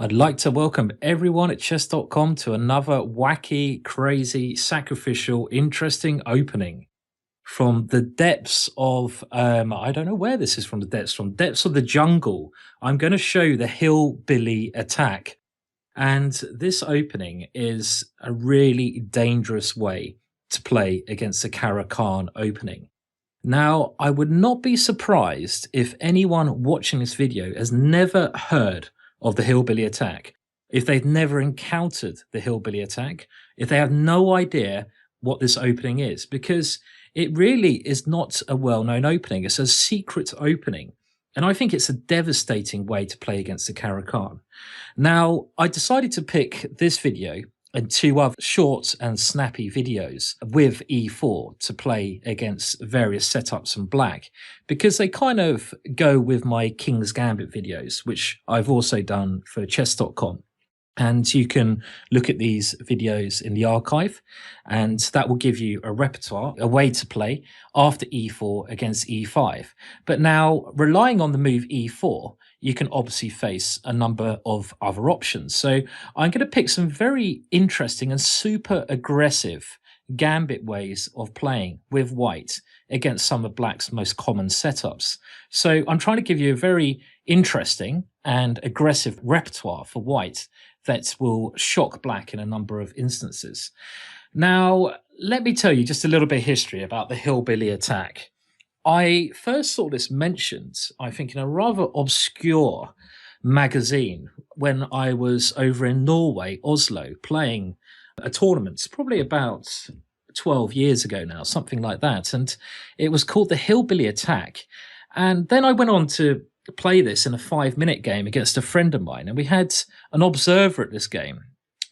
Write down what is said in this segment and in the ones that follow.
I'd like to welcome everyone at chess.com to another wacky, crazy, sacrificial, interesting opening from the depths of I don't know where this is from depths of the jungle. I'm going to show you the hillbilly attack. And this opening is a really dangerous way to play against the Caro-Kann opening. Now, I would not be surprised if anyone watching this video has never heard of the hillbilly attack, if they've never encountered the hillbilly attack, if they have no idea what this opening is, because it really is not a well-known opening. It's a secret opening. And I think it's a devastating way to play against the Caro-Kann. Now, I decided to pick this video and two other short and snappy videos with e4 to play against various setups from black, because they kind of go with my King's Gambit videos, which I've also done for chess.com. And you can look at these videos in the archive, and that will give you a repertoire, a way to play after e4 against e5. But now, relying on the move e4, you can obviously face a number of other options. So I'm going to pick some very interesting and super aggressive gambit ways of playing with white against some of black's most common setups. So I'm trying to give you a very interesting and aggressive repertoire for white that will shock black in a number of instances. Now, let me tell you just a little bit of history about the hillbilly attack. I first saw this mentioned, I think, in a rather obscure magazine when I was over in Norway, Oslo, playing a tournament, probably about 12 years ago now, something like that. And it was called the Hillbilly Attack. And then I went on to play this in a 5-minute game against a friend of mine. And we had an observer at this game.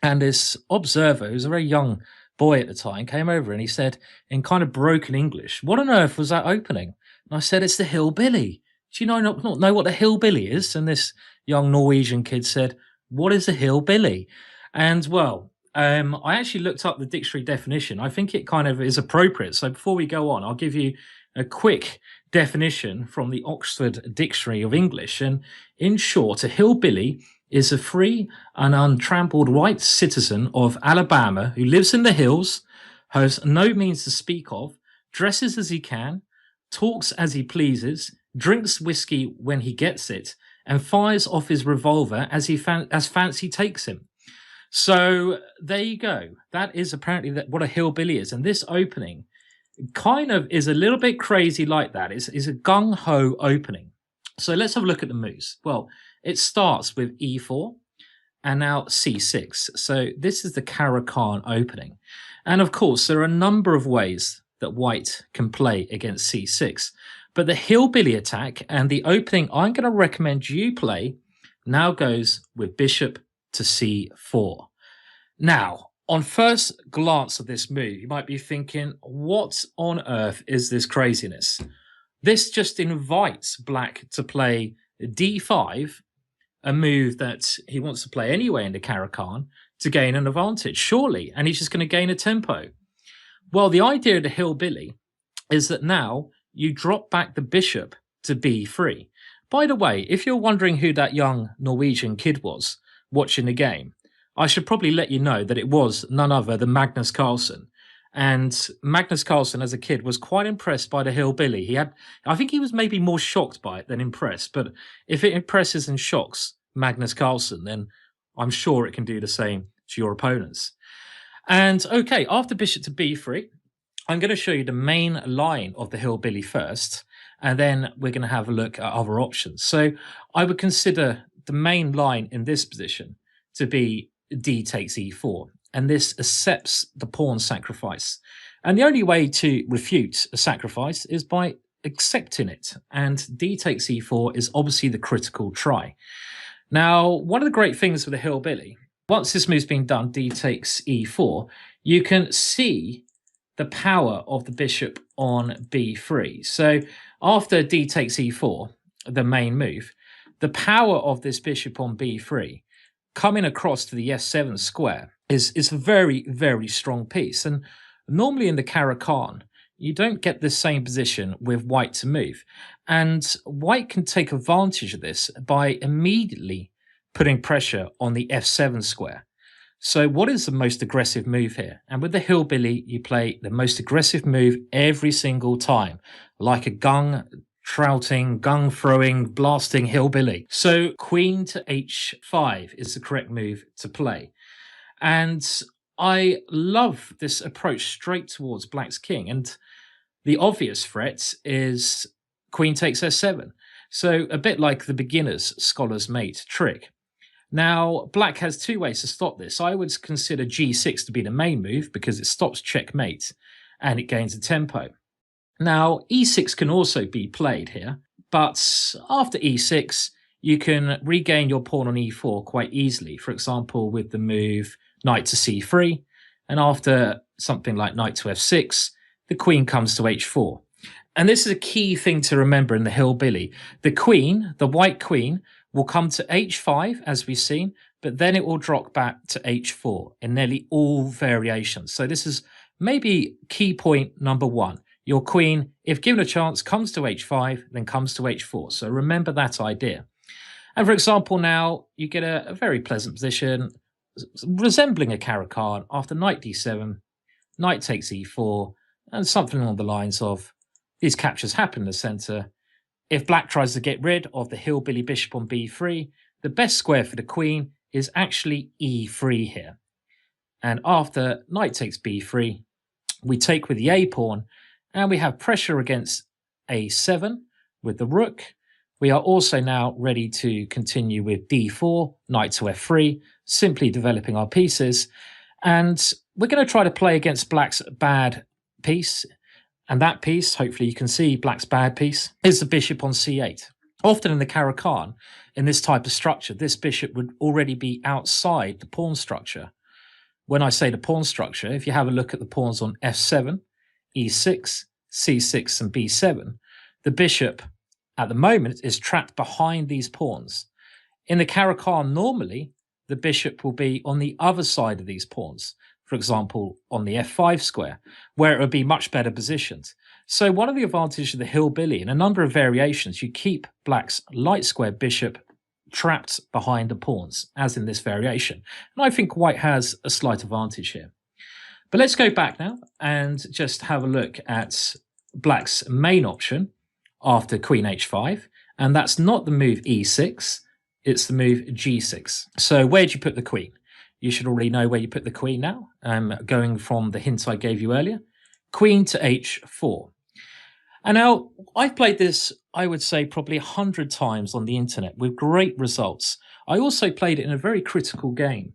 And this observer, who was a very young boy at the time, came over and he said in kind of broken English, "What on earth was that opening?" And I said, "It's the hillbilly. Do you not know what the hillbilly is?" And this young Norwegian kid said, "What is a hillbilly?" And well, I actually looked up the dictionary definition. I think it kind of is appropriate. So before we go on, I'll give you a quick definition from the Oxford Dictionary of English. And in short, a hillbilly is a free and untrampled white citizen of Alabama who lives in the hills, has no means to speak of, dresses as he can, talks as he pleases, drinks whiskey when he gets it, and fires off his revolver as fancy takes him. So there you go. That is apparently what a hillbilly is. And this opening kind of is a little bit crazy like that. It's a gung-ho opening. So let's have a look at the moves. Well, it starts with e4 and now c6. So this is the Caro-Kann opening. And of course, there are a number of ways that white can play against c6. But the hillbilly attack and the opening I'm going to recommend you play now goes with bishop to c4. Now, on first glance of this move, you might be thinking, what on earth is this craziness? This just invites black to play d5, a move that he wants to play anyway in the Caro-Kann to gain an advantage, surely, and he's just going to gain a tempo. Well, the idea of the hillbilly is that now you drop back the bishop to b3. By the way, if you're wondering who that young Norwegian kid was watching the game, I should probably let you know that it was none other than Magnus Carlsen. And Magnus Carlsen, as a kid, was quite impressed by the hillbilly. I think he was maybe more shocked by it than impressed. But if it impresses and shocks Magnus Carlsen, then I'm sure it can do the same to your opponents. And okay, after bishop to b3, I'm going to show you the main line of the hillbilly first, and then we're going to have a look at other options. So I would consider the main line in this position to be d takes e4, and this accepts the pawn sacrifice. And the only way to refute a sacrifice is by accepting it, and d takes e4 is obviously the critical try. Now, one of the great things with the hillbilly, once this move's been done, d takes e4, you can see the power of the bishop on b3. So after d takes e4, the main move, the power of this bishop on b3 coming across to the f7 square is a very, very strong piece. And normally in the Caro-Kann, you don't get the same position with white to move. And white can take advantage of this by immediately putting pressure on the f7 square. So what is the most aggressive move here? And with the hillbilly, you play the most aggressive move every single time, like a gung trouting, gung throwing, blasting hillbilly. So queen to h5 is the correct move to play. And I love this approach straight towards black's king. And the obvious threat is queen takes s7. So a bit like the beginner's scholar's mate trick. Now, black has two ways to stop this. I would consider g6 to be the main move because it stops checkmate and it gains a tempo. Now, e6 can also be played here, but after e6, you can regain your pawn on e4 quite easily. For example, with the move knight to c3, and after something like knight to f6, the queen comes to h4. And this is a key thing to remember in the hillbilly. The queen, the white queen, will come to h5, as we've seen, but then it will drop back to h4 in nearly all variations. So this is maybe key point number one. Your queen, if given a chance, comes to h5, then comes to h4. So remember that idea. And for example, now you get a very pleasant position, resembling a Caro-Kann after knight d7, knight takes e4, and something along the lines of, these captures happen in the center. If black tries to get rid of the hillbilly bishop on b3, the best square for the queen is actually e3 here. And after knight takes b3, we take with the a pawn, and we have pressure against a7 with the rook. We are also now ready to continue with d4, knight to f3, simply developing our pieces. And we're going to try to play against black's bad piece. And that piece, hopefully you can see black's bad piece, is the bishop on c8. Often in the Caro-Kann, in this type of structure, this bishop would already be outside the pawn structure. When I say the pawn structure, if you have a look at the pawns on f7, e6, c6 and b7, the bishop at the moment is trapped behind these pawns. In the Caro-Kann, normally the bishop will be on the other side of these pawns. For example, on the f5 square, where it would be much better positioned. So one of the advantages of the hillbilly, in a number of variations, you keep black's light square bishop trapped behind the pawns, as in this variation. And I think white has a slight advantage here. But let's go back now and just have a look at black's main option after queen h5. And that's not the move e6, it's the move g6. So where do you put the queen? You should already know where you put the queen now, going from the hint I gave you earlier. Queen to h4. And now, I've played this, I would say, probably 100 times on the internet with great results. I also played it in a very critical game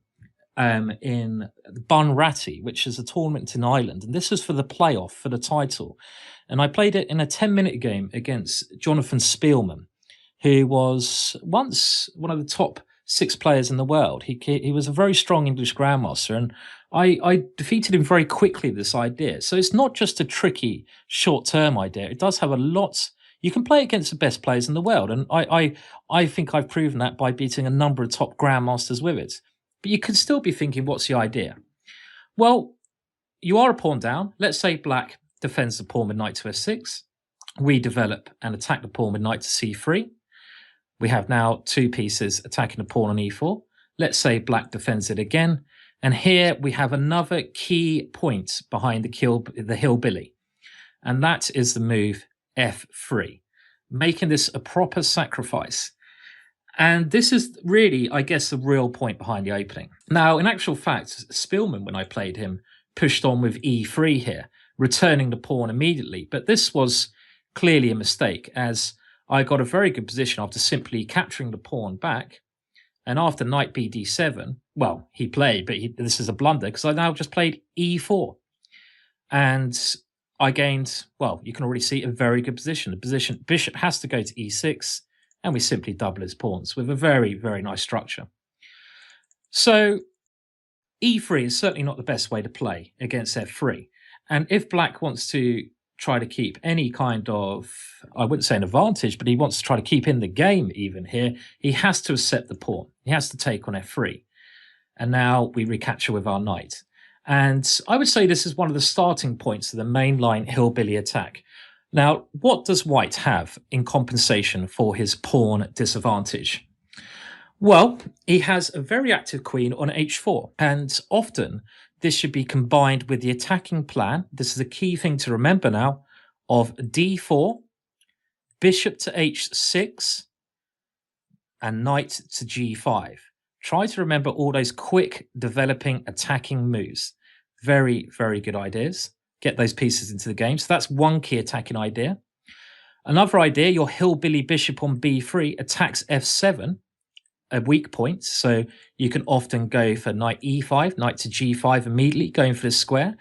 in Bunratty, which is a tournament in Ireland. And this was for the playoff, for the title. And I played it in a 10-minute game against Jonathan Spielman, who was once one of the top 6 players in the world. He was a very strong English grandmaster, and I defeated him very quickly with this idea. So it's not just a tricky short-term idea. It does have a lot. You can play against the best players in the world, and I think I've proven that by beating a number of top grandmasters with it. But you could still be thinking, what's the idea? Well, you are a pawn down. Let's say black defends the pawn with knight to f6. We develop and attack the pawn with knight to c3. We have now 2 pieces attacking the pawn on e4. Let's say black defends it again. And here we have another key point behind the hillbilly. And that is the move f3, making this a proper sacrifice. And this is really, I guess, the real point behind the opening. Now, in actual fact, Spielman, when I played him, pushed on with e3 here, returning the pawn immediately. But this was clearly a mistake, as I got a very good position after simply capturing the pawn back. And after knight bd7, well, he played, but this is a blunder because I now just played e4. And I gained, well, you can already see a very good position. The bishop has to go to e6, and we simply double his pawns with a very, very nice structure. So e3 is certainly not the best way to play against f3. And if black wants to try to keep any kind of, I wouldn't say an advantage, but he wants to try to keep in the game even here, he has to accept the pawn. He has to take on f3. And now we recapture with our knight. And I would say this is one of the starting points of the mainline hillbilly attack. Now, what does white have in compensation for his pawn disadvantage? Well, he has a very active queen on h4, and often this should be combined with the attacking plan. This is a key thing to remember now of d4, bishop to h6, and knight to g5. Try to remember all those quick developing attacking moves. Very, very good ideas. Get those pieces into the game. So that's one key attacking idea. Another idea, your hillbilly bishop on b3 attacks f7, a weak point. So you can often go for knight e5, knight to g5 immediately, going for the square.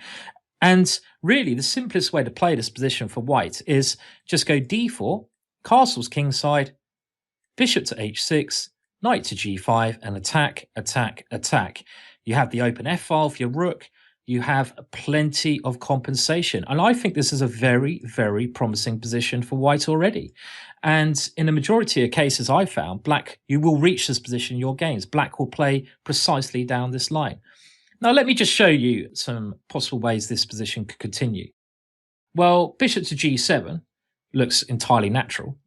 And really, the simplest way to play this position for white is just go d4, castles kingside, bishop to h6, knight to g5, and attack, attack, attack. You have the open f-file for your rook. You have plenty of compensation. And I think this is a very, very promising position for white already. And in the majority of cases I found, black, you will reach this position in your games. Black will play precisely down this line. Now, let me just show you some possible ways this position could continue. Well, bishop to g7 looks entirely natural.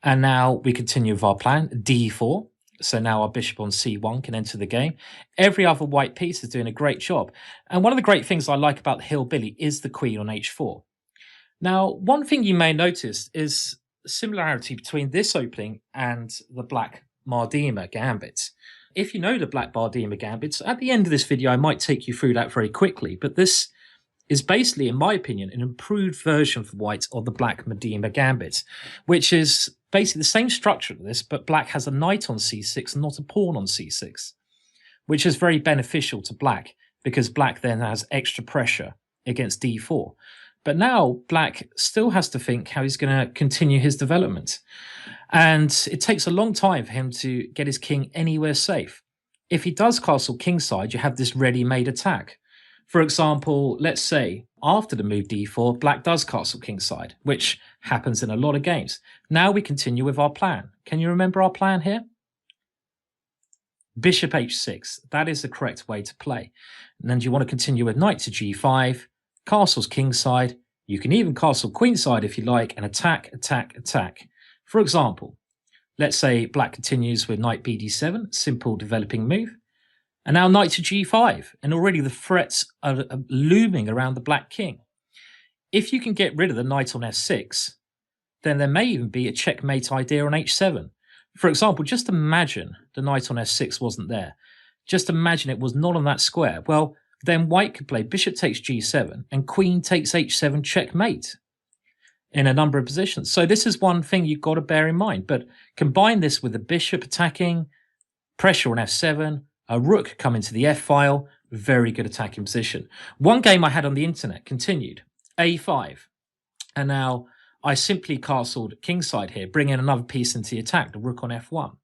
And now we continue with our plan, d4. So now our bishop on c1 can enter the game. Every other white piece is doing a great job. And one of the great things I like about the hillbilly is the queen on h4. Now, one thing you may notice is similarity between this opening and the black Mardima gambit. If you know the black Mardima gambits, at the end of this video, I might take you through that very quickly. But this is basically, in my opinion, an improved version for white of the black Mardima gambit, which is basically the same structure to this, but black has a knight on c6 and not a pawn on c6, which is very beneficial to black because black then has extra pressure against d4. But now black still has to think how he's going to continue his development. And it takes a long time for him to get his king anywhere safe. If he does castle kingside, you have this ready-made attack. For example, let's say after the move d4, black does castle kingside, which happens in a lot of games. Now we continue with our plan. Can you remember our plan here? Bishop h6, that is the correct way to play. And then you want to continue with knight to g5, castles kingside. You can even castle queenside if you like, and attack, attack, attack. For example, let's say black continues with knight bd7, simple developing move. And now knight to g5, and already the threats are looming around the black king. If you can get rid of the knight on f6, then there may even be a checkmate idea on h7. For example, just imagine the knight on f6 wasn't there. Just imagine it was not on that square. Well, then white could play bishop takes g7 and queen takes h7 checkmate in a number of positions. So this is one thing you've got to bear in mind. But combine this with the bishop attacking, pressure on f7, a rook coming to the f-file, very good attacking position. One game I had on the internet continued, a5. And now I simply castled kingside here, bringing another piece into the attack, the rook on f1.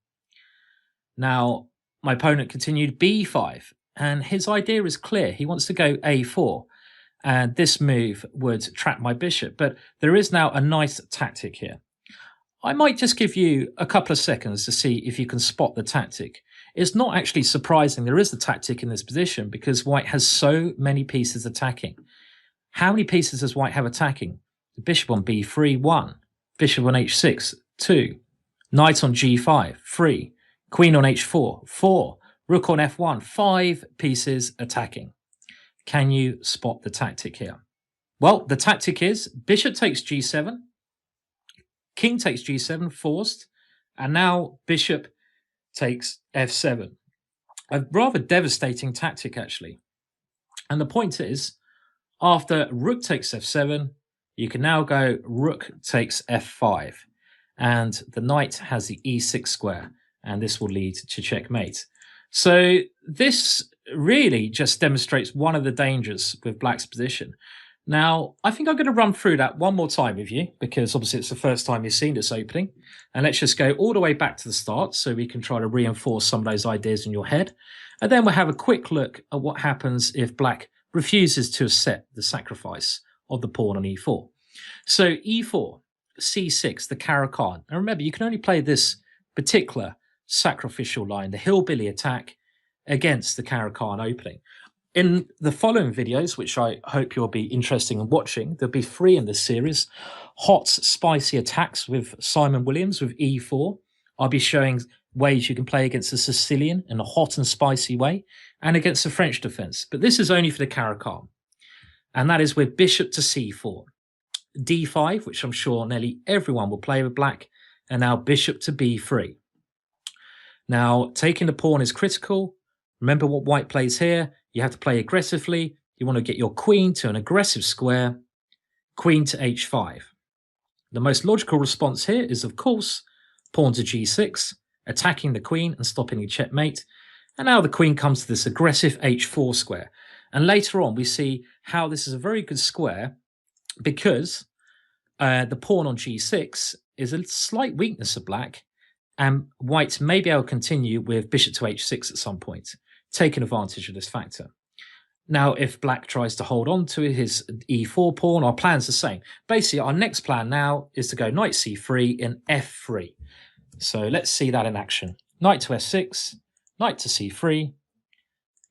Now, my opponent continued b5, and his idea is clear. He wants to go a4, and this move would trap my bishop. But there is now a nice tactic here. I might just give you a couple of seconds to see if you can spot the tactic. It's not actually surprising there is a tactic in this position because white has so many pieces attacking. How many pieces does white have attacking? The bishop on b3, 1. Bishop on h6, 2. Knight on g5, 3. Queen on h4, 4. Rook on f1, 5 pieces attacking. Can you spot the tactic here? Well, the tactic is bishop takes g7, king takes g7, forced, and now bishop takes f7. A rather devastating tactic, actually. And the point is, after rook takes f7, you can now go rook takes f5. And the knight has the e6 square, and this will lead to checkmate. So this really just demonstrates one of the dangers with black's position. Now, I think I'm going to run through that one more time with you, because obviously it's the first time you've seen this opening. And let's just go all the way back to the start so we can try to reinforce some of those ideas in your head. And then we'll have a quick look at what happens if black refuses to accept the sacrifice of the pawn on e4. So e4, c6, the Caro-Kann. And remember, you can only play this particular sacrificial line, the hillbilly attack, against the Caro-Kann opening. In the following videos, which I hope you'll be interested in watching, there'll be 3 in this series. Hot, spicy attacks with Simon Williams with e4. I'll be showing ways you can play against the Sicilian in a hot and spicy way, and against the French defense. But this is only for the Caro-Kann, and that is with bishop to c4, d5, which I'm sure nearly everyone will play with black, and now bishop to b3. Now, taking the pawn is critical. Remember what white plays here. You have to play aggressively. You want to get your queen to an aggressive square, queen to h5. The most logical response here is, of course, pawn to g6, attacking the queen and stopping a checkmate. And now the queen comes to this aggressive h4 square. And later on, we see how this is a very good square because the pawn on g6 is a slight weakness of black, and white may be able to continue with bishop to h6 at some point, taking advantage of this factor. Now, if black tries to hold on to his e4 pawn, our plan's the same. Basically, our next plan now is to go knight c3 in f3. So let's see that in action. Knight to f6, knight to c3,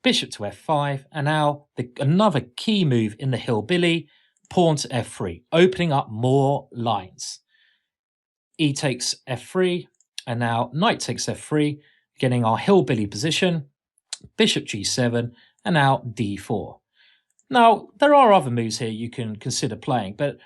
bishop to f5, and now another key move in the hillbilly, pawn to f3, opening up more lines. E takes f3, and now knight takes f3, getting our hillbilly position, bishop g7, and now d4. Now, there are other moves here you can consider playing, but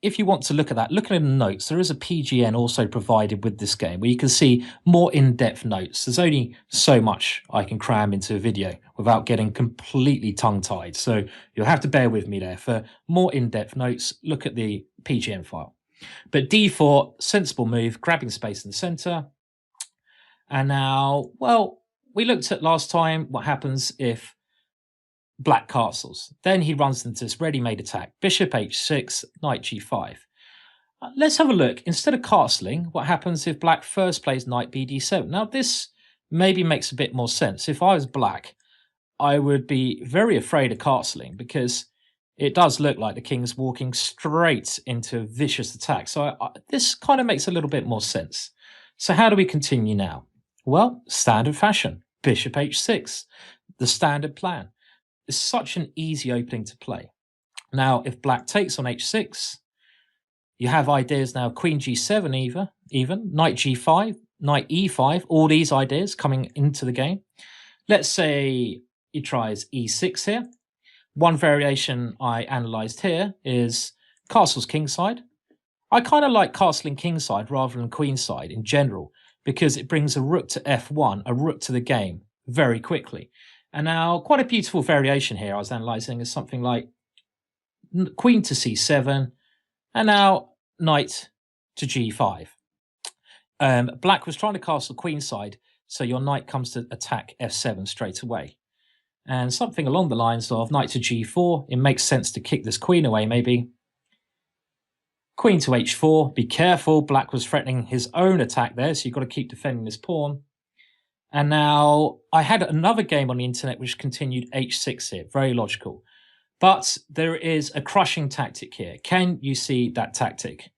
if you want to look at that, looking at the notes, there is a PGN also provided with this game where you can see more in-depth notes. There's only so much I can cram into a video without getting completely tongue-tied, so you'll have to bear with me there. For more in-depth notes, look at the PGN file. But d4, sensible move, grabbing space in the center. And now, well, we looked at last time what happens if black castles. Then he runs into this ready-made attack. Bishop h6, knight g5. Let's have a look. Instead of castling, what happens if black first plays knight bd7? Now, this maybe makes a bit more sense. If I was black, I would be very afraid of castling because it does look like the king's walking straight into a vicious attack. So this kind of makes a little bit more sense. So how do we continue now? Well, standard fashion. Bishop h6, the standard plan. It's such an easy opening to play. Now, if black takes on h6, you have ideas now, queen g7 even, knight g5, knight e5, all these ideas coming into the game. Let's say he tries e6 here. One variation I analysed here is castles kingside. I kind of like castling kingside rather than queenside in general because it brings a rook to f1, a rook to the game very quickly. And now, quite a beautiful variation here I was analysing is something like queen to c7, and now knight to g5. Black was trying to castle queenside, so your knight comes to attack f7 straight away. And something along the lines of knight to g4, it makes sense to kick this queen away maybe. Queen to h4, be careful, black was threatening his own attack there, so you've got to keep defending this pawn. And now I had another game on the internet which continued h6 here, very logical. But there is a crushing tactic here. Can you see that tactic?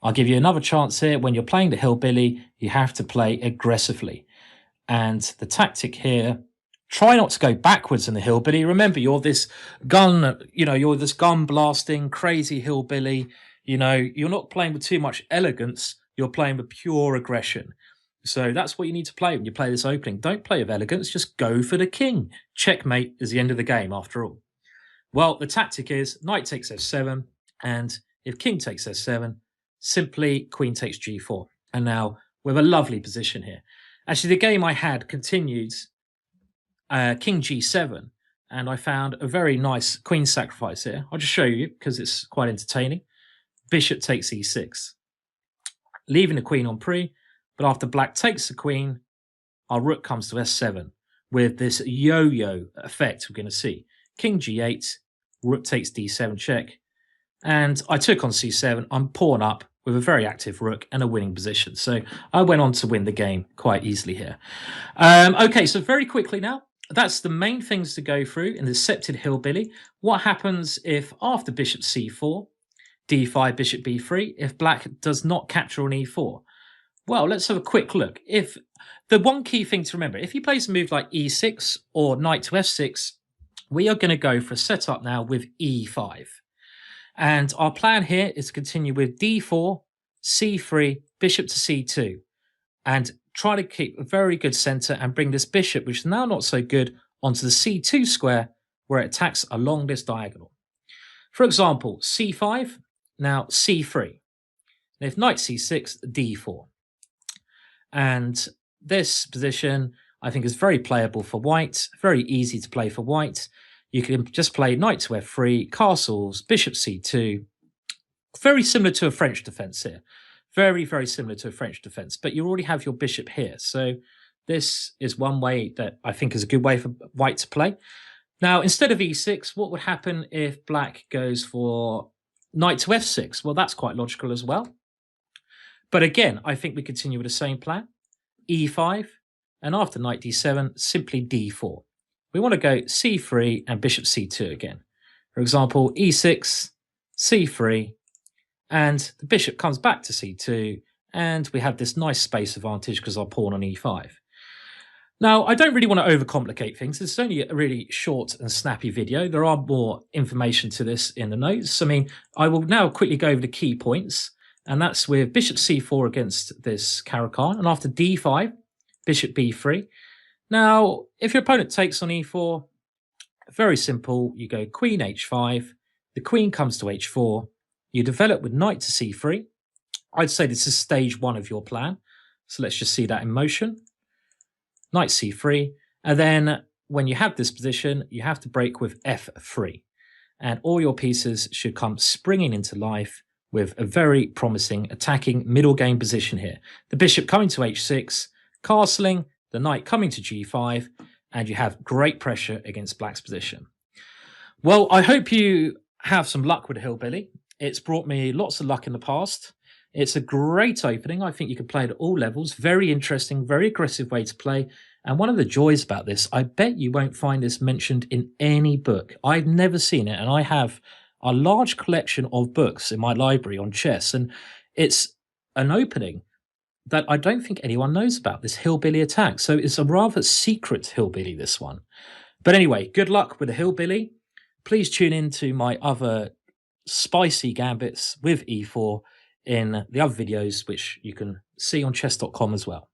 I'll give you another chance here. When you're playing the hillbilly, you have to play aggressively. And the tactic here, try not to go backwards in the hillbilly. Remember, you're this gun, you're this gun blasting, crazy hillbilly. You're not playing with too much elegance. You're playing with pure aggression. So that's what you need to play when you play this opening. Don't play with elegance, just go for the king. Checkmate is the end of the game after all. Well, the tactic is knight takes f7, and if king takes f7, simply queen takes g4. And now we have a lovely position here. Actually, the game I had continued king g7, and I found a very nice queen sacrifice here. I'll just show you because it's quite entertaining. Bishop takes e6, leaving the queen on pre. But after black takes the queen, our rook comes to s7 with this yo-yo effect we're going to see. King g8, rook takes d7 check. And I took on c7. I'm pawn up with a very active rook and a winning position. So I went on to win the game quite easily here. Okay, so very quickly now, that's the main things to go through in the Decepted Hillbilly. What happens if after bishop c4, d5, bishop b3, if black does not capture on e4? Well, let's have a quick look. If the one key thing to remember, if he plays a move like e6 or knight to f6, we are going to go for a setup now with e5. And our plan here is to continue with d4, c3, bishop to c2. And try to keep a very good center and bring this bishop, which is now not so good, onto the c2 square where it attacks along this diagonal. For example, c5, now c3. And if knight c6, d4. And this position, I think, is very playable for white, very easy to play for white. You can just play knight to f3, castles, bishop c2. Very similar to a French defense here. Very, very similar to a French defense. But you already have your bishop here. So this is one way that I think is a good way for white to play. Now, instead of e6, what would happen if black goes for knight to f6? Well, that's quite logical as well. But again, I think we continue with the same plan. e5, and after knight d7, simply d4. We want to go c3 and bishop c2 again. For example, e6, c3, and the bishop comes back to c2, and we have this nice space advantage because our pawn on e5. Now, I don't really want to overcomplicate things. It's only a really short and snappy video. There are more information to this in the notes. I mean, I will now quickly go over the key points, and that's with bishop c4 against this Caro-Kann, and after d5, bishop b3. Now, if your opponent takes on e4, very simple. You go queen h5, the queen comes to h4, you develop with knight to c3. I'd say this is stage 1 of your plan. So let's just see that in motion. Knight c3, and then when you have this position, you have to break with f3. And all your pieces should come springing into life with a very promising attacking middle game position here. The bishop coming to h6, castling, the knight coming to g5, and you have great pressure against black's position. Well, I hope you have some luck with the Hillbilly. It's brought me lots of luck in the past. It's a great opening. I think you can play it at all levels. Very interesting, very aggressive way to play. And one of the joys about this, I bet you won't find this mentioned in any book. I've never seen it, and I have a large collection of books in my library on chess, and it's an opening that I don't think anyone knows about, this Hillbilly attack. So it's a rather secret Hillbilly, this one. But anyway, good luck with the Hillbilly. Please tune in to my other spicy gambits with e4 in the other videos, which you can see on chess.com as well.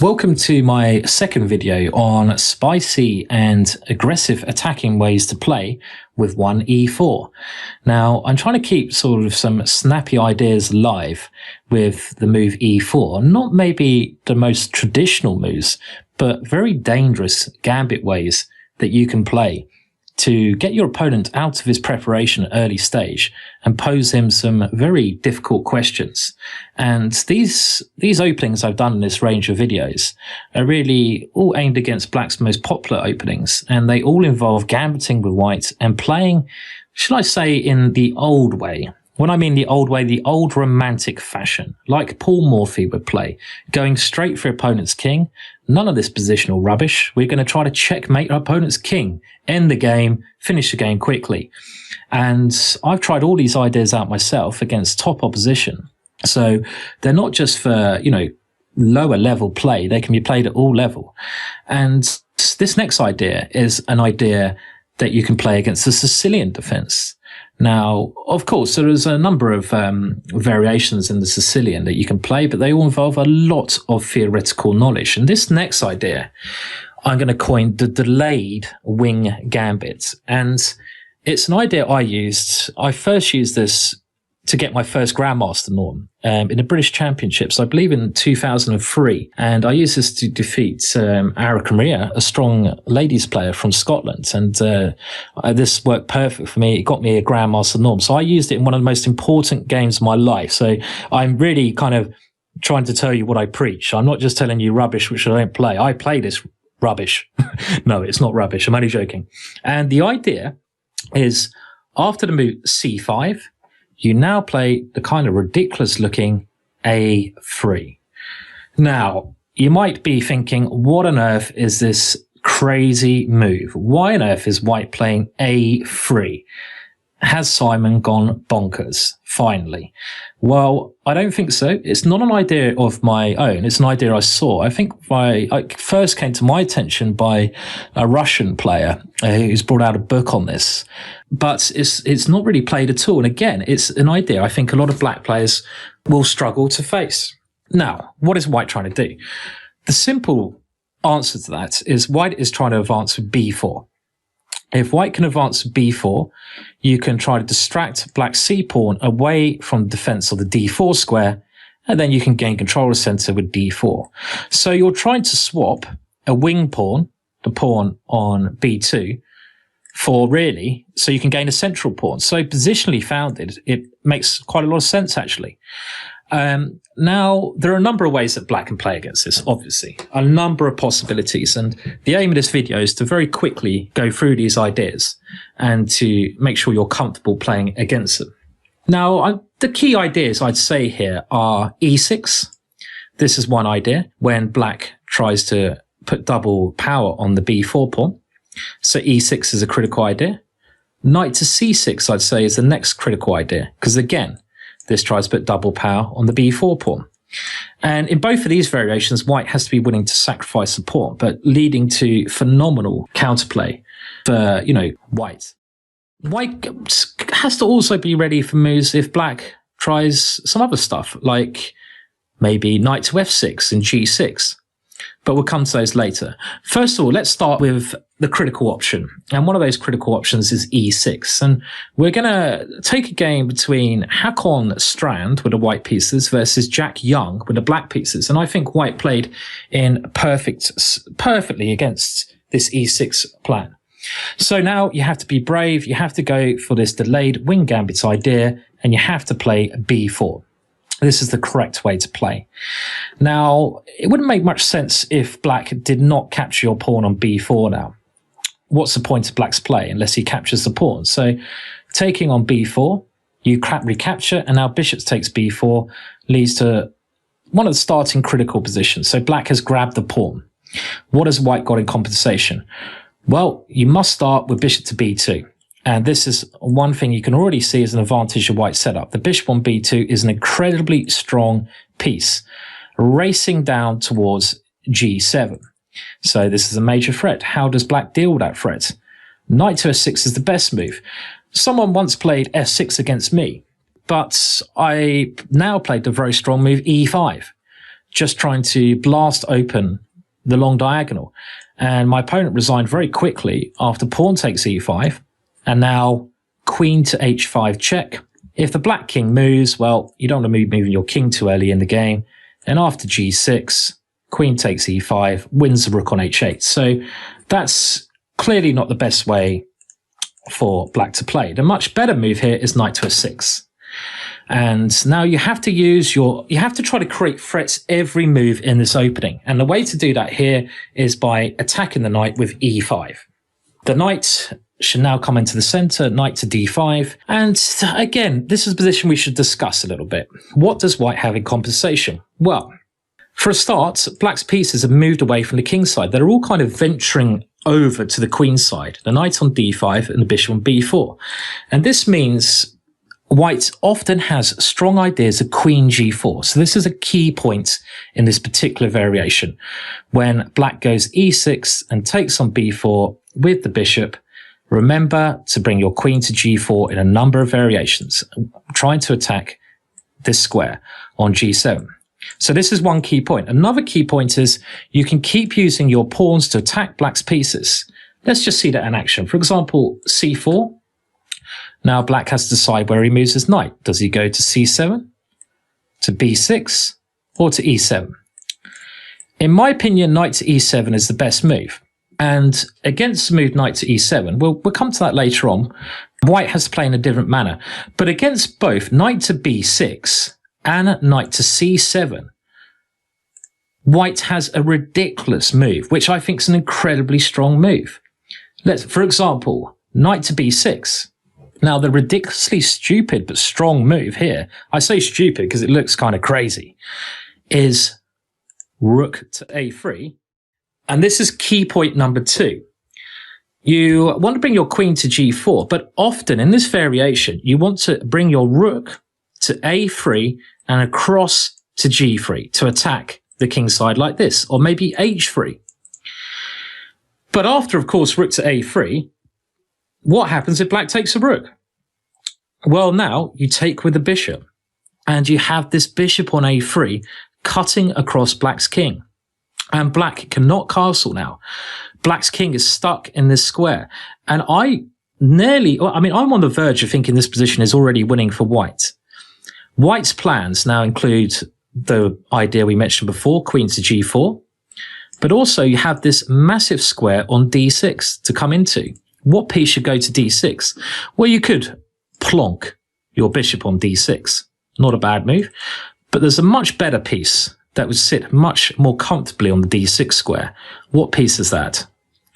Welcome to my second video on spicy and aggressive attacking ways to play with 1e4. Now, I'm trying to keep sort of some snappy ideas alive with the move e4. Not maybe the most traditional moves, but very dangerous gambit ways that you can play to get your opponent out of his preparation at early stage and pose him some very difficult questions. And these openings I've done in this range of videos are really all aimed against Black's most popular openings, and they all involve gambiting with White and playing, shall I say, in the old way. When I mean the old way, the old romantic fashion, like Paul Morphy would play, going straight for opponent's king. None of this positional rubbish. We're going to try to checkmate our opponent's king, end the game, finish the game quickly. And I've tried all these ideas out myself against top opposition. So they're not just for, lower level play. They can be played at all level. And this next idea is an idea that you can play against the Sicilian defense. Now, of course, there is a number of variations in the Sicilian that you can play, but they all involve a lot of theoretical knowledge. And this next idea, I'm going to coin the delayed wing gambit. And it's an idea I used. I first used this to get my first Grandmaster norm in the British Championships, I believe in 2003. And I used this to defeat Erica Maria, a strong ladies player from Scotland. And this worked perfect for me. It got me a Grandmaster norm. So I used it in one of the most important games of my life. So I'm really kind of trying to tell you what I preach. I'm not just telling you rubbish, which I don't play. I play this rubbish. No, it's not rubbish. I'm only joking. And the idea is after the move c5, you now play the kind of ridiculous looking a3. Now, you might be thinking, what on earth is this crazy move? Why on earth is White playing a3? Has Simon gone bonkers, finally? Well, I don't think so. It's not an idea of my own. It's an idea I saw. I think it first came to my attention by a Russian player who's brought out a book on this. But it's not really played at all. And again, it's an idea I think a lot of Black players will struggle to face. Now, what is White trying to do? The simple answer to that is White is trying to advance with b4. If White can advance to b4, you can try to distract Black's c-pawn away from the defense of the d4 square, and then you can gain control of the center with d4. So you're trying to swap a wing pawn, the pawn on b2, for really, so you can gain a central pawn. So positionally founded, it makes quite a lot of sense, actually. Now, there are a number of ways that Black can play against this, obviously. A number of possibilities. And the aim of this video is to very quickly go through these ideas and to make sure you're comfortable playing against them. Now, the key ideas I'd say here are e6. This is one idea when Black tries to put double power on the b4 pawn. So e6 is a critical idea. Knight to c6, I'd say, is the next critical idea. Because again, this tries to put double power on the b4 pawn. And in both of these variations, White has to be willing to sacrifice the pawn, but leading to phenomenal counterplay for, White. White has to also be ready for moves if Black tries some other stuff, like maybe knight to f6 and g6. But we'll come to those later. First of all, let's start with the critical option. And one of those critical options is e6. And we're going to take a game between Hakon Strand with the white pieces versus Jack Young with the black pieces. And I think White played in perfectly against this e6 plan. So now you have to be brave. You have to go for this delayed wing gambit idea, and you have to play b4. This is the correct way to play. Now, it wouldn't make much sense if Black did not capture your pawn on b4 now. What's the point of Black's play unless he captures the pawn? So taking on b4, you recapture, and now bishop takes b4 leads to one of the starting critical positions. So Black has grabbed the pawn. What has White got in compensation? Well, you must start with bishop to b2. And this is one thing you can already see as an advantage of White's setup. The bishop on b2 is an incredibly strong piece, racing down towards g7. So this is a major threat. How does Black deal with that threat? Knight to f6 is the best move. Someone once played f6 against me, but I now played the very strong move e5. just trying to blast open the long diagonal. And my opponent resigned very quickly after pawn takes e5, and now queen to h5 check. If the black king moves, well, you don't want to move moving your king too early in the game. And after g6, queen takes e5, wins the rook on h8. So that's clearly not the best way for black to play. The much better move here is knight to f6. And now you have to you have to try to create threats every move in this opening. And the way to do that here is by attacking the knight with e5. The knight should now come into the center, knight to d5. And again, this is a position we should discuss a little bit. What does white have in compensation? Well, for a start, black's pieces have moved away from the king side. They're all kind of venturing over to the queen side. The knight on d5 and the bishop on b4. And this means white often has strong ideas of queen g4. So this is a key point in this particular variation. When black goes e6 and takes on b4 with the bishop, remember to bring your queen to g4 in a number of variations, trying to attack this square on g7. So this is one key point. Another key point is you can keep using your pawns to attack black's pieces. Let's just see that in action. For example, c4. Now black has to decide where he moves his knight. Does he go to c7, to b6, or to e7? In my opinion, knight to e7 is the best move. And against the move knight to e7, we'll come to that later on, white has to play in a different manner. But against both knight to b6 and knight to c7, white has a ridiculous move, which I think is an incredibly strong move. For example, knight to b6. Now, the ridiculously stupid but strong move here, I say stupid because it looks kind of crazy, is rook to a3. And this is key point number 2. You want to bring your queen to g4, but often in this variation, you want to bring your rook to a3 and across to g3 to attack the king side like this, or maybe h3. But after, of course, rook to a3, what happens if black takes a rook? Well, now you take with the bishop, and you have this bishop on a3 cutting across black's king. And black cannot castle now. Black's king is stuck in this square. And I'm on the verge of thinking this position is already winning for white. White's plans now include the idea we mentioned before, queen to g4. But also you have this massive square on d6 to come into. What piece should go to d6? Well, you could plonk your bishop on d6. Not a bad move. But there's a much better piece that would sit much more comfortably on the d6 square. What piece is that?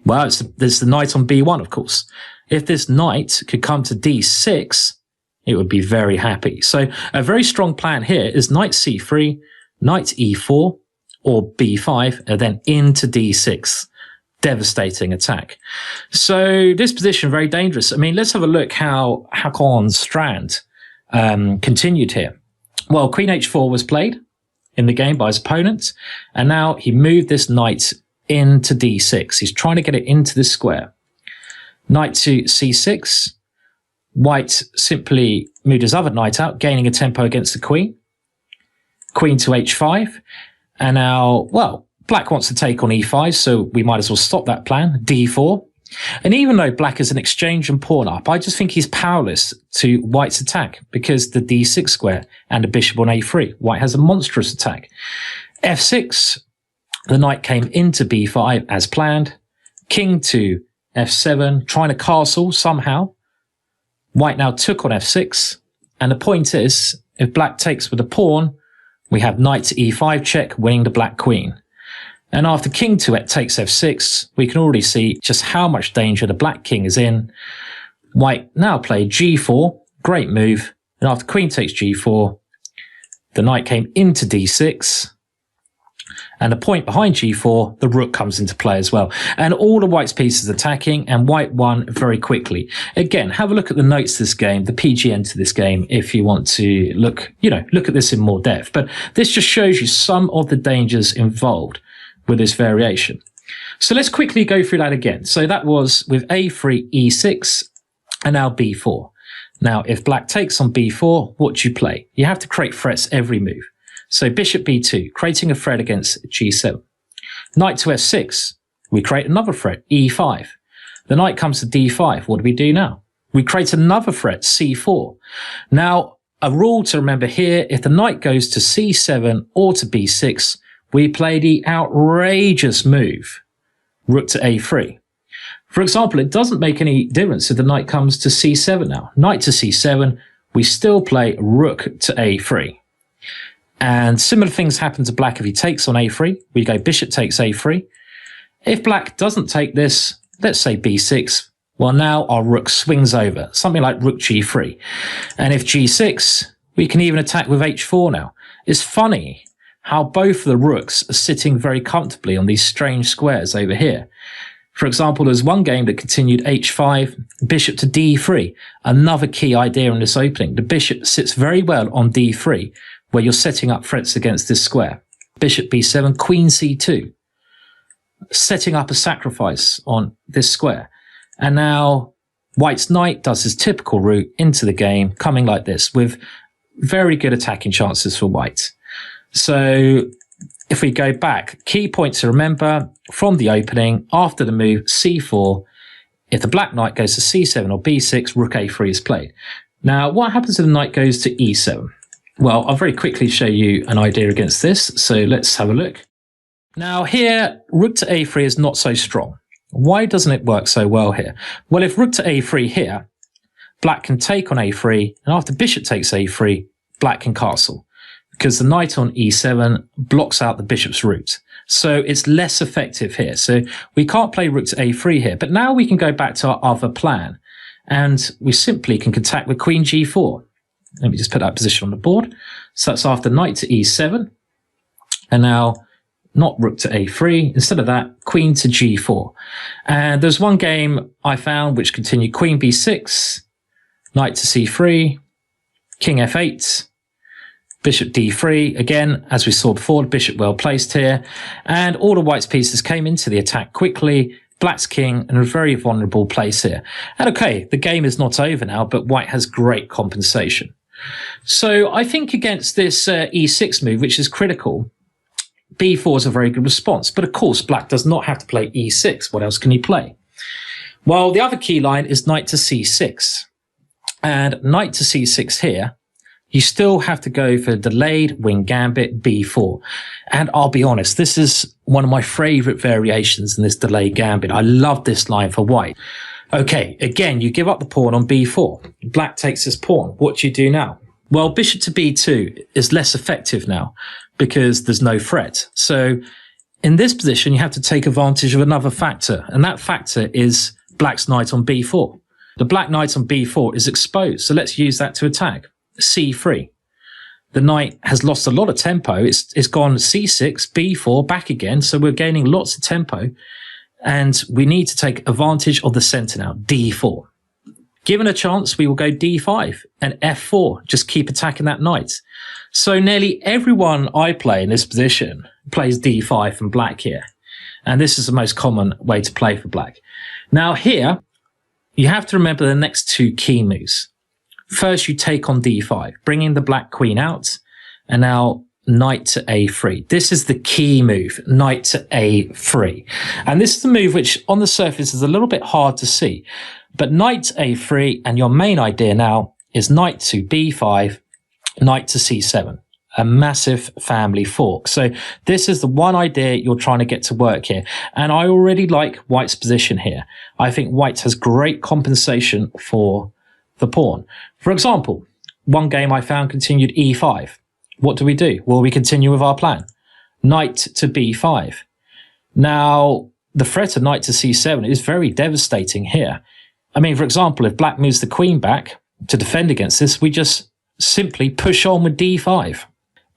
Well, there's the knight on b1, of course. If this knight could come to d6, it would be very happy. So a very strong plan here is knight c3, knight e4, or b5, and then into d6. Devastating attack. So this position, very dangerous. I mean, let's have a look how Hakon's strand continued here. Well, queen h4 was played in the game by his opponent, and now he moved this knight into d6. He's trying to get it into this square. Knight to c6. White simply moved his other knight out, gaining a tempo against the queen. Queen to h5. And now, well, black wants to take on e5, so we might as well stop that plan. d4. And even though black is an exchange and pawn up, I just think he's powerless to white's attack because the d6 square and the bishop on a3. White has a monstrous attack. f6. The knight came into b5 as planned. King to f7, trying to castle somehow. White now took on f6. And the point is, if black takes with the pawn, we have knight to e5 check, winning the black queen. And after king to takes f6, we can already see just how much danger the black king is in. White now played g4, great move. And after queen takes g4, the knight came into d6. And the point behind g4, the rook comes into play as well. And all the white's pieces attacking, and white won very quickly. Again, have a look at the notes to this game, the PGN to this game, if you want to look at this in more depth. But this just shows you some of the dangers involved with this variation. So let's quickly go through that again. So that was with a3, e6, and now b4. Now, if black takes on b4, what do you play? You have to create threats every move. So bishop b2, creating a threat against g7. Knight to f6, we create another threat, e5. The knight comes to d5. What do we do now? We create another threat, c4. Now, a rule to remember here, if the knight goes to c7 or to b6, we play the outrageous move, rook to a3. For example, it doesn't make any difference if the knight comes to c7 now. Knight to c7, we still play rook to a3. And similar things happen to black if he takes on a3. We go bishop takes a3. If black doesn't take this, let's say b6, well, now our rook swings over, something like rook g3. And if g6, we can even attack with h4 now. It's funny how both of the rooks are sitting very comfortably on these strange squares over here. For example, there's one game that continued h5, bishop to d3. Another key idea in this opening. The bishop sits very well on d3, where you're setting up threats against this square. Bishop b7, queen c2. Setting up a sacrifice on this square. And now white's knight does his typical route into the game, coming like this, with very good attacking chances for white. So if we go back, key point to remember from the opening, after the move c4, if the black knight goes to c7 or b6, rook a3 is played. Now, what happens if the knight goes to e7? Well, I'll very quickly show you an idea against this. So let's have a look. Now here, rook to a3 is not so strong. Why doesn't it work so well here? Well, if rook to a3 here, black can take on a3, and after bishop takes a3, black can castle, because the knight on e7 blocks out the bishop's route. So it's less effective here. So we can't play rook to a3 here, but now we can go back to our other plan, and we simply can attack with queen g4. Let me just put that position on the board. So that's after knight to e7, and now not rook to a3. Instead of that, queen to g4. And there's one game I found which continued queen b6, knight to c3, king f8, bishop d3. Again, as we saw before, the bishop well placed here. And all the white's pieces came into the attack quickly. Black's king in a very vulnerable place here. And okay, the game is not over now, but white has great compensation. So I think against this e6 move, which is critical, b4 is a very good response. But of course, black does not have to play e6. What else can he play? Well, the other key line is knight to c6. And knight to c6 here, you still have to go for delayed wing gambit b4. And I'll be honest, this is one of my favorite variations in this delayed gambit. I love this line for white. Okay, again, you give up the pawn on b4. Black takes his pawn. What do you do now? Well, bishop to b2 is less effective now because there's no threat. So in this position, you have to take advantage of another factor, and that factor is black's knight on b4. The black knight on b4 is exposed, so let's use that to attack. c3. The knight has lost a lot of tempo. It's gone c6, b4, back again, so we're gaining lots of tempo, and we need to take advantage of the center now, d4. Given a chance, we will go d5 and f4, just keep attacking that knight. So nearly everyone I play in this position plays d5 from black here. And this is the most common way to play for black. Now here, you have to remember the next two key moves. First, you take on d5, bringing the black queen out, and now knight to a3. This is the key move, knight to a3. And this is the move which on the surface is a little bit hard to see. But knight to a3, and your main idea now is knight to b5, knight to c7. A massive family fork. So this is the one idea you're trying to get to work here. And I already like white's position here. I think white has great compensation for the pawn. For example, one game I found continued e5. What do? Well, we continue with our plan. Knight to b5. Now, the threat of knight to c7 is very devastating here. I mean, for example, if black moves the queen back to defend against this, we just simply push on with d5.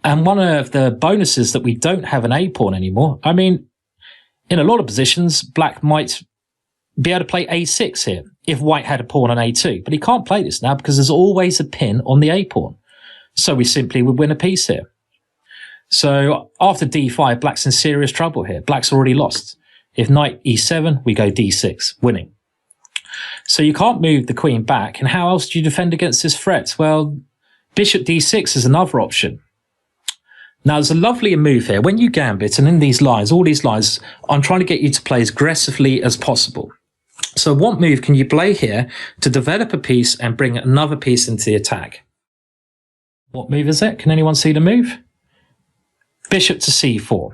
And one of the bonuses that we don't have an a-pawn anymore, I mean, in a lot of positions, black might be able to play a6 here if white had a pawn on a2. But he can't play this now because there's always a pin on the a-pawn. So we simply would win a piece here. So after d5, black's in serious trouble here. Black's already lost. If knight e7, we go d6, winning. So you can't move the queen back. And how else do you defend against this threat? Well, bishop d6 is another option. Now, there's a lovely move here. When you gambit, and in these lines, all these lines, I'm trying to get you to play as aggressively as possible. So what move can you play here to develop a piece and bring another piece into the attack? What move is it? Can anyone see the move? Bishop to c4.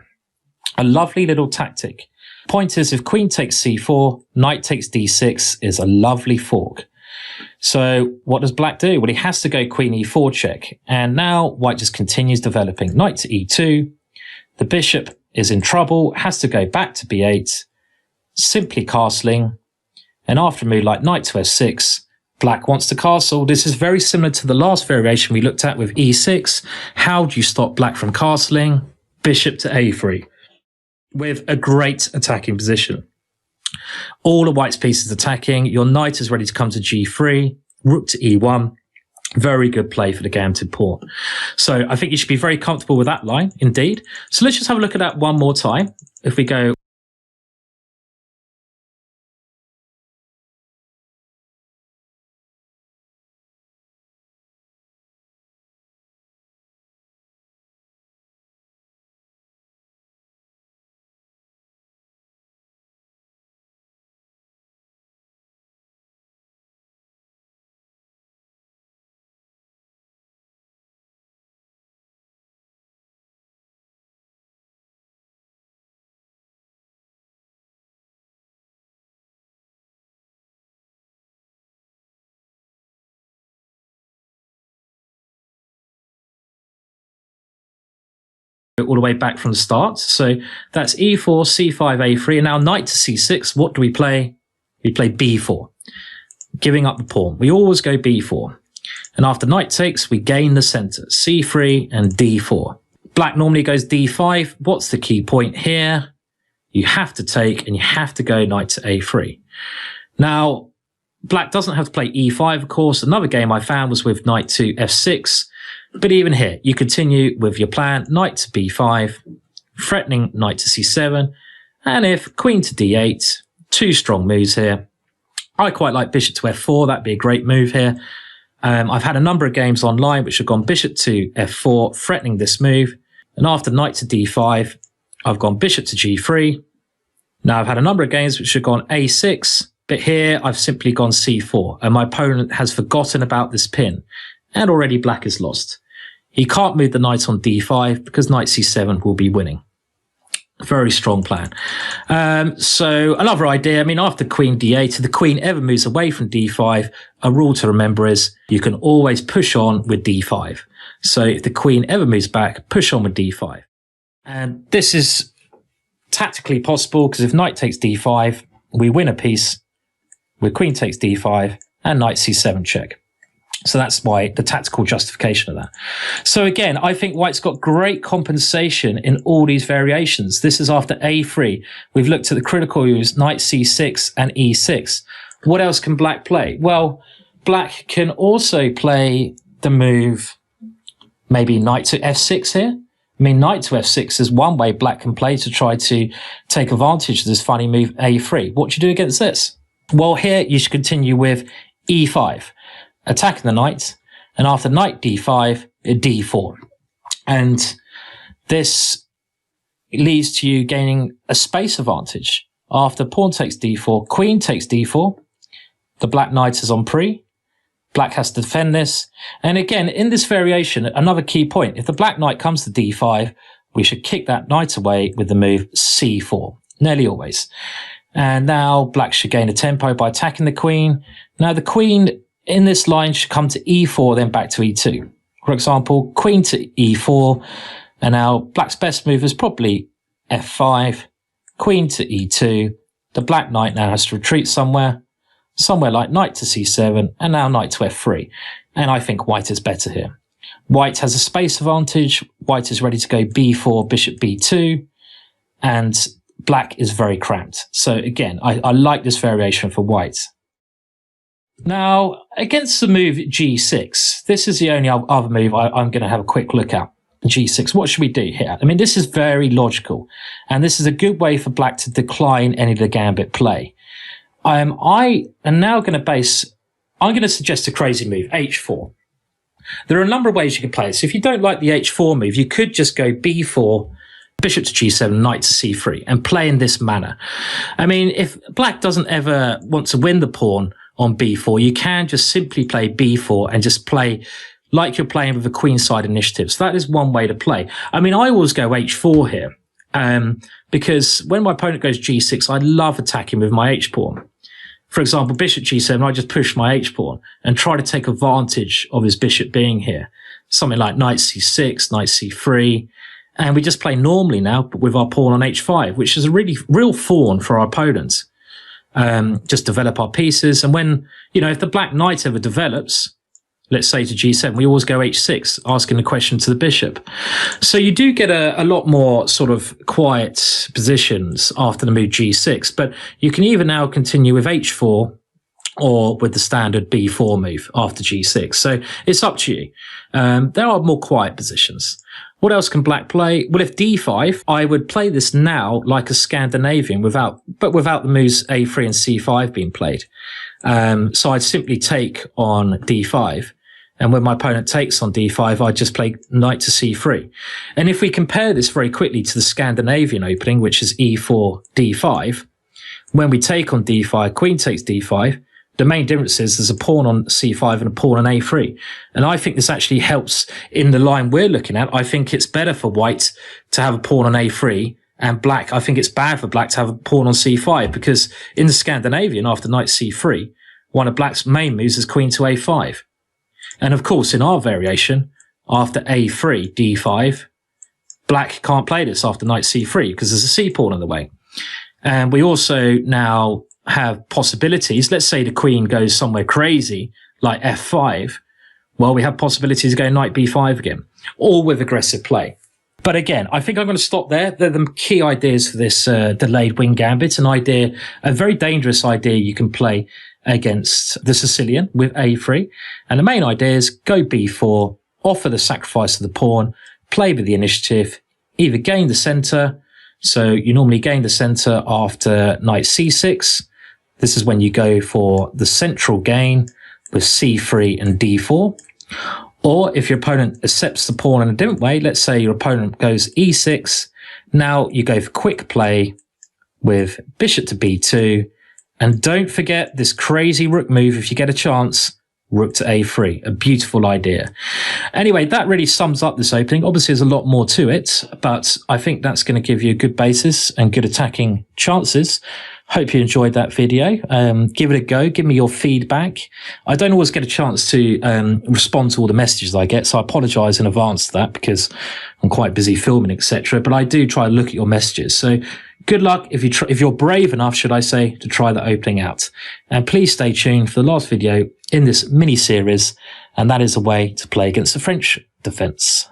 A lovely little tactic. Point is, if queen takes c4, knight takes d6 is a lovely fork. So what does black do? Well, he has to go queen e4 check. And now white just continues developing. Knight to e2. The bishop is in trouble, has to go back to b8. Simply castling. And after a move like knight to f6, black wants to castle. This is very similar to the last variation we looked at with e6. How do you stop black from castling? Bishop to a3 with a great attacking position. All of white's pieces attacking. Your knight is ready to come to g3, rook to e1. Very good play for the gambited pawn. So I think you should be very comfortable with that line, indeed. So let's just have a look at that one more time. If we go all the way back from the start. So that's e4, c5, a3, and now knight to c6. What do we play? We play b4, giving up the pawn. We always go b4. And after knight takes, we gain the center, c3 and d4. Black normally goes d5. What's the key point here? You have to take and you have to go knight to a3. Now, black doesn't have to play e5, of course. Another game I found was with knight to f6. But even here, you continue with your plan, knight to b5, threatening knight to c7, and if queen to d8, two strong moves here. I quite like bishop to f4, that'd be a great move here. I've had a number of games online which have gone bishop to f4, threatening this move, and after knight to d5, I've gone bishop to g3. Now I've had a number of games which have gone a6, but here I've simply gone c4, and my opponent has forgotten about this pin. And already black is lost. He can't move the knight on d5 because knight c7 will be winning. Very strong plan. So another idea, I mean, after queen d8, if the queen ever moves away from d5, a rule to remember is you can always push on with d5. So if the queen ever moves back, push on with d5. And this is tactically possible because if knight takes d5, we win a piece with queen takes d5 and knight c7 check. So that's why the tactical justification of that. So again, I think white's got great compensation in all these variations. This is after a3. We've looked at the critical moves, knight c6 and e6. What else can black play? Well, black can also play the move, maybe knight to f6 here. I mean, knight to f6 is one way black can play to try to take advantage of this funny move a3. What do you do against this? Well, here you should continue with e5. Attacking the knight, and after knight d5, d4. And this leads to you gaining a space advantage. After pawn takes d4, queen takes d4, the black knight is on pre, black has to defend this. And again, in this variation, another key point, if the black knight comes to d5, we should kick that knight away with the move c4, nearly always. And now black should gain a tempo by attacking the queen. Now the queen in this line should come to e4, then back to e2. For example, queen to e4, and now black's best move is probably f5, queen to e2. The black knight now has to retreat somewhere like knight to c7, and now knight to f3. And I think white is better here. White has a space advantage. White is ready to go b4, bishop b2, and black is very cramped. So again, I like this variation for white. Now, against the move g6, this is the only other move I'm going to have a quick look at. G6, what should we do here? I mean, this is very logical, and this is a good way for black to decline any of the gambit play. I am now going to suggest a crazy move, h4. There are a number of ways you can play it. So if you don't like the h4 move, you could just go b4, bishop to g7, knight to c3, and play in this manner. I mean, if black doesn't ever want to win the pawn on b4, you can just simply play b4 and just play like you're playing with a queenside initiative. So that is one way to play. I mean, I always go h4 here, because when my opponent goes g6, I love attacking with my h-pawn. For example, bishop g7, I just push my h-pawn and try to take advantage of his bishop being here. Something like knight c6, knight c3. And we just play normally now, but with our pawn on h5, which is a really real fawn for our opponents. Just develop our pieces. And when, you know, if the black knight ever develops, let's say to g7, we always go h6, asking the question to the bishop. So you do get a lot more sort of quiet positions after the move g6, but you can either now continue with h4 or with the standard b4 move after g6. So it's up to you. There are more quiet positions. What else can black play? Well, if d5, I would play this now like a Scandinavian without the moves a3 and c5 being played. So I'd simply take on d5. And when my opponent takes on d5, I just play knight to c3. And if we compare this very quickly to the Scandinavian opening, which is e4, d5, when we take on d5, queen takes d5, the main difference is there's a pawn on c5 and a pawn on a3. And I think this actually helps in the line we're looking at. I think it's better for white to have a pawn on a3, and black, I think it's bad for black to have a pawn on c5, because in the Scandinavian, after knight c3, one of black's main moves is queen to a5. And of course, in our variation, after a3, d5, black can't play this after knight c3 because there's a c pawn in the way. And we also now have possibilities. Let's say the queen goes somewhere crazy, like f5. Well, we have possibilities of going knight b5 again, all with aggressive play. But again, I think I'm going to stop there. They're the key ideas for this delayed wing gambit. A very dangerous idea you can play against the Sicilian with a3. And the main idea is go b4, offer the sacrifice of the pawn, play with the initiative, either gain the center. So you normally gain the center after knight c6. This is when you go for the central gain with c3 and d4. Or if your opponent accepts the pawn in a different way, let's say your opponent goes e6. Now you go for quick play with bishop to b2. And don't forget this crazy rook move if you get a chance. Rook to a3, a beautiful idea. Anyway, that really sums up this opening. Obviously, there's a lot more to it, but I think that's going to give you a good basis and good attacking chances. Hope you enjoyed that video. Give it a go. Give me your feedback. I don't always get a chance to respond to all the messages I get, so I apologize in advance for that because I'm quite busy filming, etc. But I do try to look at your messages. So good luck if you're brave enough, should I say, to try the opening out. And please stay tuned for the last video in this mini-series, and that is a way to play against the French defence.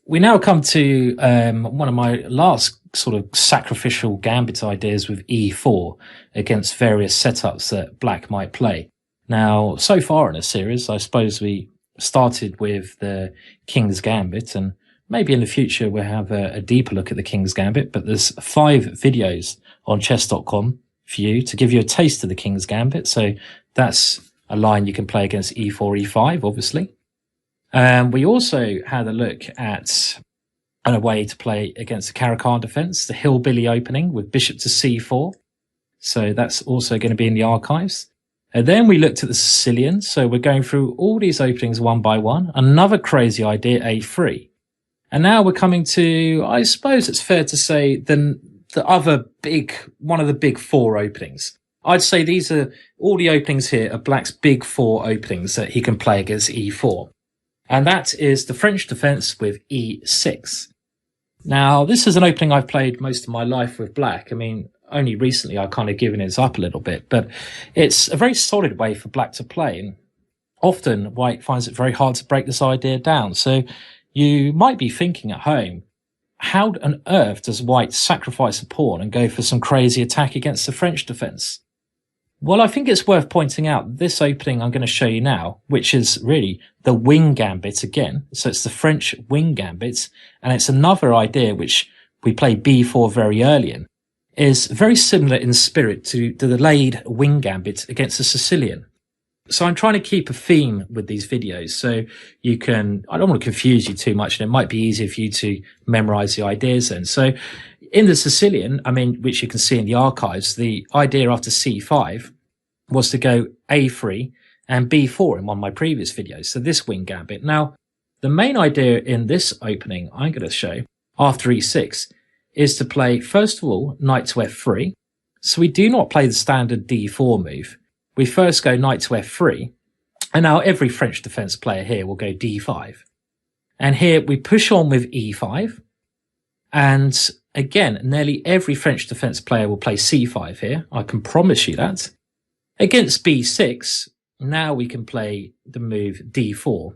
We now come to one of my last sort of sacrificial gambit ideas with e4 against various setups that black might play. Now, so far in this series, I suppose we started with the King's Gambit, and maybe in the future we'll have a deeper look at the King's Gambit, but there's 5 videos on chess.com for you to give you a taste of the King's Gambit. So that's a line you can play against e4, e5, obviously. We also had a look at a way to play against the Caro-Kann defense, the hillbilly opening with bishop to c4. So that's also going to be in the archives. And then we looked at the Sicilian. So we're going through all these openings one by one. Another crazy idea, A3. And now we're coming to, I suppose it's fair to say, the other one of the big four openings. I'd say these are, all the openings here are Black's big four openings that he can play against E4. And that is the French defense with E6. Now, this is an opening I've played most of my life with Black. I mean, only recently I've kind of given it up a little bit, but it's a very solid way for Black to play. And often White finds it very hard to break this idea down. So you might be thinking at home, how on earth does White sacrifice a pawn and go for some crazy attack against the French defense? Well, I think it's worth pointing out this opening I'm going to show you now, which is really the wing gambit again. So it's the French wing gambit, and it's another idea which we played B4 very early in, is very similar in spirit to the delayed wing gambit against the Sicilian. So I'm trying to keep a theme with these videos so you can, I don't want to confuse you too much, and it might be easier for you to memorize the ideas then. So in the Sicilian, I mean, which you can see in the archives, the idea after C5 was to go A3 and B4 in one of my previous videos. So this wing gambit. Now, the main idea in this opening I'm going to show after E6 is to play, first of all, knight to F3. So we do not play the standard D4 move. We first go knight to F3. And now every French defense player here will go D5. And here we push on with E5. And again, nearly every French defense player will play C5 here. I can promise you that. Against B6, now we can play the move D4.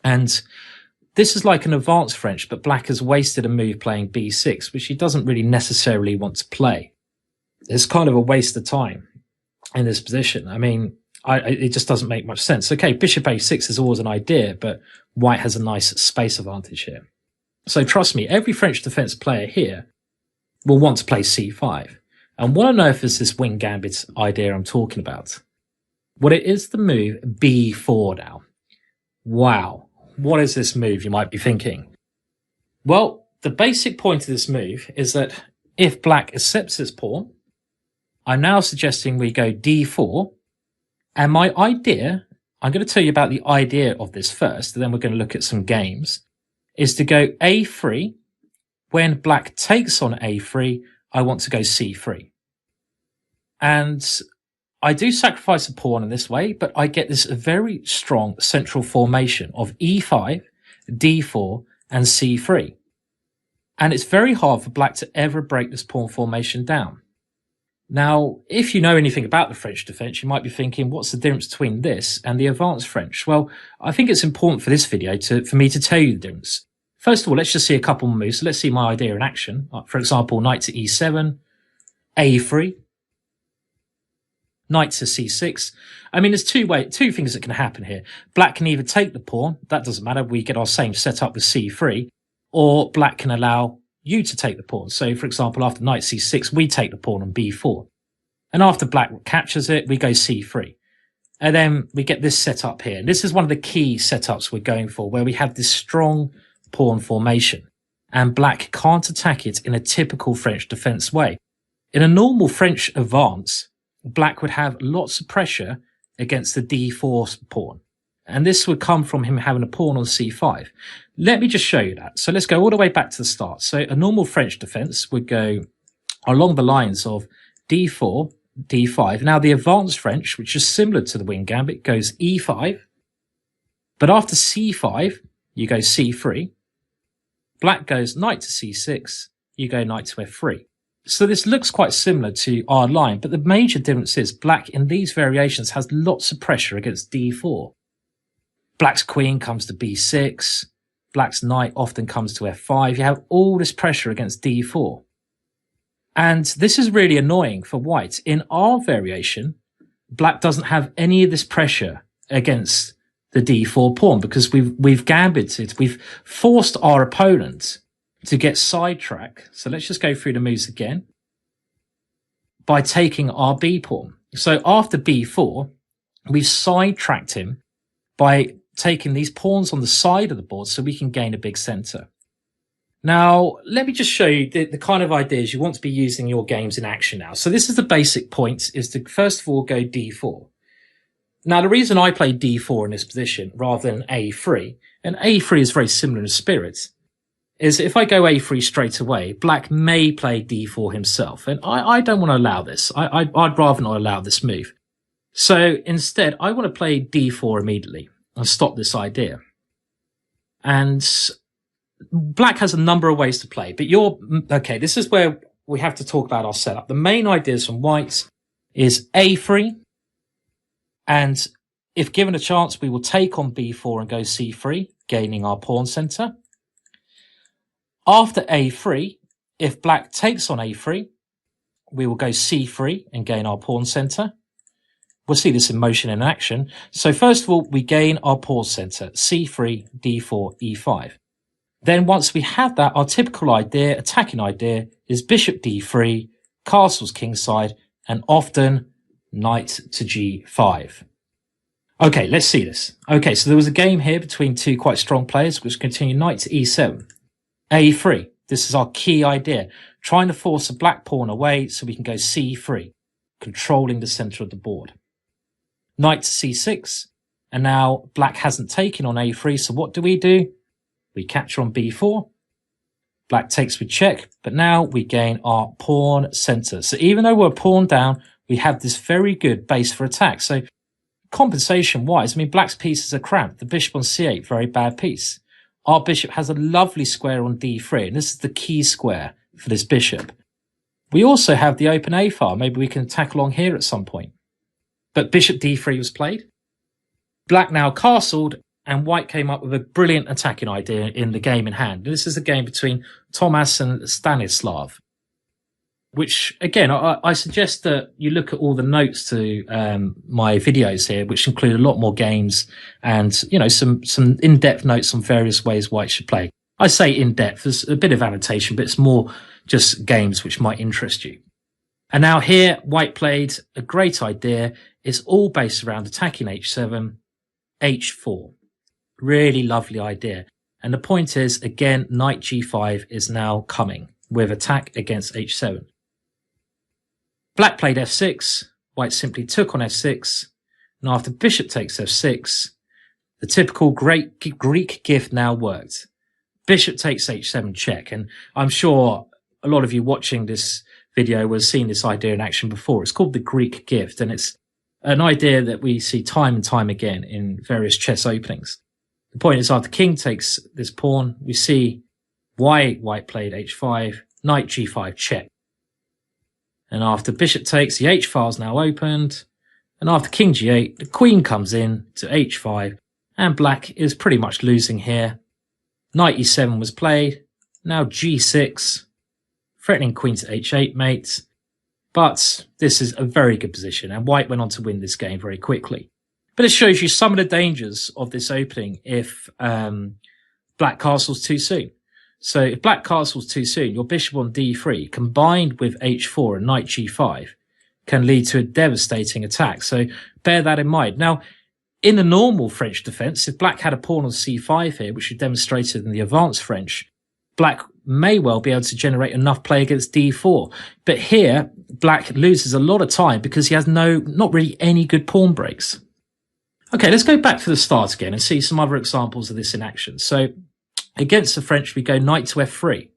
And this is like an advanced French, but Black has wasted a move playing B6, which he doesn't really necessarily want to play. It's kind of a waste of time in this position. I mean, it just doesn't make much sense. Okay, bishop A6 is always an idea, but White has a nice space advantage here. So trust me, every French defense player here will want to play C5. And what on earth is this wing gambit idea I'm talking about? Well, it is the move B4 now. Wow, what is this move, you might be thinking? Well, the basic point of this move is that if Black accepts this pawn, I'm now suggesting we go D4. And my idea, I'm going to tell you about the idea of this first, and then we're going to look at some games, is to go A3. When Black takes on A3, I want to go C3. And I do sacrifice a pawn in this way, but I get this very strong central formation of E5, D4, and C3. And it's very hard for Black to ever break this pawn formation down. Now, if you know anything about the French defense, you might be thinking, what's the difference between this and the advanced French? Well, I think it's important for this video for me to tell you the difference. First of all, let's just see a couple more moves. So let's see my idea in action. For example, knight to E7, A3, knight to C6. I mean, there's two things that can happen here. Black can either take the pawn, that doesn't matter, we get our same setup with C3, or Black can allow you to take the pawn. So, for example, after knight C6, we take the pawn on B4. And after Black captures it, we go C3. And then we get this setup here. And this is one of the key setups we're going for, where we have this strong pawn formation. And Black can't attack it in a typical French defense way. In a normal French advance, Black would have lots of pressure against the D4 pawn. And this would come from him having a pawn on C5. Let me just show you that. So let's go all the way back to the start. So a normal French defense would go along the lines of D4, D5. Now the advanced French, which is similar to the wing gambit, goes E5. But after C5, you go C3. Black goes knight to C6. You go knight to F3. So this looks quite similar to our line, but the major difference is Black in these variations has lots of pressure against D4. Black's queen comes to B6. Black's knight often comes to F5. You have all this pressure against D4. And this is really annoying for White. In our variation, Black doesn't have any of this pressure against the D4 pawn because we've gambited. We've forced our opponent to get sidetracked. So let's just go through the moves again by taking our B pawn. So after B4, we've sidetracked him by taking these pawns on the side of the board so we can gain a big center. Now, let me just show you the kind of ideas you want to be using in your games in action now. So this is the basic point, is to first of all go D4. Now, the reason I play d4 in this position rather than a3, and a3 is very similar in spirit, is if I go a3 straight away, black may play d4 himself. And I don't want to allow this. I'd rather not allow this move. So instead, I want to play d4 immediately and stop this idea. And black has a number of ways to play, but okay, this is where we have to talk about our setup. The main ideas from whites is a3, and if given a chance, we will take on b4 and go c3, gaining our pawn center. After a3, if black takes on a3, we will go c3 and gain our pawn center. We'll see this in motion in action. So first of all, we gain our pawn center, c3, d4, e5. Then once we have that, our typical idea, attacking idea, is bishop d3, castles kingside, and often knight to g5. Okay, let's see this. Okay, so there was a game here between two quite strong players, which continued knight to e7. a3, this is our key idea, trying to force a black pawn away so we can go c3, controlling the center of the board. Knight to c6, and now black hasn't taken on a3, so what do? We capture on b4. Black takes with check, but now we gain our pawn center. So even though we're pawn down, we have this very good base for attack. So compensation-wise, I mean, black's pieces are cramped. The bishop on c8, very bad piece. Our bishop has a lovely square on d3, and this is the key square for this bishop. We also have the open a file. Maybe we can attack along here at some point. But bishop d3 was played. Black now castled, and white came up with a brilliant attacking idea in the game in hand. This is a game between Thomas and Stanislav, which, again, I suggest that you look at all the notes to my videos here, which include a lot more games and, you know, some in-depth notes on various ways white should play. I say in-depth, there's a bit of annotation, but it's more just games which might interest you. And now here, white played a great idea. It's all based around attacking h7, h4. Really lovely idea. And the point is, again, knight g5 is now coming with attack against h7. Black played f6. White simply took on f6. And after bishop takes f6, the typical great Greek gift now worked. Bishop takes h7 check. And I'm sure a lot of you watching this video has seen this idea in action before. It's called the Greek gift, and it's an idea that we see time and time again in various chess openings. The point is, after king takes this pawn, we see why white played h5, knight g5 check. And after bishop takes, the h file is now opened. And after king g8, the queen comes in to h5, and black is pretty much losing here. Knight e7 was played. Now g6, threatening queen to h8 mate. But this is a very good position, and white went on to win this game very quickly. But it shows you some of the dangers of this opening if black castles too soon. So if black castles too soon, your bishop on d3 combined with h4 and knight g5 can lead to a devastating attack. So bear that in mind. Now, in the normal French defense, if black had a pawn on c5 here, which we demonstrated in the advanced French, black may well be able to generate enough play against d4. But here, black loses a lot of time because he has not really any good pawn breaks. Okay, let's go back to the start again and see some other examples of this in action. So against the French, we go knight to f3.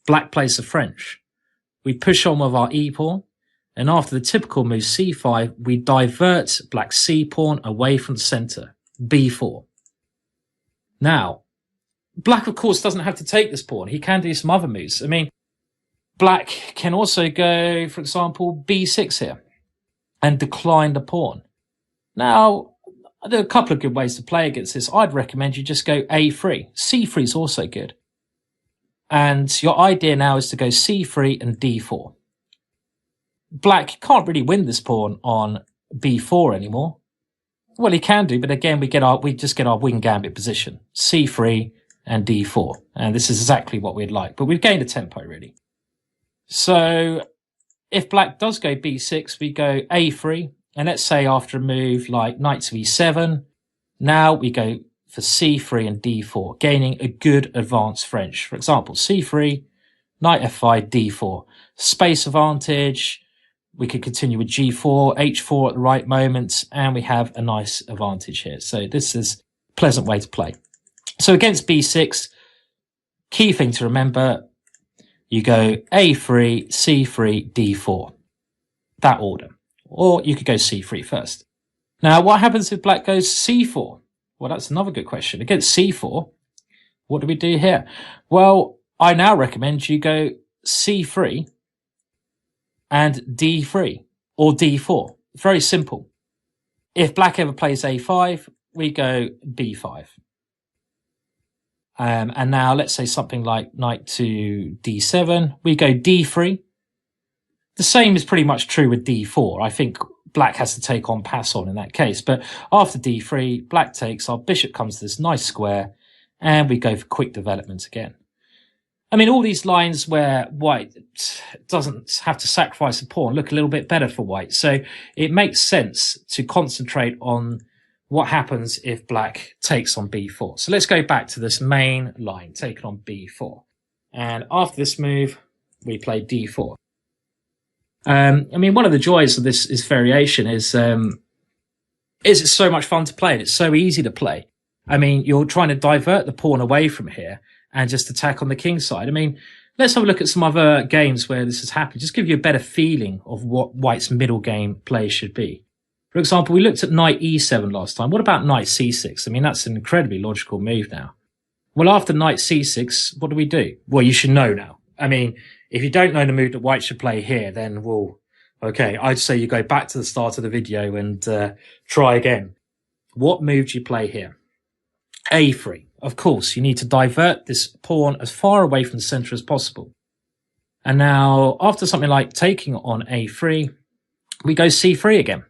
Black plays the French. We push on with our e-pawn. And after the typical move c5, we divert black's c-pawn away from the center, b4. Now, black, of course, doesn't have to take this pawn. He can do some other moves. I mean, black can also go, for example, b6 here and decline the pawn. Now, there are a couple of good ways to play against this. I'd recommend you just go a3. c3 is also good. And your idea now is to go c3 and d4. Black can't really win this pawn on b4 anymore. Well, he can do, but again, we just get our wing gambit position. c3 and d4. And this is exactly what we'd like. But we've gained a tempo, really. So if black does go b6, we go a3. And let's say after a move like knight to e7, now we go for c3 and d4, gaining a good advanced French. For example, c3, knight f5, d4. Space advantage. We could continue with g4, h4 at the right moment, and we have a nice advantage here. So this is a pleasant way to play. So against b6, key thing to remember, you go a3, c3, d4. That order. Or you could go c3 first. Now, what happens if black goes c4? Well, that's another good question. Against c4, what do we do here? Well, I now recommend you go c3 and d3 or d4. Very simple. If black ever plays a5, we go b5. And now let's say something like knight to d7, we go d3. The same is pretty much true with d4. I think black has to take on pass on in that case. But after d3, black takes, our bishop comes to this nice square, and we go for quick development again. I mean, all these lines where white doesn't have to sacrifice a pawn look a little bit better for white. So it makes sense to concentrate on what happens if black takes on b4. So let's go back to this main line, taking on b4. And after this move, we play d4. I mean, one of the joys of this variation is it's so much fun to play, and it's so easy to play. I mean, you're trying to divert the pawn away from here and just attack on the king side. I mean, let's have a look at some other games where this has happened. Just give you a better feeling of what white's middle game play should be. For example, we looked at knight e7 last time. What about knight c6? I mean, that's an incredibly logical move now. Well, after knight c6, what do? Well, you should know now. I mean, if you don't know the move that white should play here, then okay, I'd say you go back to the start of the video and try again. What move do you play here? a3. Of course, you need to divert this pawn as far away from the center as possible. And now, after something like taking on a3, we go c3 again.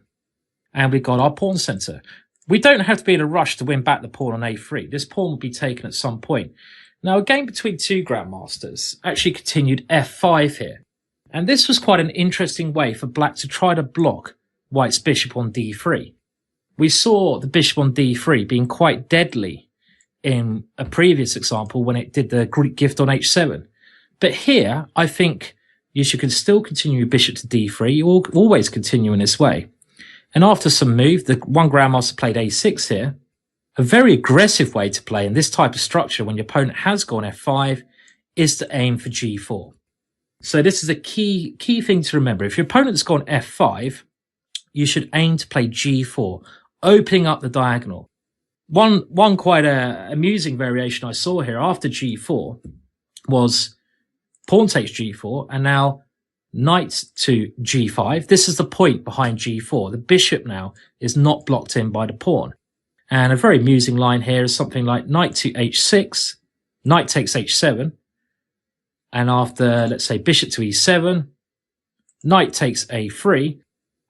And we've got our pawn center. We don't have to be in a rush to win back the pawn on a3. This pawn will be taken at some point. Now, a game between two grandmasters actually continued f5 here. And this was quite an interesting way for black to try to block white's bishop on d3. We saw the bishop on d3 being quite deadly in a previous example when it did the Greek gift on h7. But here, I think you should still continue bishop to d3. You always continue in this way. And after some move, the one grandmaster played a6 here. A very aggressive way to play in this type of structure when your opponent has gone f5 is to aim for g4. So this is a key thing to remember. If your opponent's gone f5, you should aim to play g4, opening up the diagonal. One quite amusing variation I saw here after g4 was pawn takes g4 and now knight to g5. This is the point behind g4. The bishop now is not blocked in by the pawn. And a very amusing line here is something like knight to h6, knight takes h7, and after, let's say, bishop to e7, knight takes a3,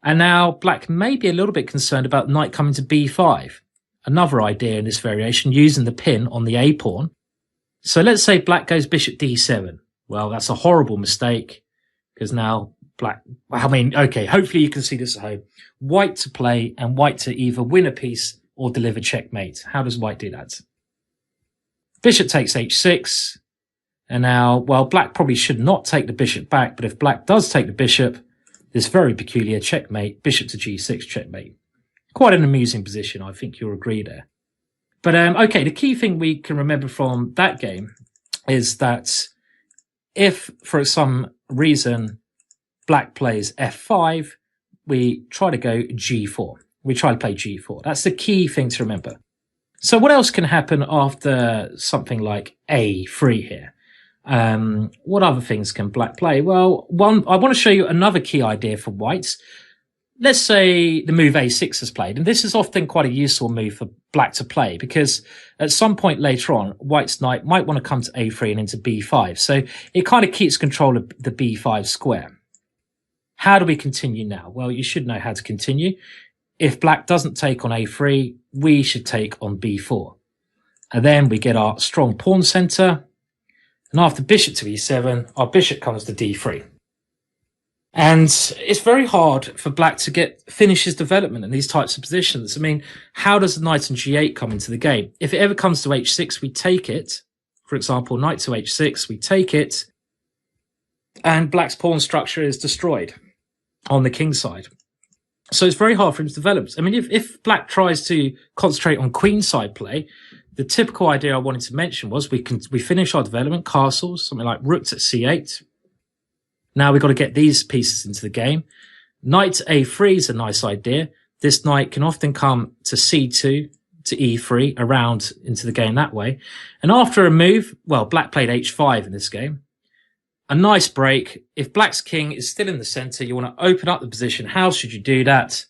and now black may be a little bit concerned about knight coming to b5. Another idea in this variation, using the pin on the a pawn. So let's say black goes bishop d7. Well, that's a horrible mistake, because now black, I mean, okay, hopefully you can see this at home. White to play, and white to either win a piece or deliver checkmate. How does white do that? Bishop takes h6. And now, well, black probably should not take the bishop back, but if black does take the bishop, this very peculiar checkmate, bishop to g6 checkmate. Quite an amusing position, I think you'll agree there. But, okay, the key thing we can remember from that game is that if, for some reason, black plays f5, we try to go g4. We try to play g4. That's the key thing to remember. So what else can happen after something like a3 here? What other things can black play? Well, I want to show you another key idea for whites. Let's say the move a6 is played, and this is often quite a useful move for black to play because at some point later on, white's knight might want to come to a3 and into b5. So it kind of keeps control of the b5 square. How do we continue now? Well, you should know how to continue. If black doesn't take on a3, we should take on b4. And then we get our strong pawn center. And after bishop to e7, our bishop comes to d3. And it's very hard for black to finish his development in these types of positions. I mean, how does the knight on g8 come into the game? If it ever comes to h6, we take it. For example, knight to h6, we take it. And black's pawn structure is destroyed. on the king side. So it's very hard for him to develop. I mean, if black tries to concentrate on queen side play, the typical idea I wanted to mention was we finish our development, castles, something like rooks at c8. Now we've got to get these pieces into the game. Knight to a3 is a nice idea. This knight can often come to c2, to e3, around into the game that way. And after a move, well, black played h5 in this game. A nice break. If black's king is still in the center, you want to open up the position. How should you do that?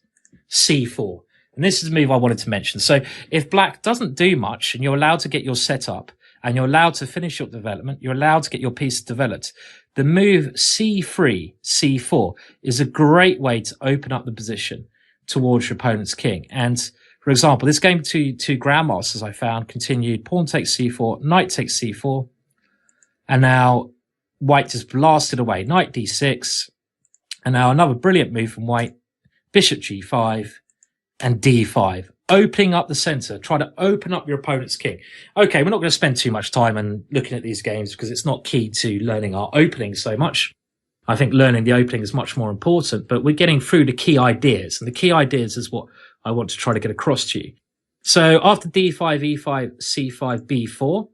c4. And this is a move I wanted to mention. So if black doesn't do much and you're allowed to get your setup and you're allowed to finish your development, you're allowed to get your pieces developed, the move c3, c4 is a great way to open up the position towards your opponent's king. And for example, this game two grandmasters I found continued pawn takes c4, knight takes c4, and now white just blasted away, knight d6, and now another brilliant move from white, bishop g5 and d5, opening up the center. Try to open up your opponent's king. Okay, we're not going to spend too much time on looking at these games because it's not key to learning our opening so much. I think learning the opening is much more important, but we're getting through the key ideas, and the key ideas is what I want to try to get across to you. So after d5, e5, c5, b4,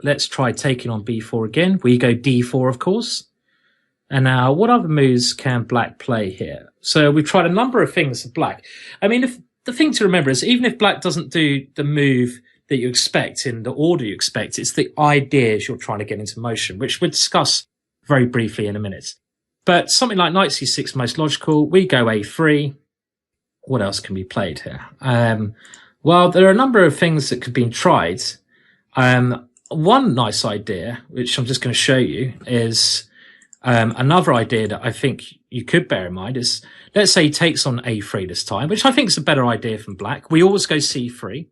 let's try taking on b4 again. We go d4, of course. And now, what other moves can black play here? So we've tried a number of things for black. I mean, the thing to remember is even if black doesn't do the move that you expect in the order you expect, it's the ideas you're trying to get into motion, which we'll discuss very briefly in a minute. But something like knight c6 most logical. We go a3. What else can be played here? Well, there are a number of things that could be tried. One nice idea, which I'm just going to show you, is another idea that I think you could bear in mind is, let's say he takes on a3 this time, which I think is a better idea from black. We always go c3.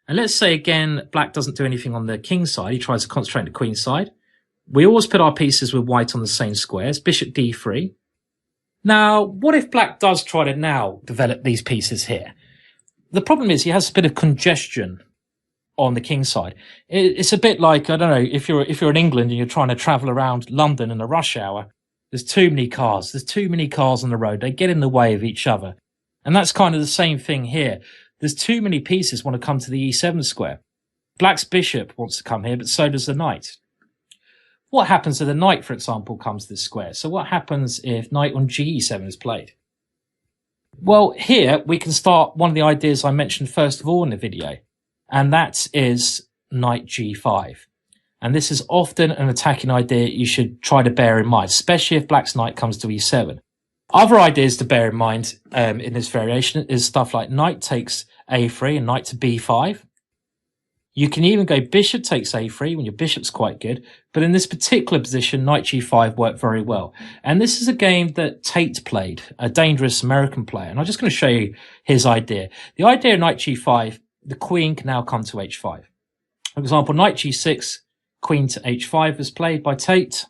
And let's say, again, black doesn't do anything on the king side. He tries to concentrate on the queen side. We always put our pieces with white on the same squares. Bishop d3. Now, what if black does try to now develop these pieces here? The problem is he has a bit of congestion on the king side. It's a bit like, I don't know, if you're in England and you're trying to travel around London in a rush hour, there's too many cars. There's too many cars on the road. They get in the way of each other. And that's kind of the same thing here. There's too many pieces want to come to the e7 square. Black's bishop wants to come here, but so does the knight. What happens if the knight, for example, comes to this square? So what happens if knight on g7 is played? Well, here we can start one of the ideas I mentioned first of all in the video, and that is knight g5. And this is often an attacking idea you should try to bear in mind, especially if black's knight comes to e7. Other ideas to bear in mind in this variation is stuff like knight takes a3 and knight to b5. You can even go bishop takes a3 when your bishop's quite good. But in this particular position, knight g5 worked very well. And this is a game that Tate played, a dangerous American player. And I'm just going to show you his idea. The idea of knight g5, the queen can now come to h5. For example, knight g6, queen to h5 was played by Tate.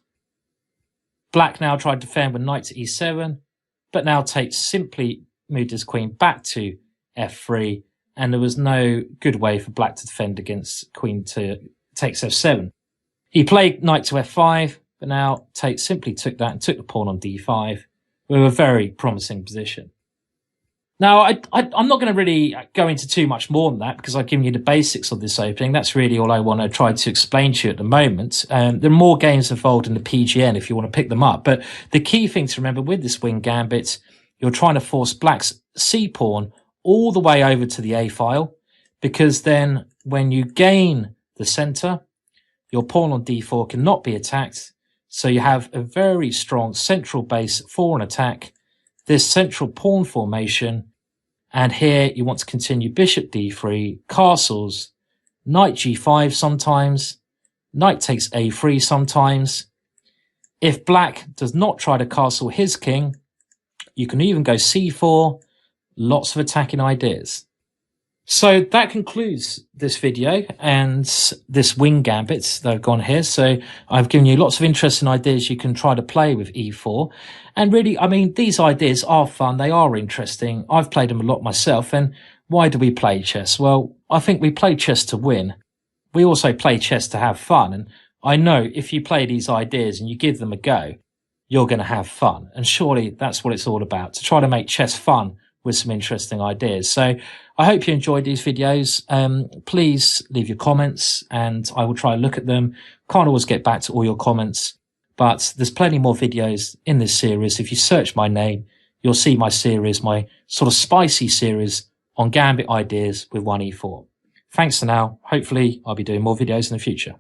Black now tried to defend with knight to e7. But now Tate simply moved his queen back to f3. And there was no good way for black to defend against queen to takes f7. He played knight to f5, but now Tate simply took that and took the pawn on d5 with a very promising position. Now, I'm not going to really go into too much more than that because I've given you the basics of this opening. That's really all I want to try to explain to you at the moment. There are more games involved in the PGN if you want to pick them up. But the key thing to remember with this wing gambit, you're trying to force black's c-pawn all the way over to the A file, because then when you gain the center, your pawn on d4 cannot be attacked. So you have a very strong central base for an attack, this central pawn formation. And here you want to continue bishop d3, castles, knight g5 sometimes, knight takes a3 sometimes. If black does not try to castle his king, you can even go c4, lots of attacking ideas. So that concludes this video and this wing gambits that I've gone here. So I've given you lots of interesting ideas you can try to play with e4. And really, I mean, these ideas are fun. They are interesting. I've played them a lot myself. And why do we play chess? Well, I think we play chess to win. We also play chess to have fun. And I know if you play these ideas and you give them a go, you're going to have fun. And surely that's what it's all about, to try to make chess fun with some interesting ideas. So I hope you enjoyed these videos. Please leave your comments and I will try and look at them. Can't always get back to all your comments, but there's plenty more videos in this series. If you search my name, you'll see my series, my sort of spicy series on Gambit ideas with 1e4. Thanks for now. Hopefully I'll be doing more videos in the future.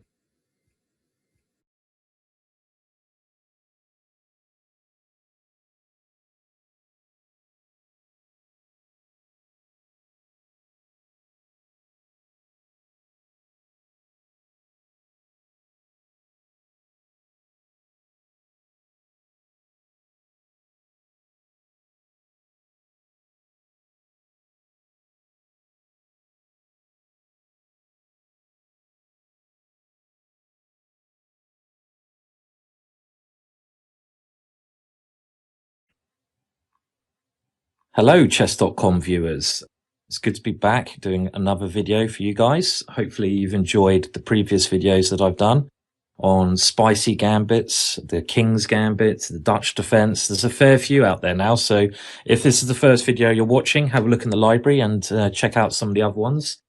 Hello, chess.com viewers. It's good to be back doing another video for you guys. Hopefully you've enjoyed the previous videos that I've done on spicy gambits, the King's Gambit, the Dutch defense. There's a fair few out there now. So if this is the first video you're watching, have a look in the library and check out some of the other ones.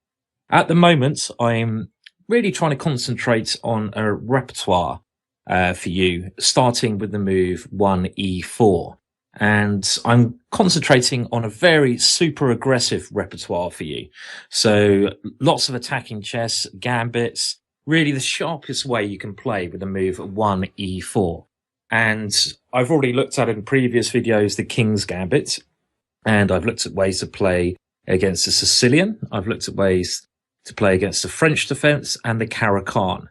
At the moment, I'm really trying to concentrate on a repertoire for you, starting with the move 1e4. And I'm concentrating on a very super aggressive repertoire for you. So lots of attacking chess, gambits, really the sharpest way you can play with the move 1e4. And I've already looked at in previous videos the King's Gambit, and I've looked at ways to play against the Sicilian. I've looked at ways to play against the French defense and the Caro-Kann.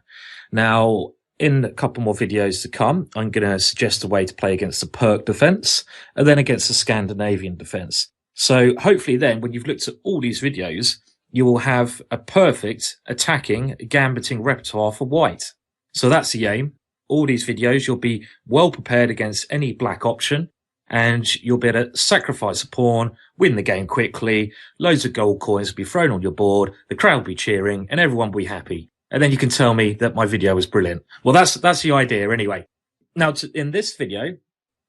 Now, in a couple more videos to come, I'm going to suggest a way to play against the Perk defense and then against the Scandinavian defense. So hopefully then, when you've looked at all these videos, you will have a perfect attacking, gambiting repertoire for white. So that's the aim. All these videos, you'll be well prepared against any black option, and you'll be able to sacrifice a pawn, win the game quickly, loads of gold coins will be thrown on your board, the crowd will be cheering, and everyone will be happy. And then you can tell me that my video was brilliant. Well, that's the idea anyway. Now, in this video,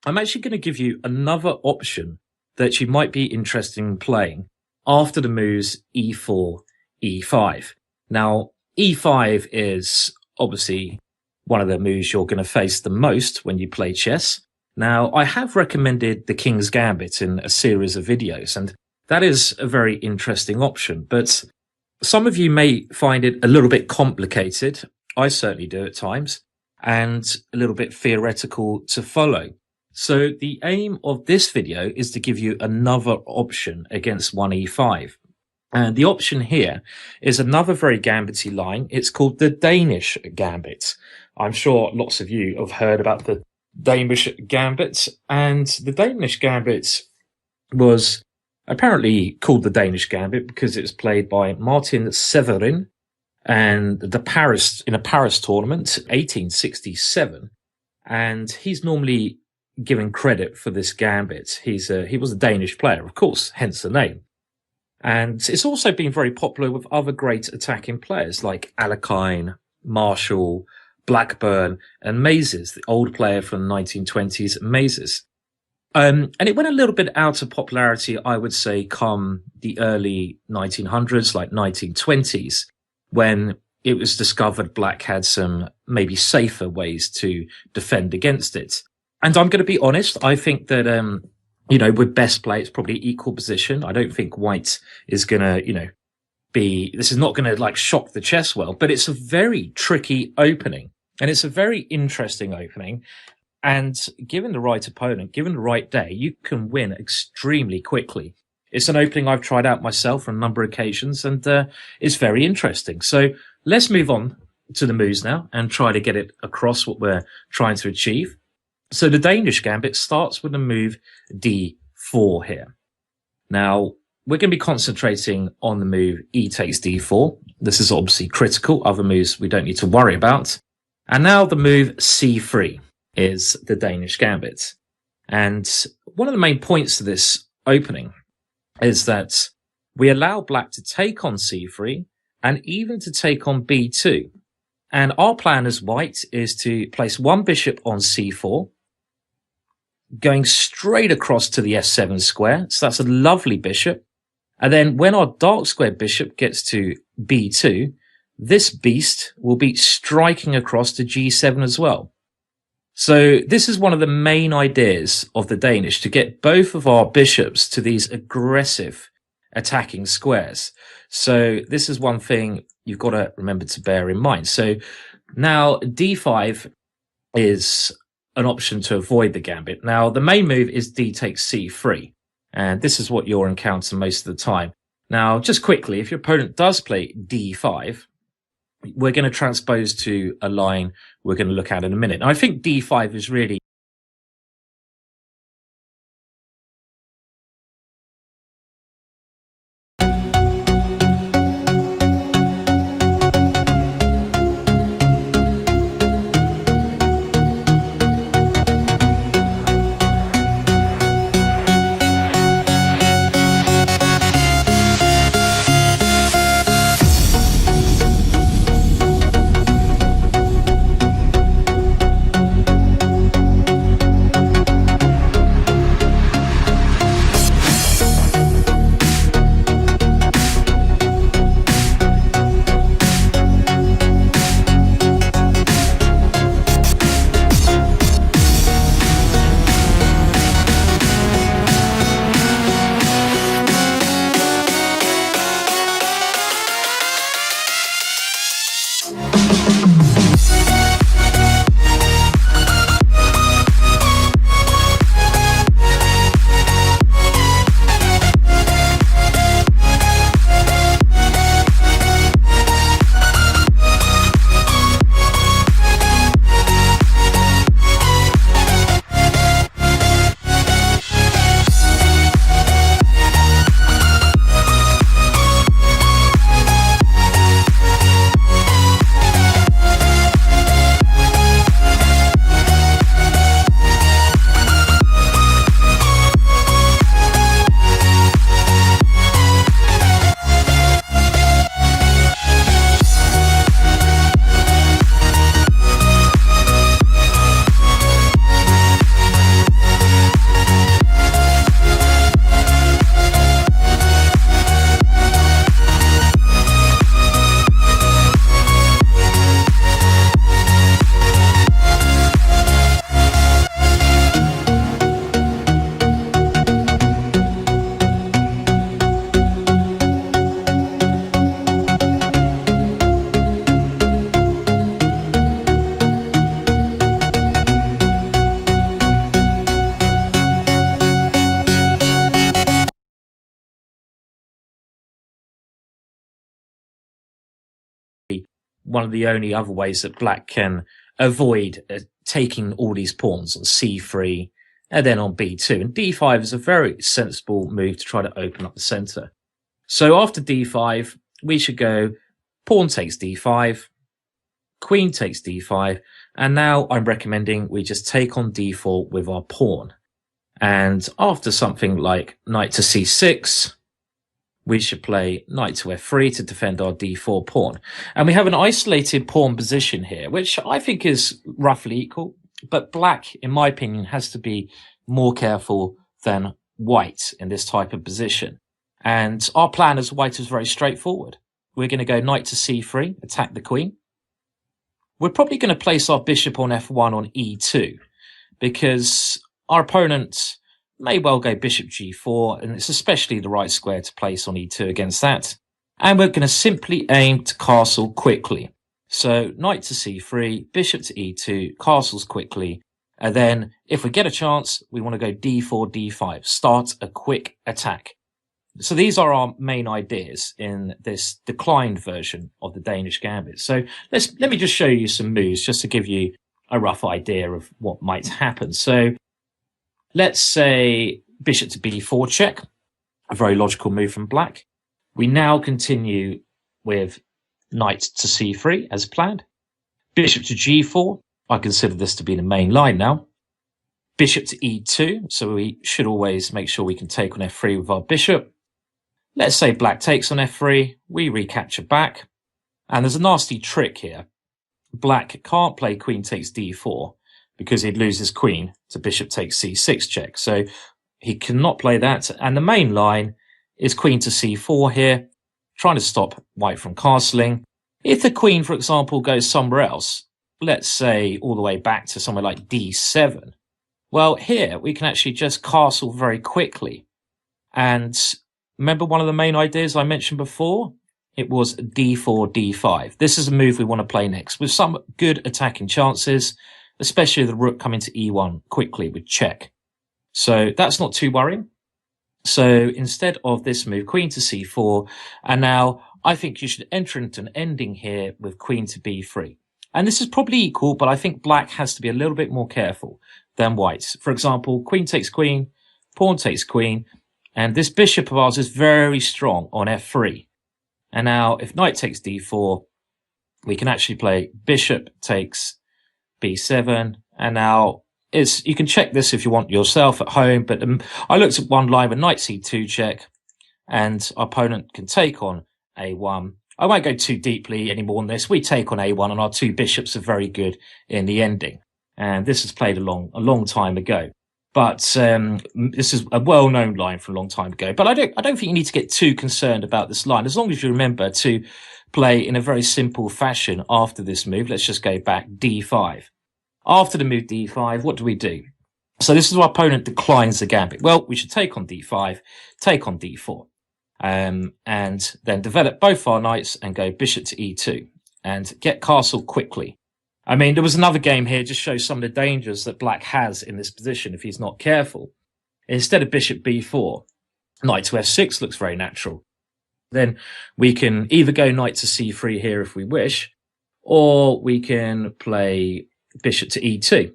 I'm actually going to give you another option that you might be interested in playing after the moves e4, e5. Now, e5 is obviously one of the moves you're going to face the most when you play chess. Now, I have recommended the King's Gambit in a series of videos, and that is a very interesting option, but some of you may find it a little bit complicated. I certainly do at times, and a little bit theoretical to follow. So the aim of this video is to give you another option against 1e5. And the option here is another very gambity line. It's called the Danish Gambit. I'm sure lots of you have heard about the Danish Gambit, and the Danish Gambit was apparently called the Danish Gambit because it was played by Martin Severin and in a Paris tournament, 1867. And he's normally given credit for this gambit. He was a Danish player, of course, hence the name. And it's also been very popular with other great attacking players like Alekhine, Marshall, Blackburn, and Mazes, the old player from the 1920s, Mazes. And it went a little bit out of popularity, I would say, come the early 1900s, like 1920s, when it was discovered black had some maybe safer ways to defend against it. And I'm going to be honest, I think that, with best play, it's probably equal position. I don't think white is going to, this is not going to shock the chess world, but it's a very tricky opening and it's a very interesting opening. And given the right opponent, given the right day, you can win extremely quickly. It's an opening I've tried out myself on a number of occasions, and it's very interesting. So let's move on to the moves now and try to get it across what we're trying to achieve. So the Danish Gambit starts with the move d4 here. Now, we're going to be concentrating on the move e takes d4. This is obviously critical. Other moves we don't need to worry about. And now the move c3. Is the Danish Gambit. And one of the main points to this opening is that we allow black to take on c3 and even to take on b2. And our plan as white is to place one bishop on c4 going straight across to the f7 square. So that's a lovely bishop. And then when our dark square bishop gets to b2, this beast will be striking across to g7 as well. So this is one of the main ideas of the Danish, to get both of our bishops to these aggressive attacking squares. So this is one thing you've got to remember to bear in mind. So now d5 is an option to avoid the gambit. Now the main move is d takes c3, and this is what you'll encounter most of the time. Now just quickly, if your opponent does play d5, we're going to transpose to a line we're going to look at in a minute. Now I think d5 is really one of the only other ways that black can avoid taking all these pawns on c3 and then on b2. And d5 is a very sensible move to try to open up the center. So after d5, we should go pawn takes d5, queen takes d5, and now I'm recommending we just take on d4 with our pawn. And after something like knight to c6, we should play knight to f3 to defend our d4 pawn. And we have an isolated pawn position here, which I think is roughly equal. But black, in my opinion, has to be more careful than white in this type of position. And our plan as white is very straightforward. We're going to go knight to c3, attack the queen. We're probably going to place our bishop on f1 on e2, because our opponent may well go bishop g4, and it's especially the right square to place on e2 against that. And we're going to simply aim to castle quickly. So knight to c3, bishop to e2, castles quickly. And then if we get a chance, we want to go d4, d5, start a quick attack. So these are our main ideas in this declined version of the Danish Gambit. So let me just show you some moves just to give you a rough idea of what might happen. So let's say bishop to b4 check, a very logical move from black. We now continue with knight to c3 as planned. Bishop to g4, I consider this to be the main line now. Bishop to e2, so we should always make sure we can take on f3 with our bishop. Let's say black takes on f3, we recapture back. And there's a nasty trick here. Black can't play queen takes d4, because he'd lose his queen to bishop takes c6 check. So he cannot play that. And the main line is queen to c4 here, trying to stop white from castling. If the queen, for example, goes somewhere else, let's say all the way back to somewhere like d7, well, here we can actually just castle very quickly. And remember one of the main ideas I mentioned before? It was d4, d5. This is a move we want to play next with some good attacking chances, especially the rook coming to e1 quickly with check. So that's not too worrying. So instead of this move, queen to c4, and now I think you should enter into an ending here with queen to b3. And this is probably equal, but I think black has to be a little bit more careful than white. For example, queen takes queen, pawn takes queen, and this bishop of ours is very strong on f3. And now if knight takes d4, we can actually play bishop takes b7. And now you can check this if you want yourself at home, but I looked at one line with knight c2 check, and our opponent can take on a1. I won't go too deeply any more on this. We take on a1, and our two bishops are very good in the ending. And this was played a long time ago. But this is a well-known line from a long time ago. But I don't think you need to get too concerned about this line, as long as you remember to play in a very simple fashion after this move. Let's just go back d5. After the move d5, what do? So this is our opponent declines the gambit. Well, we should take on d5, take on d4, and then develop both our knights and go bishop to e2 and get castle quickly. I mean, there was another game here, just shows some of the dangers that black has in this position if he's not careful. Instead of bishop b4, knight to f6 looks very natural. Then we can either go knight to c3 here if we wish, or we can play bishop to e2.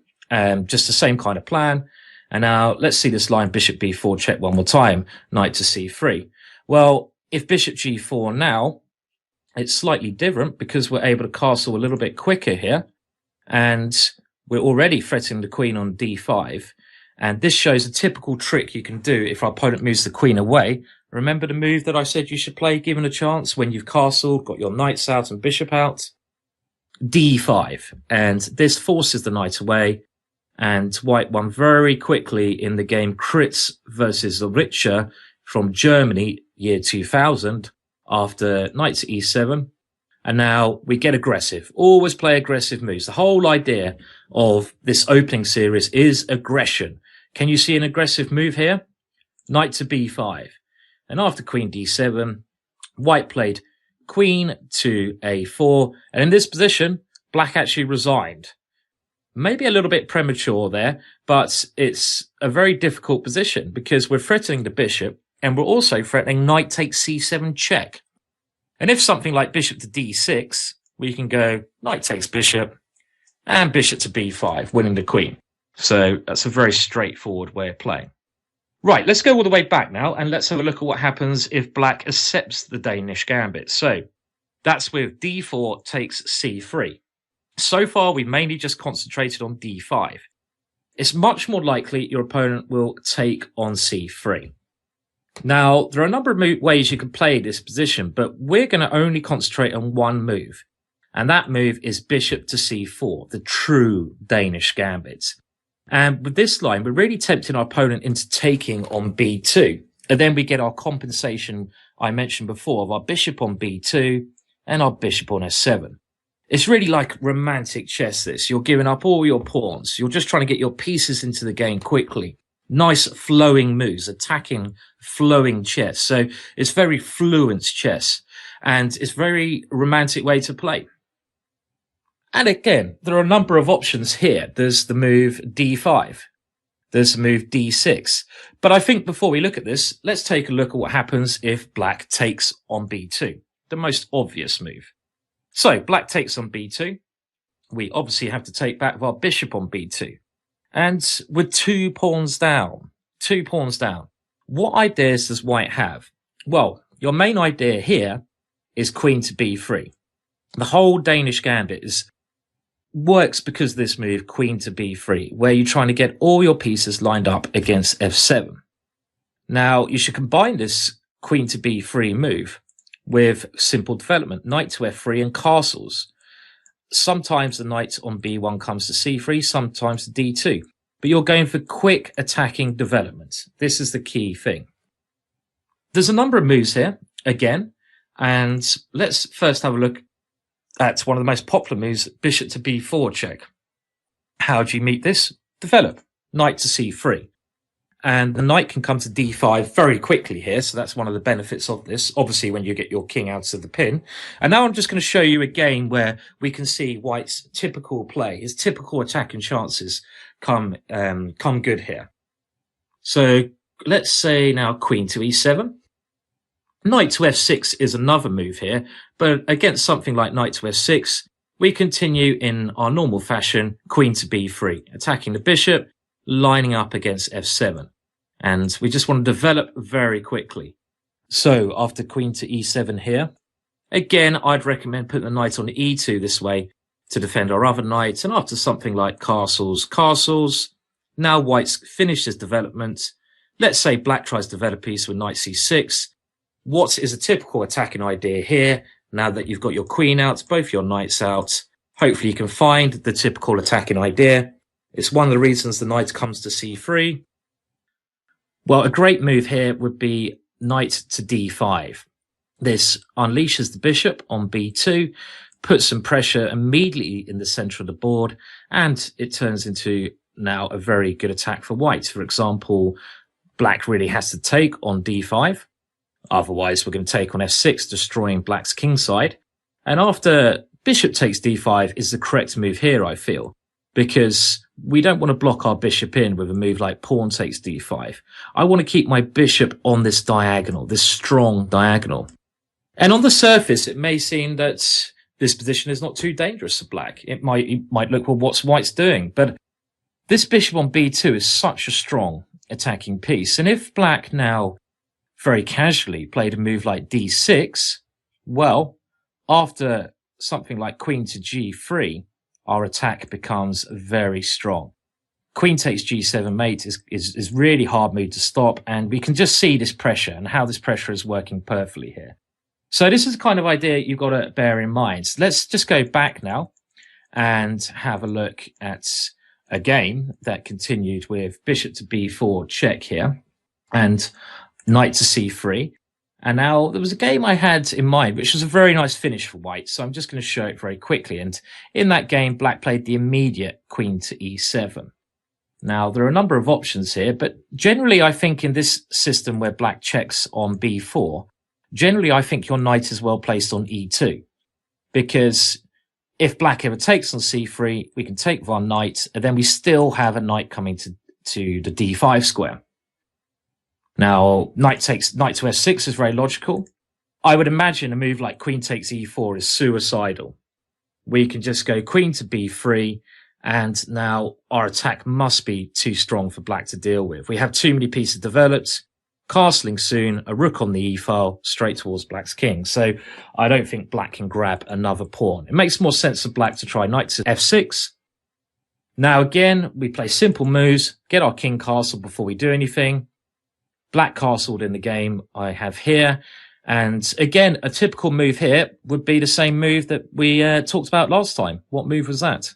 Just the same kind of plan. And now let's see this line bishop b4 check one more time, knight to c3. Well, if bishop g4 now, it's slightly different because we're able to castle a little bit quicker here. And we're already threatening the queen on d5. And this shows a typical trick you can do if our opponent moves the queen away. Remember the move that I said you should play given a chance when you've castled, got your knights out and bishop out? d5. And this forces the knight away. And white won very quickly in the game Kritz versus Richter from Germany, year 2000, after knight to e7. And now we get aggressive. Always play aggressive moves. The whole idea of this opening series is aggression. Can you see an aggressive move here? Knight to b5. And after queen d7, white played queen to a4. And in this position, black actually resigned. Maybe a little bit premature there, but it's a very difficult position because we're threatening the bishop and we're also threatening knight takes c7 check. And if something like bishop to d6, we can go knight takes bishop and bishop to b5, winning the queen. So that's a very straightforward way of playing. Right, let's go all the way back now and let's have a look at what happens if black accepts the Danish gambit. So that's with d4 takes c3. So far, we've mainly just concentrated on d5. It's much more likely your opponent will take on c3. Now, there are a number of ways you can play this position, but we're going to only concentrate on one move. And that move is bishop to c4, the true Danish gambit. And with this line, we're really tempting our opponent into taking on b2. And then we get our compensation I mentioned before of our bishop on b2 and our bishop on s7. It's really like romantic chess, this. You're giving up all your pawns. You're just trying to get your pieces into the game quickly. Nice flowing moves, attacking, flowing chess. So it's very fluent chess. And it's a very romantic way to play. And again, there are a number of options here. There's the move d5. There's the move d6. But I think before we look at this, let's take a look at what happens if black takes on b2. The most obvious move. So black takes on b2. We obviously have to take back with our bishop on b2. And with 2 pawns down, what ideas does white have? Well, your main idea here is queen to b3. The whole Danish gambit works because of this move, queen to b3, where you're trying to get all your pieces lined up against f7. Now, you should combine this queen to b3 move with simple development, knight to f3 and castles. Sometimes the knight on b1 comes to c3, sometimes to d2. But you're going for quick attacking development. This is the key thing. There's a number of moves here, again, and let's first have a look at one of the most popular moves, bishop to b4 check. How do you meet this? Develop. Knight to c3. And the knight can come to d5 very quickly here, so that's one of the benefits of this, obviously when you get your king out of the pin. And now I'm just going to show you a game where we can see White's typical play, his typical attacking chances come good here. So let's say now queen to e7. Knight to f6 is another move here, but against something like knight to f6, we continue in our normal fashion, queen to b3, attacking the bishop, lining up against f7. And we just want to develop very quickly. So after queen to e7 here, again, I'd recommend putting the knight on e2 this way to defend our other knights. And after something like castles, now White's finished his development. Let's say Black tries to develop a piece with knight c6. What is a typical attacking idea here? Now that you've got your queen out, both your knights out, hopefully you can find the typical attacking idea. It's one of the reasons the knight comes to c3. Well, a great move here would be knight to d5. This unleashes the bishop on b2, puts some pressure immediately in the center of the board, and it turns into now a very good attack for White. For example, Black really has to take on d5. Otherwise, we're going to take on f6, destroying Black's kingside. And after bishop takes d5 is the correct move here, I feel, because we don't want to block our bishop in with a move like pawn takes d5. I want to keep my bishop on this diagonal, this strong diagonal. And on the surface, it may seem that this position is not too dangerous for Black. It might look, well, what's White's doing? But this bishop on b2 is such a strong attacking piece. And if Black now very casually played a move like d6, well, after something like queen to g3, our attack becomes very strong. Queen takes g7 mate is really hard move to stop, and we can just see this pressure and how this pressure is working perfectly here. So this is the kind of idea you've got to bear in mind. So let's just go back now and have a look at a game that continued with bishop to b4 check here and knight to c3. And now there was a game I had in mind, which was a very nice finish for White. So I'm just going to show it very quickly. And in that game, Black played the immediate queen to e7. Now, there are a number of options here, but generally, I think in this system where Black checks on b4, generally, I think your knight is well placed on e2. Because if Black ever takes on c3, we can take one knight, and then we still have a knight coming to the d5 square. Now, knight to f6 is very logical. I would imagine a move like queen takes e4 is suicidal. We can just go queen to b3, and now our attack must be too strong for Black to deal with. We have too many pieces developed, castling soon, a rook on the e-file, straight towards Black's king. So I don't think Black can grab another pawn. It makes more sense for Black to try knight to f6. Now again, we play simple moves, get our king castle before we do anything. Black castled in the game I have here. And again, a typical move here would be the same move that we talked about last time. What move was that?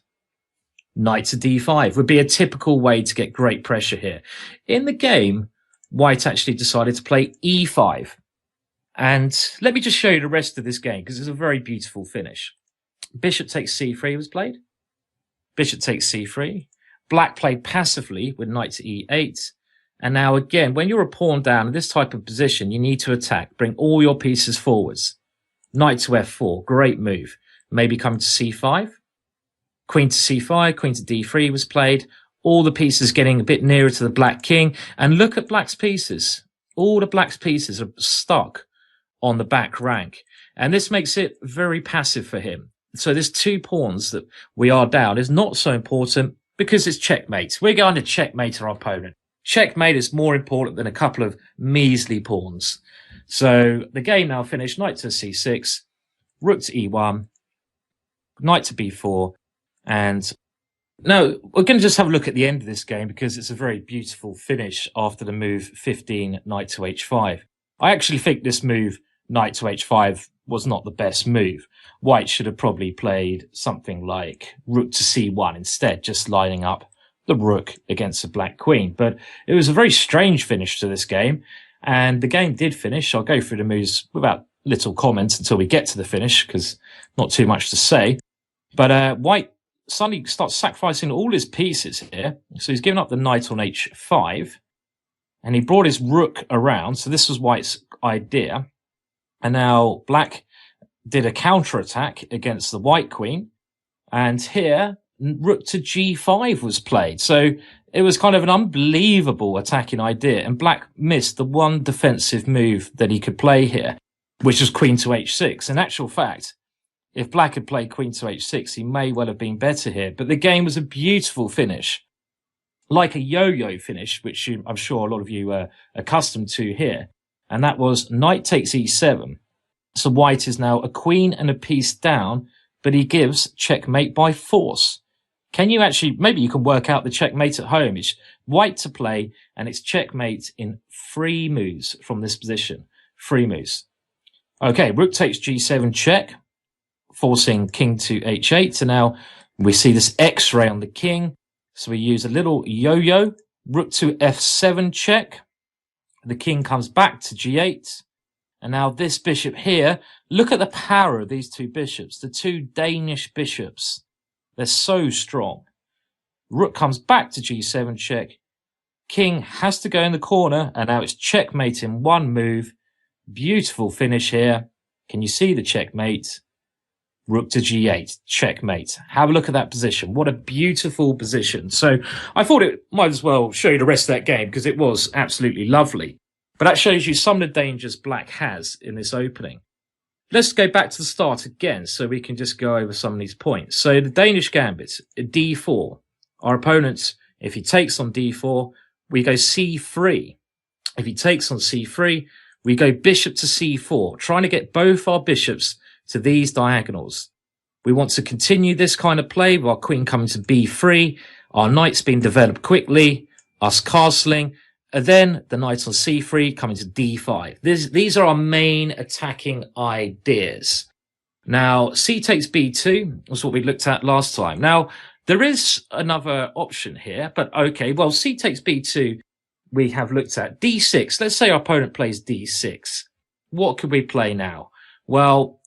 Knight to d5 would be a typical way to get great pressure here. In the game, White actually decided to play e5. And let me just show you the rest of this game because it's a very beautiful finish. Bishop takes c3 was played. Bishop takes c3. Black played passively with knight to e8. And now again, when you're a pawn down in this type of position, you need to attack. Bring all your pieces forwards. Knight to f4, great move. Maybe coming to c5. Queen to c5, queen to d3 was played. All the pieces getting a bit nearer to the Black king. And look at Black's pieces. All the Black's pieces are stuck on the back rank. And this makes it very passive for him. So there's 2 pawns that we are down is not so important because it's checkmate. We're going to checkmate our opponent. Checkmate is more important than a couple of measly pawns. So the game now finished. Knight to c6, rook to e1, knight to b4. And now we're going to just have a look at the end of this game because it's a very beautiful finish after the move 15, knight to h5. I actually think this move knight to h5 was not the best move. White should have probably played something like rook to c1 instead, just lining up the rook against the black queen. But it was a very strange finish to this game, and the game did finish. I'll go through the moves without little comments until we get to the finish, because not too much to say. But White suddenly starts sacrificing all his pieces here. So he's given up the knight on h5, and he brought his rook around. So this was White's idea. And now Black did a counter-attack against the white queen. And here, rook to g5 was played. So it was kind of an unbelievable attacking idea. And Black missed the one defensive move that he could play here, which was queen to h6. In actual fact, if Black had played queen to h6, he may well have been better here. But the game was a beautiful finish, like a yo-yo finish, which I'm sure a lot of you are accustomed to here. And that was knight takes e7. So White is now a queen and a piece down, but he gives checkmate by force. Can you actually, maybe you can work out the checkmate at home. It's White to play, and it's checkmate in 3 moves from this position. 3 moves. Okay, rook takes g7 check, forcing king to h8. And now we see this X-ray on the king. So we use a little yo-yo, rook to f7 check. The king comes back to g8. And now this bishop here, look at the power of these 2 bishops, the 2 Danish bishops. They're so strong. Rook comes back to g7 check. King has to go in the corner, and now it's checkmate in 1 move. Beautiful finish here. Can you see the checkmate? Rook to g8, checkmate. Have a look at that position. What a beautiful position. So I thought it might as well show you the rest of that game, because it was absolutely lovely. But that shows you some of the dangers Black has in this opening. Let's go back to the start again so we can just go over some of these points. So the Danish gambits, d4. Our opponent, if he takes on d4, we go c3. If he takes on c3, we go bishop to c4, trying to get both our bishops to these diagonals. We want to continue this kind of play with our queen coming to b3, our knight's being developed quickly, us castling, and then the knight on c3 coming to d5. These are our main attacking ideas. Now, c takes b2 was what we looked at last time. Now, there is another option here, but okay, well, c takes b2 we have looked at. d6, let's say our opponent plays d6. What could we play now? Well,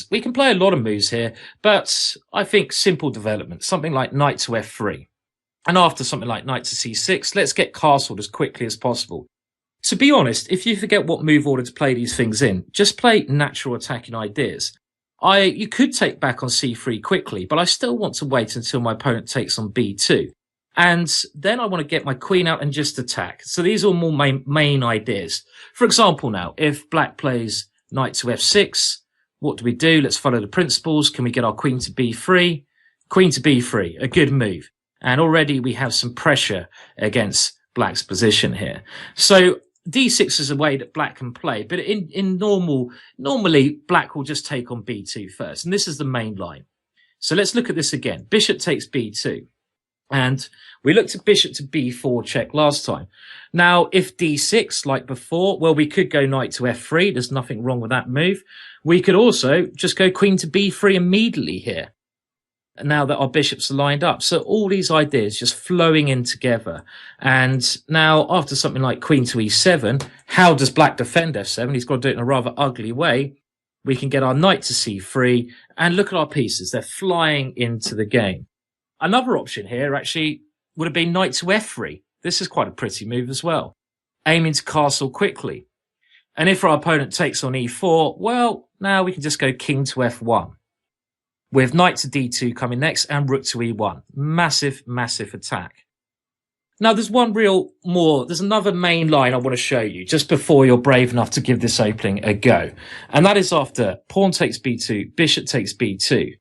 we can play a lot of moves here, but I think simple development, something like knight to f3. And after something like knight to c6, let's get castled as quickly as possible. To be honest, if you forget what move order to play these things in, just play natural attacking ideas. You could take back on c3 quickly, but I still want to wait until my opponent takes on b2. And then I want to get my queen out and just attack. So these are more main ideas. For example now, if Black plays knight to f6, what do we do? Let's follow the principles. Can we get our queen to b3? Queen to b3, a good move. And already we have some pressure against Black's position here. So d6 is a way that Black can play, but normally Black will just take on b2 first. And this is the main line. So let's look at this again. Bishop takes b2. And we looked at bishop to b4 check last time. Now, if d6, like before, well, we could go knight to f3. There's nothing wrong with that move. We could also just go queen to b3 immediately here, now that our bishops are lined up. So all these ideas just flowing in together. And now, after something like queen to e7, how does Black defend f7? He's got to do it in a rather ugly way. We can get our knight to c3, and look at our pieces. They're flying into the game. Another option here actually would have been knight to f3. This is quite a pretty move as well, aiming to castle quickly. And if our opponent takes on e4, well, now we can just go king to f1, with knight to d2 coming next and rook to e1. Massive, massive attack. Now, there's another main line I want to show you just before you're brave enough to give this opening a go. And that is after pawn takes b2, bishop takes b2.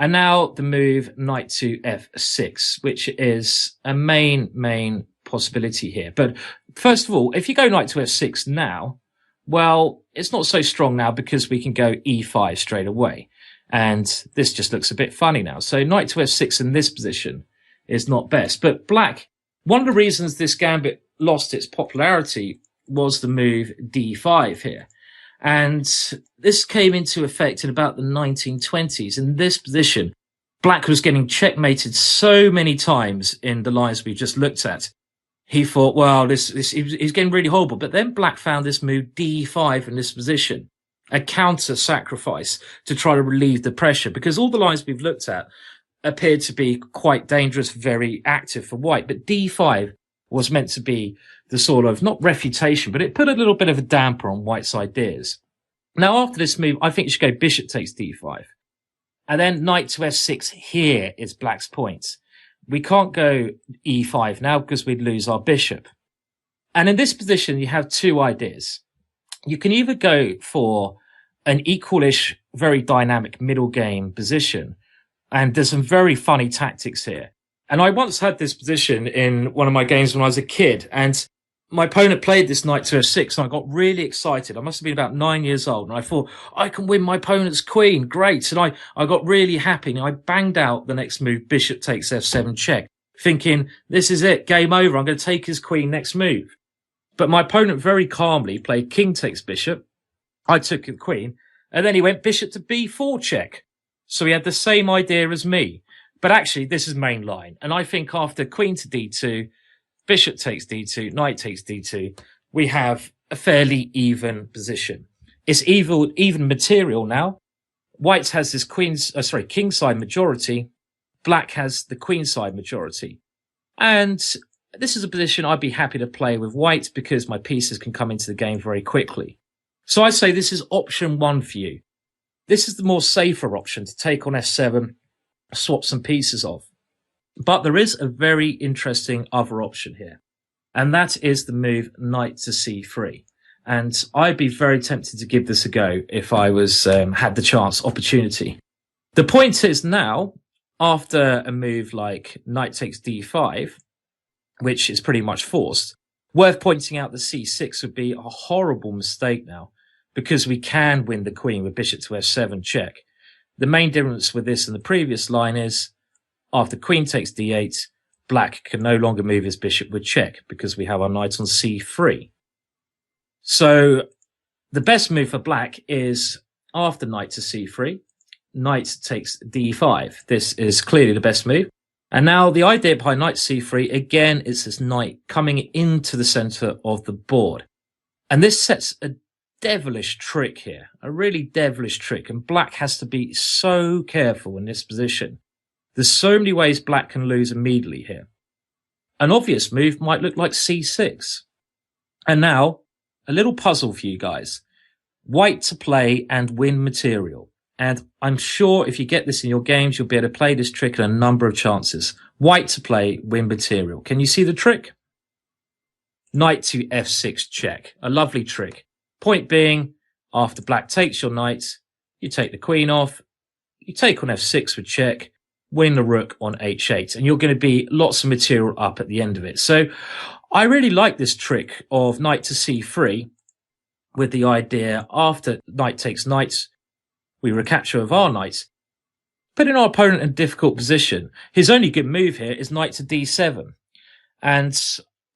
And now the move knight to f6, which is a main possibility here. But first of all, if you go knight to f6 now, well, it's not so strong now because we can go e5 straight away. And this just looks a bit funny now. So knight to f6 in this position is not best. But Black, one of the reasons this gambit lost its popularity was the move d5 here. And this came into effect in about the 1920s. In this position, black was getting checkmated so many times in the lines we just looked at. He thought, well, he's getting really horrible. But then black found this move d5 in this position, a counter sacrifice to try to relieve the pressure, because all the lines we've looked at appeared to be quite dangerous, very active for white. But d5 was meant to be the sort of, not refutation, but it put a little bit of a damper on white's ideas. Now, after this move, I think you should go bishop takes d5. And then knight to f6 here is black's point. We can't go e5 now because we'd lose our bishop. And in this position, you have two ideas. You can either go for an equalish, very dynamic middle game position. And there's some very funny tactics here. And I once had this position in one of my games when I was a kid. And my opponent played this knight to f6 and I got really excited. I must have been about 9 years old. And I thought, I can win my opponent's queen. Great. And I got really happy. And I banged out the next move, bishop takes f7 check, thinking, this is it, game over. I'm going to take his queen next move. But my opponent very calmly played king takes bishop. I took the queen. And then he went bishop to b4 check. So he had the same idea as me. But actually, this is main line. And I think after queen to d2, bishop takes d2, knight takes d2, we have a fairly even position. It's even material now. White has this king side majority. Black has the queen side majority. And this is a position I'd be happy to play with white because my pieces can come into the game very quickly. So I say this is option one for you. This is the more safer option to take on f7, swap some pieces off. But there is a very interesting other option here. And that is the move knight to c3. And I'd be very tempted to give this a go if I was had the chance, opportunity. The point is now, after a move like knight takes d5, which is pretty much forced, worth pointing out that c6 would be a horrible mistake now, because we can win the queen with bishop to f7 check. The main difference with this and the previous line is, after queen takes d8, black can no longer move his bishop with check because we have our knight on c3. So the best move for black is after knight to c3, knight takes d5. This is clearly the best move. And now the idea behind knight c3, again, is this knight coming into the center of the board. And this sets a devilish trick here, a really devilish trick. And black has to be so careful in this position. There's so many ways black can lose immediately here. An obvious move might look like c6. And now, a little puzzle for you guys. White to play and win material. And I'm sure if you get this in your games, you'll be able to play this trick in a number of chances. White to play, win material. Can you see the trick? Knight to f6 check. A lovely trick. Point being, after black takes your knight, you take the queen off, you take on f6 with check, win the rook on h8, and you're going to be lots of material up at the end of it. So I really like this trick of knight to c3 with the idea after knight takes knight, we recapture with our knight, putting our opponent in a difficult position. His only good move here is knight to d7. And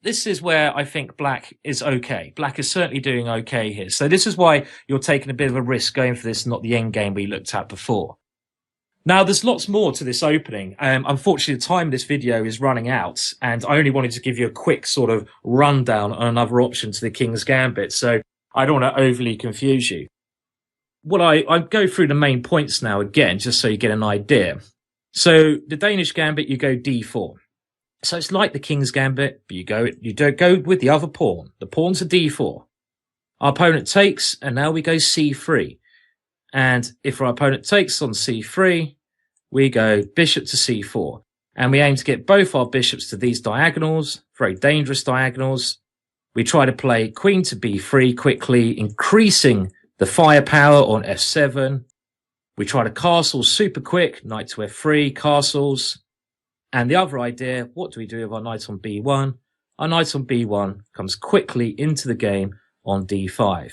this is where I think black is okay. Black is certainly doing okay here. So this is why you're taking a bit of a risk going for this, not the end game we looked at before. Now, there's lots more to this opening. Unfortunately, the time of this video is running out, and I only wanted to give you a quick sort of rundown on another option to the King's Gambit, so I don't want to overly confuse you. Well, I go through the main points now again, just so you get an idea. So the Danish Gambit, you go d4. So it's like the King's Gambit, but you don't go with the other pawn. The pawn's a d4. Our opponent takes, and now we go c3. And if our opponent takes on c3, we go bishop to c4. And we aim to get both our bishops to these diagonals, very dangerous diagonals. We try to play queen to b3 quickly, increasing the firepower on f7. We try to castle super quick, knight to f3, castles. And the other idea, what do we do with our knight on b1? Our knight on b1 comes quickly into the game on d5.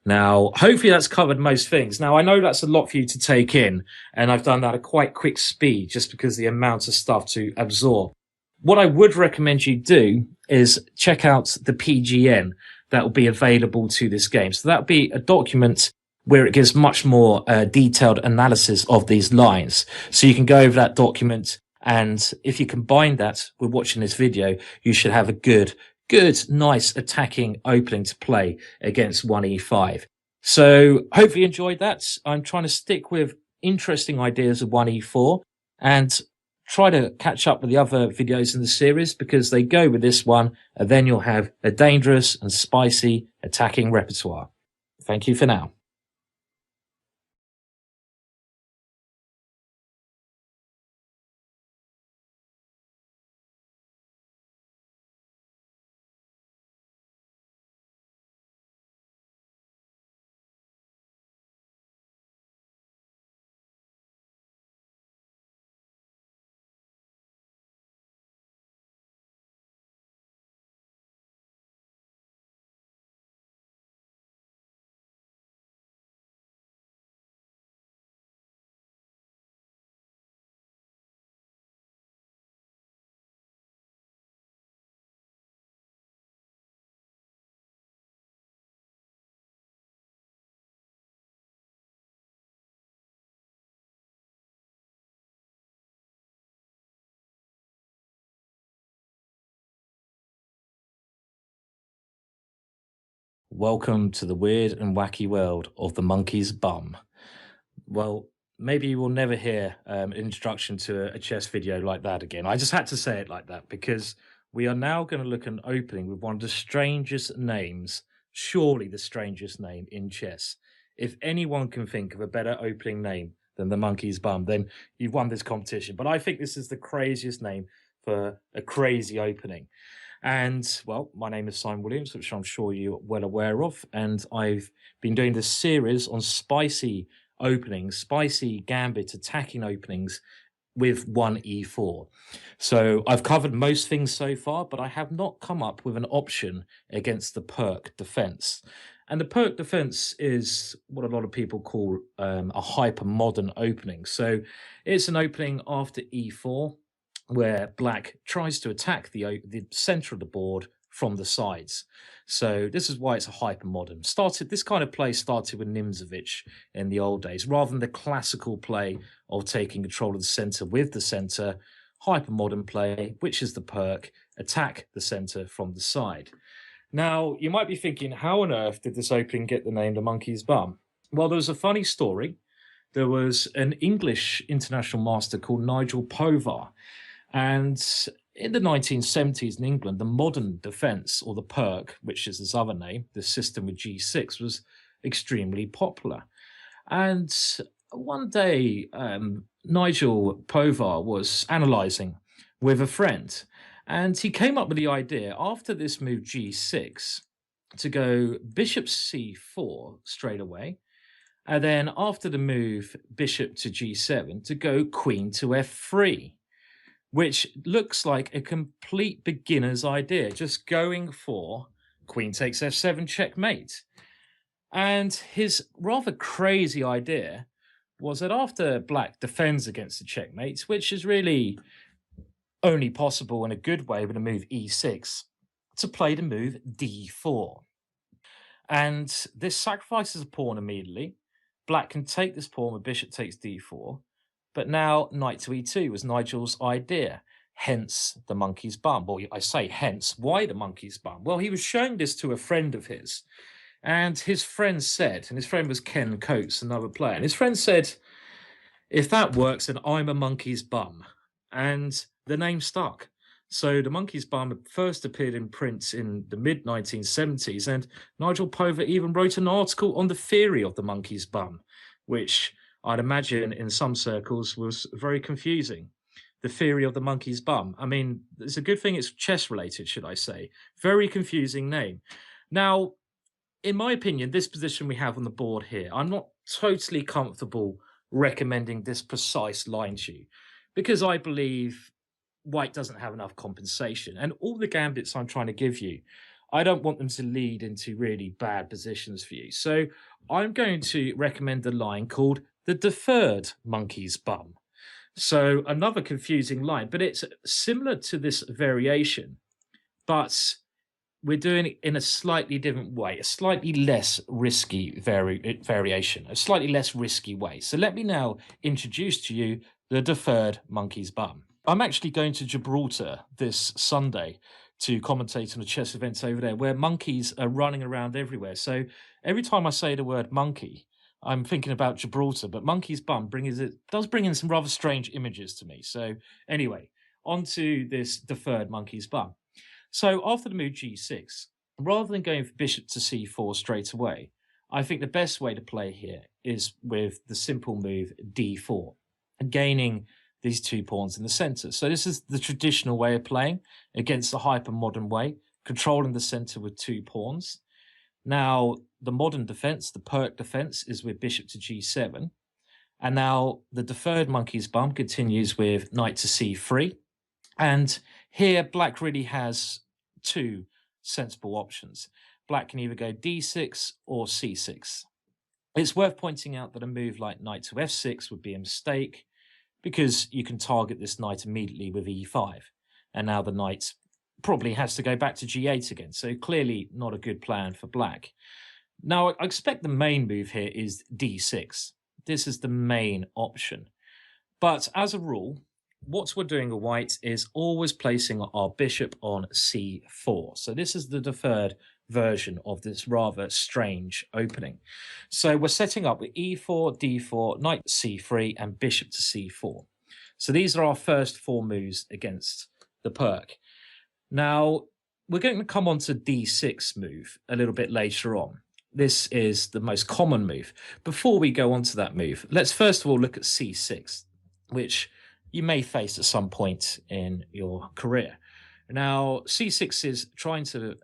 Now, hopefully that's covered most things. Now, I know that's a lot for you to take in, and I've done that at quite quick speed just because of the amount of stuff to absorb. What I would recommend you do is check out the PGN. that will be available to this game. So that'll be a document where it gives much more detailed analysis of these lines. So you can go over that document, and if you combine that with watching this video, you should have a good, nice attacking opening to play against 1e5. So hopefully you enjoyed that. I'm trying to stick with interesting ideas of 1e4 and try to catch up with the other videos in the series, because they go with this one, and then you'll have a dangerous and spicy attacking repertoire. Thank you for now. Welcome to the weird and wacky world of the monkey's bum. Well, maybe you will never hear an introduction to a chess video like that again. I just had to say it like that because we are now going to look at an opening with one of the strangest names, surely the strangest name in chess. If anyone can think of a better opening name than the monkey's bum, then you've won this competition. But I think this is the craziest name for a crazy opening. And well, my name is Simon Williams, which I'm sure you're well aware of. And I've been doing this series on spicy openings, spicy gambit attacking openings with 1e4. So I've covered most things so far, but I have not come up with an option against the perk defense. And the perk defense is what a lot of people call a hyper modern opening. So it's an opening after e4 where black tries to attack the center of the board from the sides. So this is why it's a hyper modern. This kind of play started with Nimzovich in the old days, rather than the classical play of taking control of the center with the center. Hyper modern play, which is the perk, attack the center from the side. Now, you might be thinking, how on earth did this opening get the name the monkey's bum? Well, there was a funny story. There was an English international master called Nigel Povar. And in the 1970s in England, the modern defense, or the perk, which is his other name, the system with G6, was extremely popular. And one day, Nigel Povar was analysing with a friend, and he came up with the idea, after this move G6, to go bishop C4 straight away, and then after the move bishop to G7, to go queen to F3. Which looks like a complete beginner's idea, just going for queen takes f7 checkmate. And his rather crazy idea was that after black defends against the checkmate, which is really only possible in a good way with a move e6, to play the move d4. And this sacrifices a pawn immediately. Black can take this pawn when bishop takes d4. But now knight to e2 was Nigel's idea, hence the monkey's bum. Well, I say hence, why the monkey's bum? Well, he was showing this to a friend of his, and his friend said, and his friend was Ken Coates, another player, and his friend said, if that works, then I'm a monkey's bum. And the name stuck. So the monkey's bum first appeared in print in the mid-1970s, and Nigel Povar even wrote an article on the theory of the monkey's bum, which I'd imagine in some circles was very confusing. The theory of the monkey's bum. I mean, it's a good thing it's chess related, should I say. Very confusing name. Now, in my opinion, this position we have on the board here, I'm not totally comfortable recommending this precise line to you, because I believe white doesn't have enough compensation. And all the gambits I'm trying to give you, I don't want them to lead into really bad positions for you. So I'm going to recommend a line called the deferred monkey's bum. So another confusing line, but it's similar to this variation, but we're doing it in a slightly different way, a slightly less risky variation, a slightly less risky way. So let me now introduce to you the deferred monkey's bum. I'm actually going to Gibraltar this Sunday to commentate on a chess event over there where monkeys are running around everywhere. So every time I say the word monkey, I'm thinking about Gibraltar, but monkey's bum does bring in some rather strange images to me. So anyway, on to this deferred monkey's bum. So after the move g6, rather than going for bishop to c4 straight away, I think the best way to play here is with the simple move d4, gaining these 2 pawns in the center. So this is the traditional way of playing against the hyper-modern way, controlling the center with 2 pawns. Now, the modern defense, the Perk defense, is with bishop to g7. And now the deferred monkey's bum continues with knight to c3. And here, black really has 2 sensible options. Black can either go d6 or c6. It's worth pointing out that a move like knight to f6 would be a mistake because you can target this knight immediately with e5. And now the knight probably has to go back to g8 again. So clearly not a good plan for black. Now, I expect the main move here is d6. This is the main option. But as a rule, what we're doing with white is always placing our bishop on c4. So this is the deferred version of this rather strange opening. So we're setting up with e4, d4, knight c3, and bishop to c4. So these are our first 4 moves against the Perk. Now, we're going to come on to d6 move a little bit later on. This is the most common move. Before we go on to that move, let's first of all look at c6, which you may face at some point in your career. Now, c6 is trying to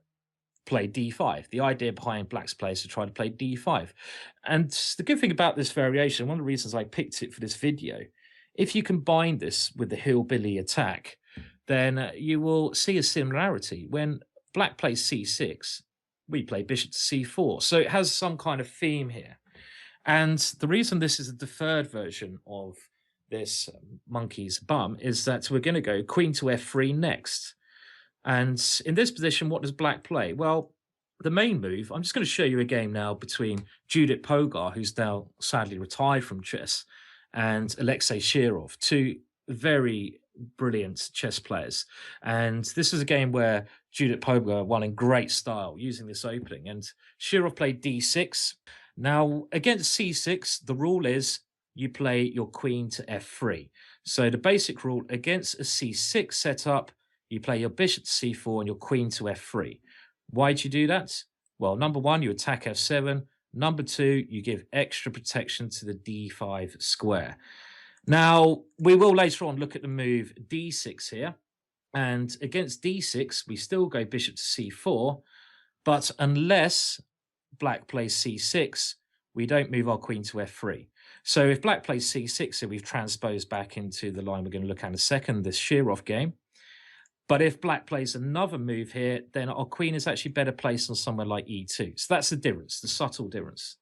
play d5. The idea behind black's play is to try to play d5. And the good thing about this variation, one of the reasons I picked it for this video, if you combine this with the hillbilly attack, then you will see a similarity. When black plays c6, we play bishop to c4. So it has some kind of theme here. And the reason this is a deferred version of this monkey's bum is that we're going to go queen to f3 next. And in this position, what does black play? Well, the main move, I'm just going to show you a game now between Judith Pogar, who's now sadly retired from chess, and Alexei Shirov, 2 very brilliant chess players. And this is a game where Judith Pogar won in great style using this opening. And Shirov played d6. Now, against c6, the rule is you play your queen to f3. So the basic rule against a c6 setup, you play your bishop to c4 and your queen to f3. Why do you do that? Well, number 1, you attack f7. Number 2, you give extra protection to the d5 square. Now, we will later on look at the move d6 here. And against d6, we still go bishop to c4. But unless black plays c6, we don't move our queen to f3. So if black plays c6, so we've transposed back into the line we're going to look at in a second, this Shirov game. But if black plays another move here, then our queen is actually better placed on somewhere like e2. So that's the difference, the subtle difference.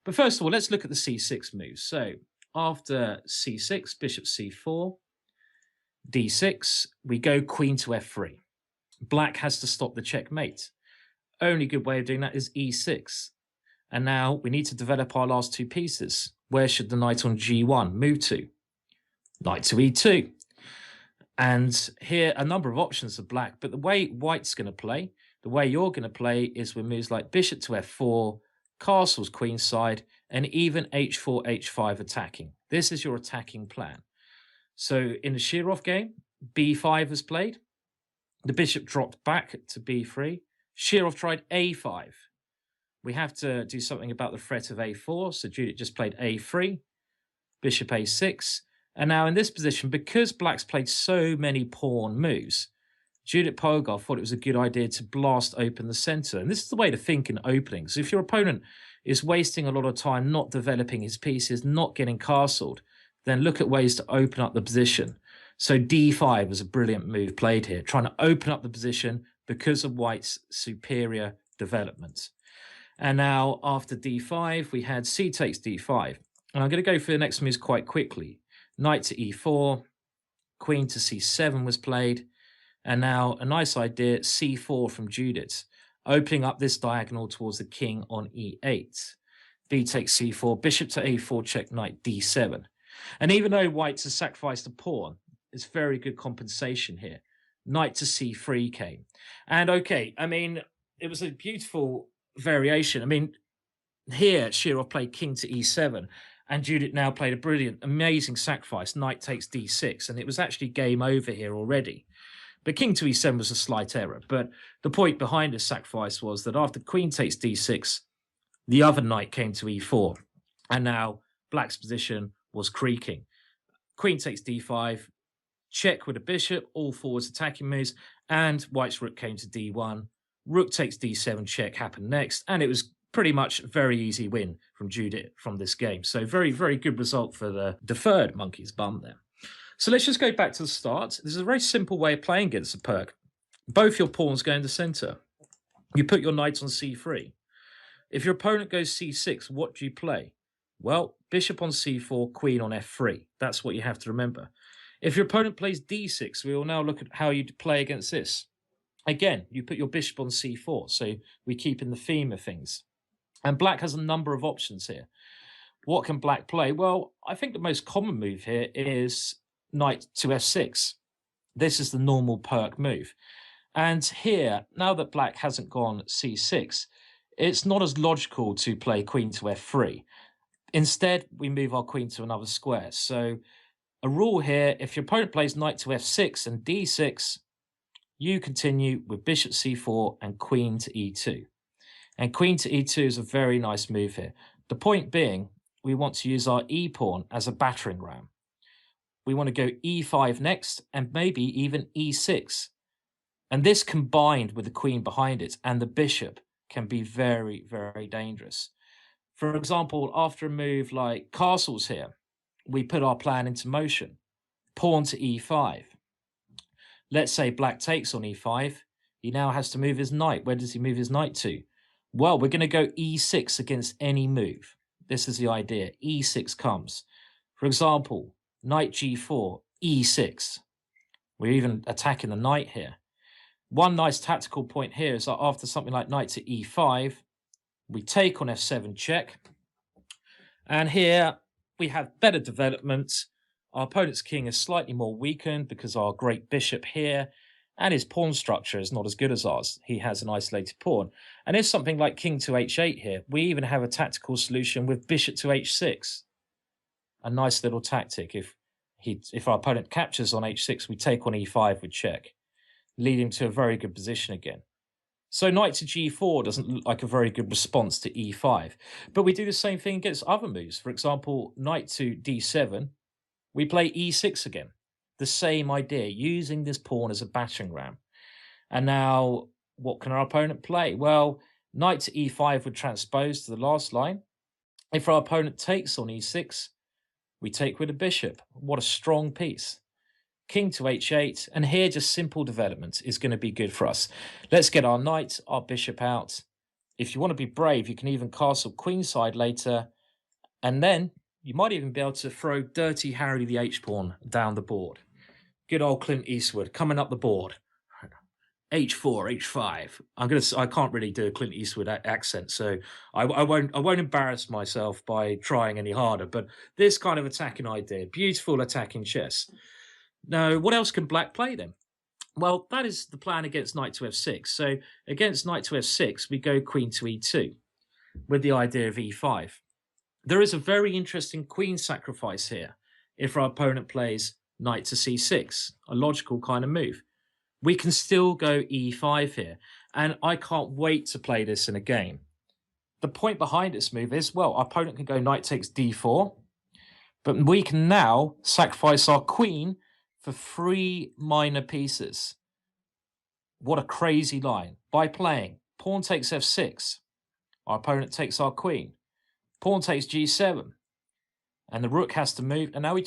But first of all, let's look at the c6 moves. So after c6, bishop c4, d6, we go queen to f3. Black has to stop the checkmate. Only good way of doing that is e6. And now we need to develop our last 2 pieces. Where should the knight on g1 move to? Knight to e2. And here, a number of options of black, but the way white's going to play, the way you're going to play is with moves like bishop to f4, castles queenside, and even h4, h5 attacking. This is your attacking plan. So in the Shirov game, b5 was played. The bishop dropped back to b3. Shirov tried a5. We have to do something about the threat of a4, so Judith just played a3, bishop a6. And now in this position, because black's played so many pawn moves, Judith Pogar thought it was a good idea to blast open the center. And this is the way to think in openings. If your opponent is wasting a lot of time not developing his pieces, not getting castled, then look at ways to open up the position. So d5 was a brilliant move played here, trying to open up the position because of white's superior development. And now after d5, we had c takes d5. And I'm going to go for the next moves quite quickly. Knight to e4, queen to c7 was played. And now a nice idea, c4 from Judith. opening up this diagonal towards the king on e8. B takes c4, bishop to a4, check, knight d7. And even though whites has sacrificed a pawn, it's very good compensation here. Knight to c3 came. And okay, I mean, it was a beautiful variation. I mean, here Shirov played king to e7, and Judith now played a brilliant, amazing sacrifice. Knight takes d6, and it was actually game over here already. But king to e7 was a slight error. But the point behind this sacrifice was that after queen takes d6, the other knight came to e4, and now black's position was creaking. Queen takes d5, check with a bishop, all forwards attacking moves, and white's rook came to d1. Rook takes d7, check happened next, and it was pretty much a very easy win from Judith from this game. So very, very good result for the deferred monkey's bum there. So let's just go back to the start. This is a very simple way of playing against a perk. Both your pawns go in the center. You put your knight on c3. If your opponent goes c6, what do you play? Well, bishop on c4, queen on f3. That's what you have to remember. If your opponent plays d6, we will now look at how you play against this. Again, you put your bishop on c4, so we keep in the theme of things. And black has a number of options here. What can black play? Well, I think the most common move here is knight to f6. This is the normal perk move. And here, now that black hasn't gone c6, it's not as logical to play queen to f3. Instead, we move our queen to another square. So a rule here, if your opponent plays knight to f6 and d6, you continue with bishop c4 and queen to e2. And queen to e2 is a very nice move here. The point being, we want to use our e-pawn as a battering ram. We want to go e5 next, and maybe even e6. And this combined with the queen behind it and the bishop can be very, very dangerous. For example, after a move like castles here, we put our plan into motion. Pawn to e5. Let's say black takes on e5. He now has to move his knight. Where does he move his knight to? Well, we're going to go e6 against any move. This is the idea. e6 comes. For example, knight g4, e6. We're even attacking the knight here. One nice tactical point here is that after something like knight to e5, we take on f7 check. And here we have better development. Our opponent's king is slightly more weakened because our great bishop here and his pawn structure is not as good as ours. He has an isolated pawn. And if something like king to h8 here, we even have a tactical solution with bishop to h6. A nice little tactic. If our opponent captures on h6, we take on e5 with check, leading to a very good position again. So knight to g4 doesn't look like a very good response to e5. But we do the same thing against other moves. For example, knight to d7, we play e6 again. The same idea, using this pawn as a battering ram. And now, what can our opponent play? Well, knight to e5 would transpose to the last line. If our opponent takes on e6, we take with a bishop. What a strong piece. King to h8, and here just simple development is going to be good for us. Let's get our knight, our bishop out. If you want to be brave, you can even castle queenside later, and then you might even be able to throw Dirty Harry the H-pawn down the board. Good old Clint Eastwood coming up the board. H4, H5. I can't really do a Clint Eastwood accent, so I won't embarrass myself by trying any harder. But this kind of attacking idea, beautiful attacking chess. Now, what else can black play then? Well, that is the plan against knight to f6. So against knight to f6, we go queen to e2 with the idea of e5. There is a very interesting queen sacrifice here if our opponent plays knight to c6, a logical kind of move. We can still go e5 here, and I can't wait to play this in a game. The point behind this move is, well, our opponent can go knight takes d4, but we can now sacrifice our queen for 3 minor pieces. What a crazy line. By playing pawn takes f6, our opponent takes our queen. Pawn takes g7, and the rook has to move, and now we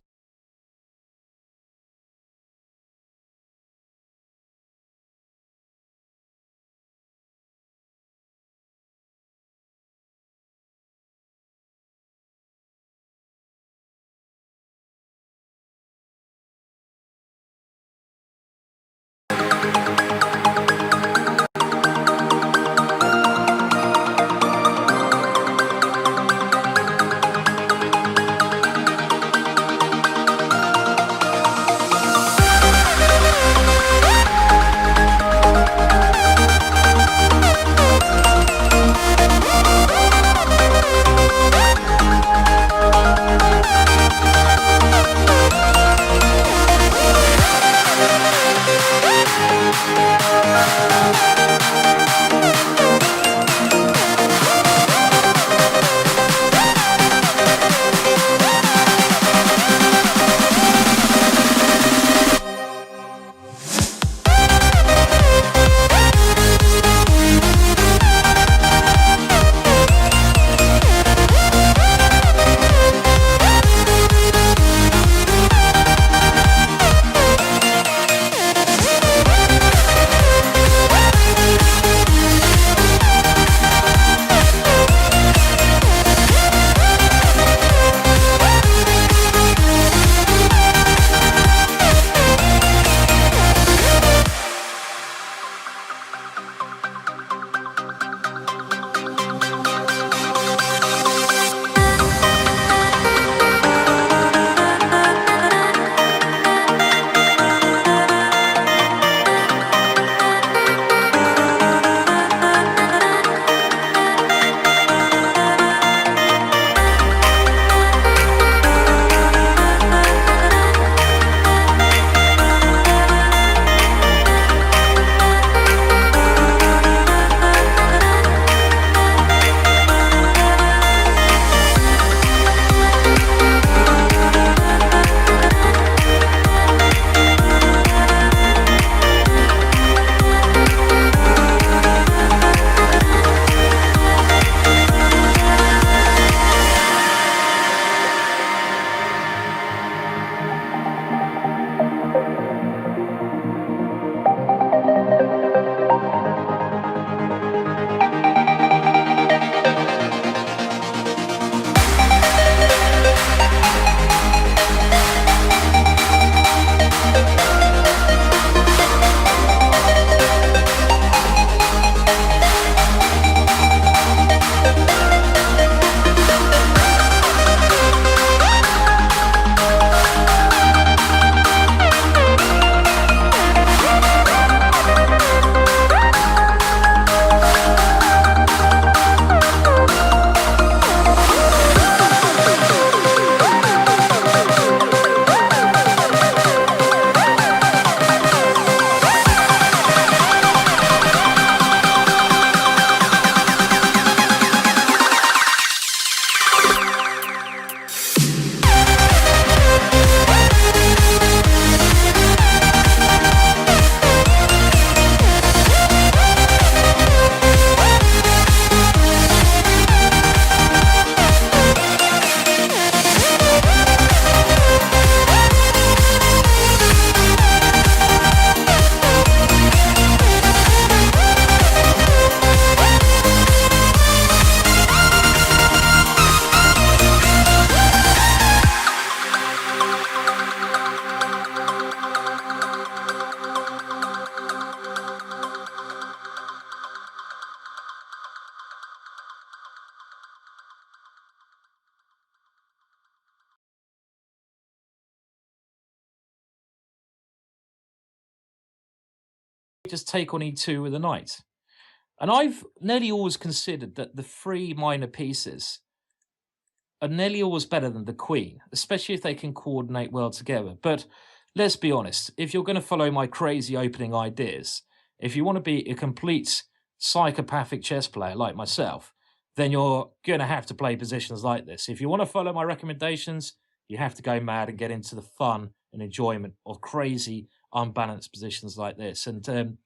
just take on e2 with a knight. And I've nearly always considered that the three minor pieces are nearly always better than the queen, especially if they can coordinate well together. But let's be honest, if you're going to follow my crazy opening ideas, if you want to be a complete psychopathic chess player like myself, then you're going to have to play positions like this. If you want to follow my recommendations, you have to go mad and get into the fun and enjoyment of crazy, unbalanced positions like this. And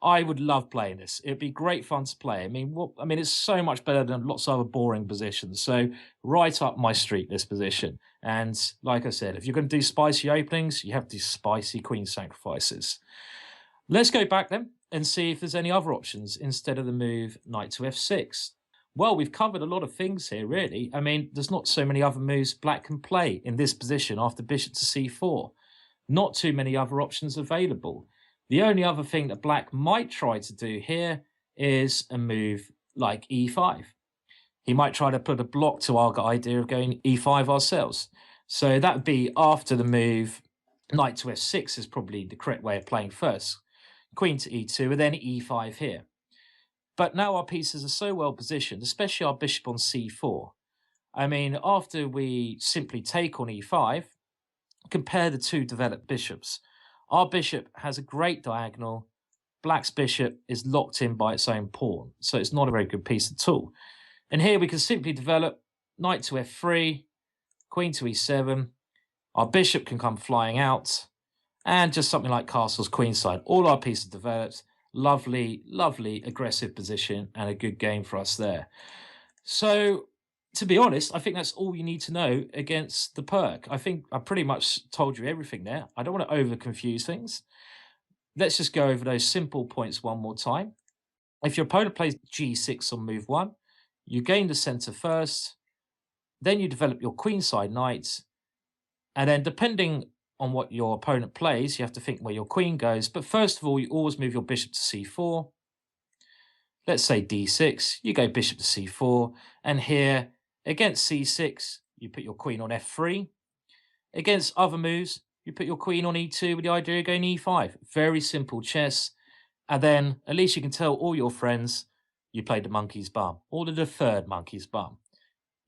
I would love playing this. It'd be great fun to play. I mean, it's so much better than lots of other boring positions. So right up my street, this position. And like I said, if you're going to do spicy openings, you have to do spicy queen sacrifices. Let's go back then and see if there's any other options instead of the move knight to f6. Well, we've covered a lot of things here, really. I mean, there's not so many other moves black can play in this position after bishop to c4. Not too many other options available. The only other thing that black might try to do here is a move like e5. He might try to put a block to our idea of going e5 ourselves. So that would be after the move knight to f6 is probably the correct way of playing first. Queen to e2 and then e5 here. But now our pieces are so well positioned, especially our bishop on c4. I mean, after we simply take on e5, compare the two developed bishops. Our bishop has a great diagonal. Black's bishop is locked in by its own pawn, so it's not a very good piece at all. And here we can simply develop knight to f3, queen to e7. Our bishop can come flying out, and just something like castles queenside. All our pieces developed. Lovely, lovely aggressive position and a good game for us there. So, to be honest, I think that's all you need to know against the Perk. I think I pretty much told you everything there. I don't want to over confuse things. Let's just go over those simple points one more time. If your opponent plays g6 on move 1, you gain the center first, then you develop your queenside knight, and then depending on what your opponent plays, you have to think where your queen goes. But first of all, you always move your bishop to c4. Let's say d6, you go bishop to c4, and here, against c6, you put your queen on f3. Against other moves, you put your queen on e2 with the idea of going e5. Very simple chess. And then, at least you can tell all your friends you played the monkey's bum, or the third monkey's bum.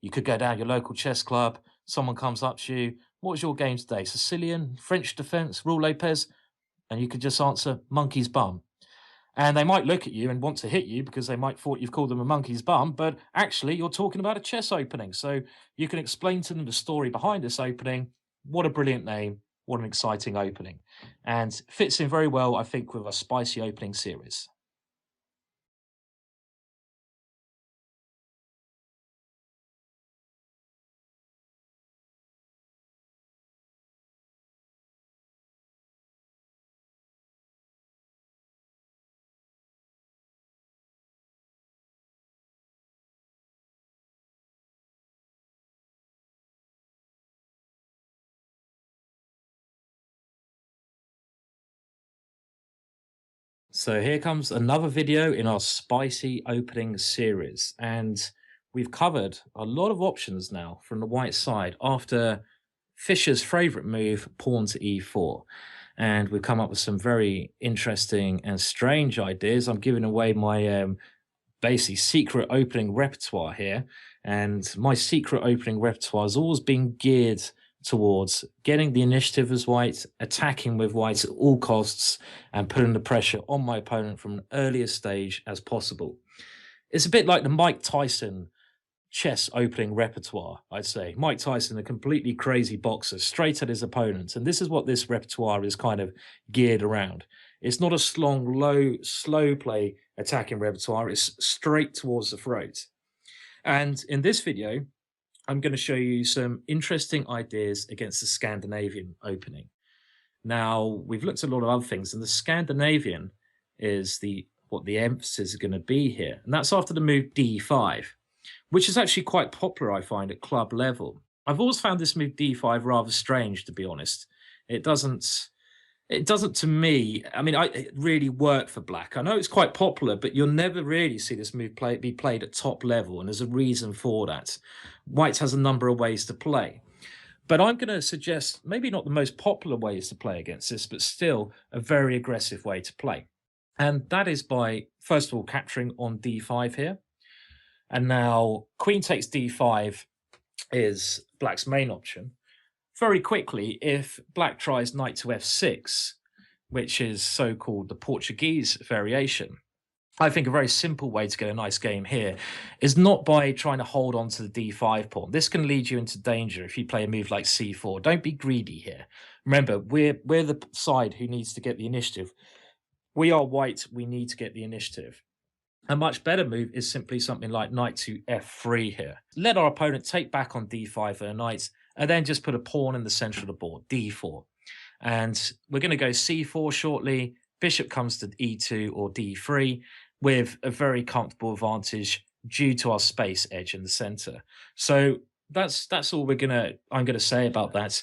You could go down your local chess club, someone comes up to you, what was your game today? Sicilian, French defense, Rule Lopez? And you could just answer, monkey's bum. And they might look at you and want to hit you because they might thought you've called them a monkey's bum, but actually you're talking about a chess opening. So you can explain to them the story behind this opening. What a brilliant name. What an exciting opening. And fits in very well, I think, with a spicy opening series. So here comes another video in our spicy opening series. And we've covered a lot of options now from the white side after Fischer's favorite move, pawn to e4. And we've come up with some very interesting and strange ideas. I'm giving away my basically secret opening repertoire here. And my secret opening repertoire has always been geared towards getting the initiative as white, attacking with white at all costs, and putting the pressure on my opponent from an earliest stage as possible. It's a bit like the Mike Tyson chess opening repertoire, I'd say. Mike Tyson, a completely crazy boxer, straight at his opponent. And this is what this repertoire is kind of geared around. It's not a slow play attacking repertoire. It's straight towards the throat. And in this video, I'm going to show you some interesting ideas against the Scandinavian opening. Now, we've looked at a lot of other things, and the Scandinavian is what the emphasis is going to be here. And that's after the move d5, which is actually quite popular, I find, at club level. I've always found this move d5 rather strange, to be honest. It doesn't to me, I mean, it really work for black. I know it's quite popular, but you'll never really see this move be played at top level, and there's a reason for that. White has a number of ways to play. But I'm going to suggest maybe not the most popular ways to play against this, but still a very aggressive way to play. And that is by, first of all, capturing on d5 here. And now queen takes d5 is black's main option. Very quickly, if black tries knight to f6, which is so-called the Portuguese variation, I think a very simple way to get a nice game here is not by trying to hold on to the d5 pawn. This can lead you into danger if you play a move like c4. Don't be greedy here. Remember, we're the side who needs to get the initiative. We are white, we need to get the initiative. A much better move is simply something like knight to f3 here. Let our opponent take back on d5 for a knight, and then just put a pawn in the center of the board, d4. And we're going to go c4 shortly. Bishop comes to e2 or d3 with a very comfortable advantage due to our space edge in the center. So that's all I'm gonna say about that.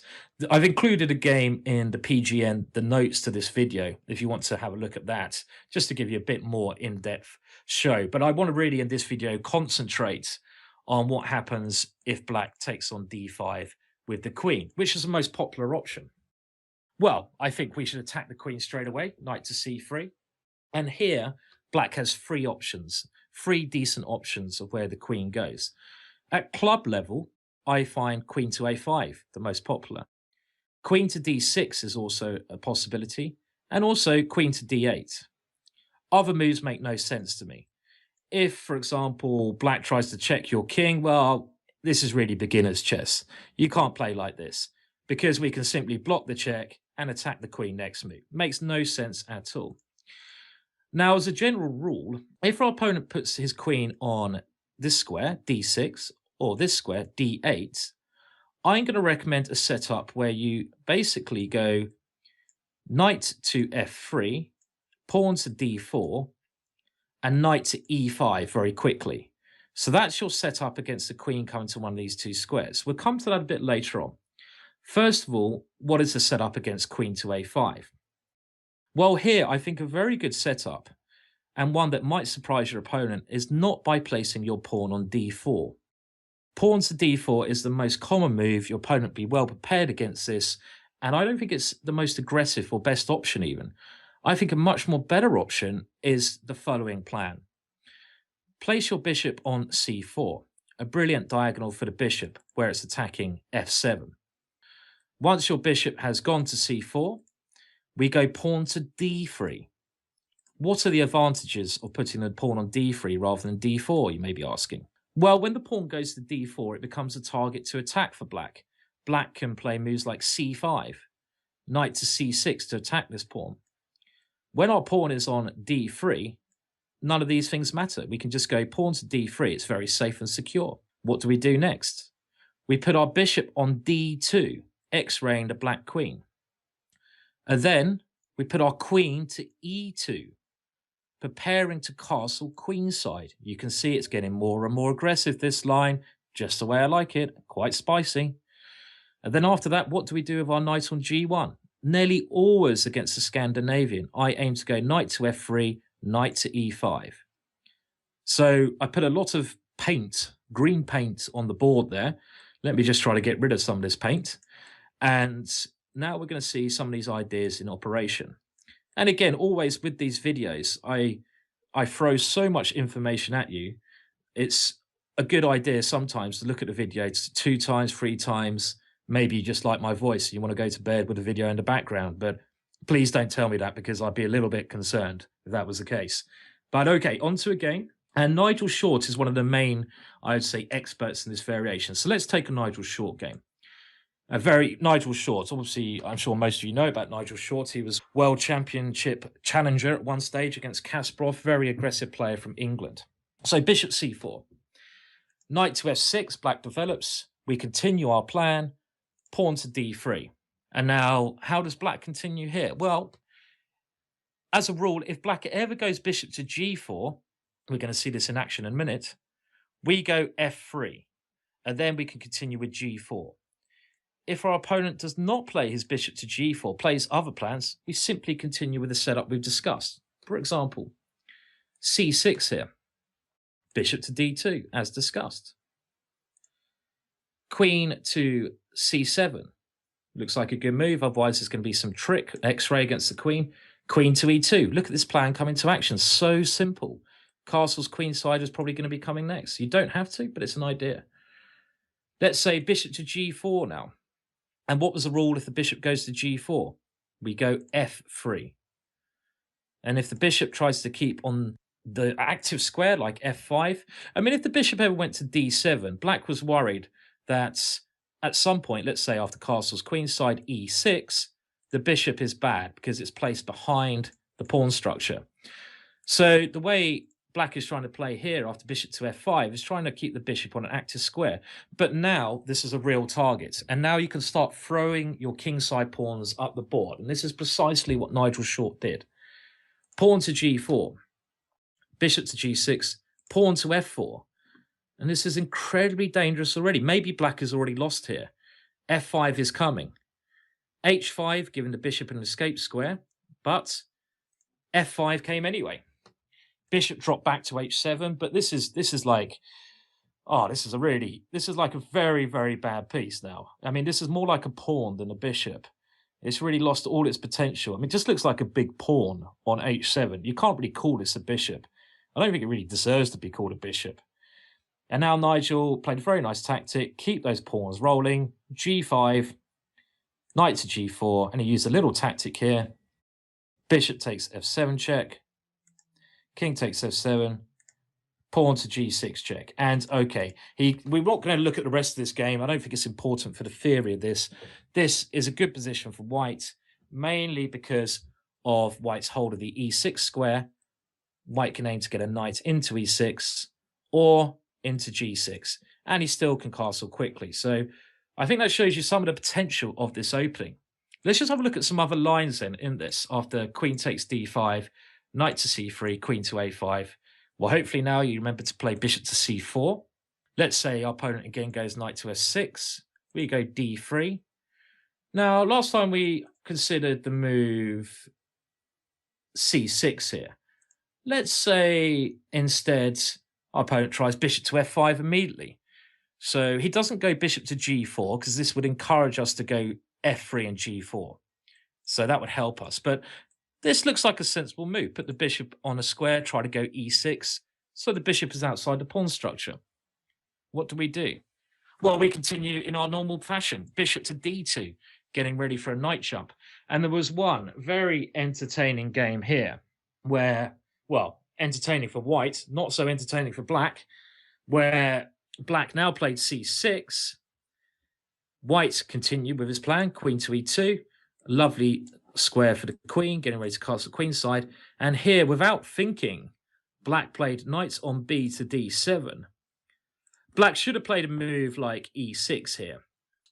I've included a game in the PGN, the notes to this video, if you want to have a look at that, just to give you a bit more in-depth show. But I want to really in this video concentrate on what happens if black takes on d5 with the queen, which is the most popular option. Well, I think we should attack the queen straight away, knight to c3. And here, black has three options, three decent options of where the queen goes. At club level, I find queen to a5 the most popular. Queen to d6 is also a possibility, and also queen to d8. Other moves make no sense to me. If, for example, black tries to check your king, well, this is really beginner's chess. You can't play like this, because we can simply block the check and attack the queen next move. Makes no sense at all. Now, as a general rule, if our opponent puts his queen on this square, d6, or this square, d8, I'm going to recommend a setup where you basically go knight to f3, pawn to d4, and knight to e5 very quickly. So that's your setup against the queen coming to one of these two squares. We'll come to that a bit later on. First of all, what is the setup against queen to a5? Well, here I think a very good setup, and one that might surprise your opponent, is not by placing your pawn on d4. Pawn to d4 is the most common move. Your opponent be well prepared against this, and I don't think it's the most aggressive or best option even. I think a much more better option is the following plan. Place your bishop on c4, a brilliant diagonal for the bishop where it's attacking f7. Once your bishop has gone to c4, we go pawn to d3. What are the advantages of putting the pawn on d3 rather than d4, you may be asking? Well, when the pawn goes to d4, it becomes a target to attack for black. Black can play moves like c5, knight to c6 to attack this pawn. When our pawn is on d3, none of these things matter. We can just go pawn to d3. It's very safe and secure. What do we do next? We put our bishop on d2, x-raying the black queen. And then we put our queen to e2, preparing to castle queenside. You can see it's getting more and more aggressive, this line, just the way I like it, quite spicy. And then after that, what do we do with our knight on g1? Nearly always against the Scandinavian, I aim to go knight to f3, knight to e5. So I put a lot of paint, green paint on the board there. Let me just try to get rid of some of this paint. And now we're going to see some of these ideas in operation. And again, always with these videos, I throw so much information at you. It's a good idea sometimes to look at the video 2 times, 3 times. Maybe you just like my voice and you want to go to bed with the video in the background. But please don't tell me that, because I'd be a little bit concerned if that was the case. But okay, on to a game. And Nigel Short is one of the main, I would say, experts in this variation. So let's take a Nigel Short game. Nigel Short, obviously, I'm sure most of you know about Nigel Short. He was World Championship challenger at one stage against Kasparov, very aggressive player from England. So bishop c4. Knight to f6, black develops. We continue our plan, pawn to d3. And now, how does black continue here? Well, as a rule, if black ever goes bishop to g4, we're going to see this in action in a minute, we go f3, and then we can continue with g4. If our opponent does not play his bishop to g4, plays other plans, we simply continue with the setup we've discussed. For example, c6 here, bishop to d2, as discussed. Queen to c7, looks like a good move, otherwise there's going to be some trick, x-ray against the queen. Queen to e2. Look at this plan come into action. So simple. Castle's queenside is probably going to be coming next. You don't have to, but it's an idea. Let's say bishop to g4 now. And what was the rule if the bishop goes to g4? We go f3. And if the bishop tries to keep on the active square like f5, I mean, if the bishop ever went to d7, black was worried that at some point, let's say after castle's queenside e6, the bishop is bad because it's placed behind the pawn structure. So the way black is trying to play here after bishop to f5 is trying to keep the bishop on an active square. But now this is a real target. And now you can start throwing your kingside pawns up the board. And this is precisely what Nigel Short did. Pawn to g4, bishop to g6, pawn to f4. And this is incredibly dangerous already. Maybe black has already lost here. f5 is coming. h5, giving the bishop an escape square, but f5 came anyway. Bishop dropped back to h7, but this is like, oh, this is like a very, very bad piece now. I mean, this is more like a pawn than a bishop. It's really lost all its potential. I mean, it just looks like a big pawn on h7. You can't really call this a bishop. I don't think it really deserves to be called a bishop. And now Nigel played a very nice tactic. Keep those pawns rolling. g5, knight to g4, and he used a little tactic here. Bishop takes f7 check. King takes f7. Pawn to g6 check. And okay, we're not going to look at the rest of this game. I don't think it's important for the theory of this. This is a good position for white, mainly because of white's hold of the e6 square. White can aim to get a knight into e6 or into g6, and he still can castle quickly. So I think that shows you some of the potential of this opening. Let's just have a look at some other lines then in this. After queen takes d5, knight to c3, queen to a5. Well, hopefully now you remember to play bishop to c4. Let's say our opponent again goes knight to f6. We go d3. Now, last time we considered the move c6 here. Let's say instead our opponent tries bishop to f5 immediately. So he doesn't go bishop to g4 because this would encourage us to go f3 and g4. So that would help us. But this looks like a sensible move. Put the bishop on a square, try to go e6. So the bishop is outside the pawn structure. What do? Well, we continue in our normal fashion. Bishop to d2, getting ready for a knight jump. And there was one very entertaining game here where, well, entertaining for white, not so entertaining for black, where black now played c6. White continued with his plan, queen to e2. Lovely square for the queen, getting ready to castle queenside. And here, without thinking, black played knights on b to d7. Black should have played a move like e6 here,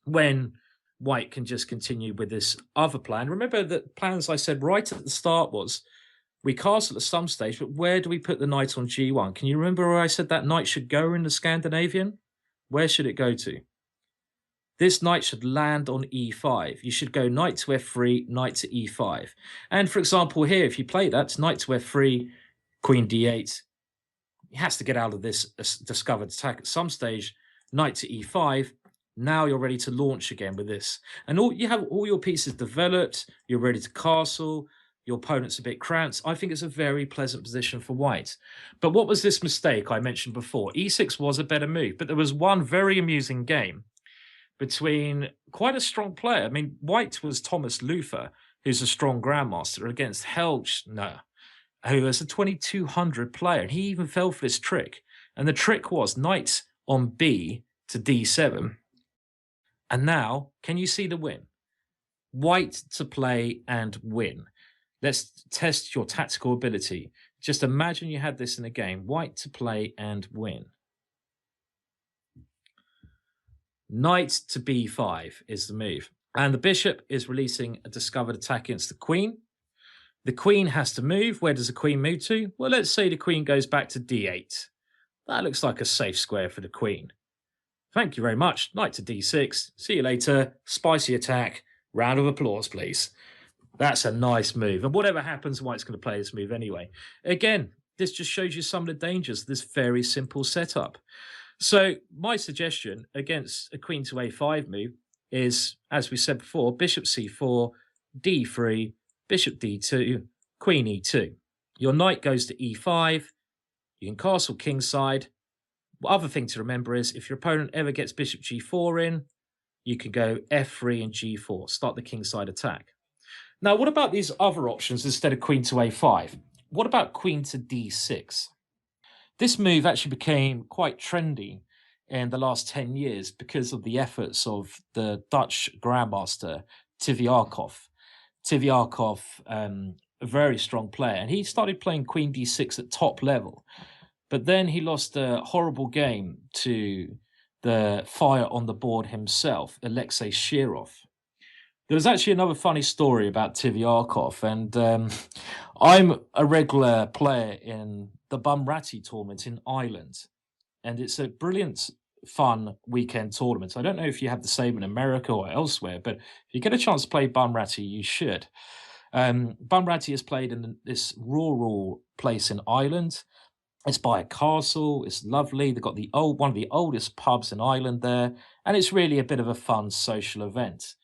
when white can just continue with this other plan. Remember that plans I said right at the start was, we castle at some stage, but where do we put the knight on g1? Can you remember where I said that knight should go in the Scandinavian? Where should it go to? This knight should land on e5. You should go knight to f3, knight to e5. And for example here, if you play that, knight to f3, queen d8, he has to get out of this discovered attack at some stage. Knight to e5. Now you're ready to launch again with this. And you have all your pieces developed. You're ready to castle. Your opponent's a bit cramped. I think it's a very pleasant position for white. But what was this mistake I mentioned before? e6 was a better move, but there was one very amusing game between quite a strong player. I mean, white was Thomas Luther, who's a strong grandmaster, against Helgner, who is a 2200 player, and he even fell for this trick. And the trick was knight on b to d7. And now, can you see the win? White to play and win. Let's test your tactical ability. Just imagine you had this in a game. White to play and win. Knight to b5 is the move. And the bishop is releasing a discovered attack against the queen. The queen has to move. Where does the queen move to? Well, let's say the queen goes back to d8. That looks like a safe square for the queen. Thank you very much. Knight to d6. See you later. Spicy attack. Round of applause, please. That's a nice move. And whatever happens, white's going to play this move anyway. Again, this just shows you some of the dangers of this very simple setup. So my suggestion against a queen to a5 move is, as we said before, bishop c4, d3, bishop d2, queen e2. Your knight goes to e5. You can castle kingside. Other thing to remember is if your opponent ever gets bishop g4 in, you can go f3 and g4, start the kingside attack. Now, what about these other options instead of queen to a5? What about queen to d6? This move actually became quite trendy in the last 10 years because of the efforts of the Dutch grandmaster Tiviakov. Tiviakov, a very strong player, and he started playing queen d6 at top level. But then he lost a horrible game to the fire on the board himself, Alexei Shirov. There was actually another funny story about Tiviakov, and I'm a regular player in the Bumrati tournament in Ireland, and it's a brilliant, fun weekend tournament. I don't know if you have the same in America or elsewhere, but if you get a chance to play Bumrati, you should. Bumrati is played in this rural place in Ireland. It's by a castle. It's lovely. They've got one of the oldest pubs in Ireland there, and it's really a bit of a fun social event.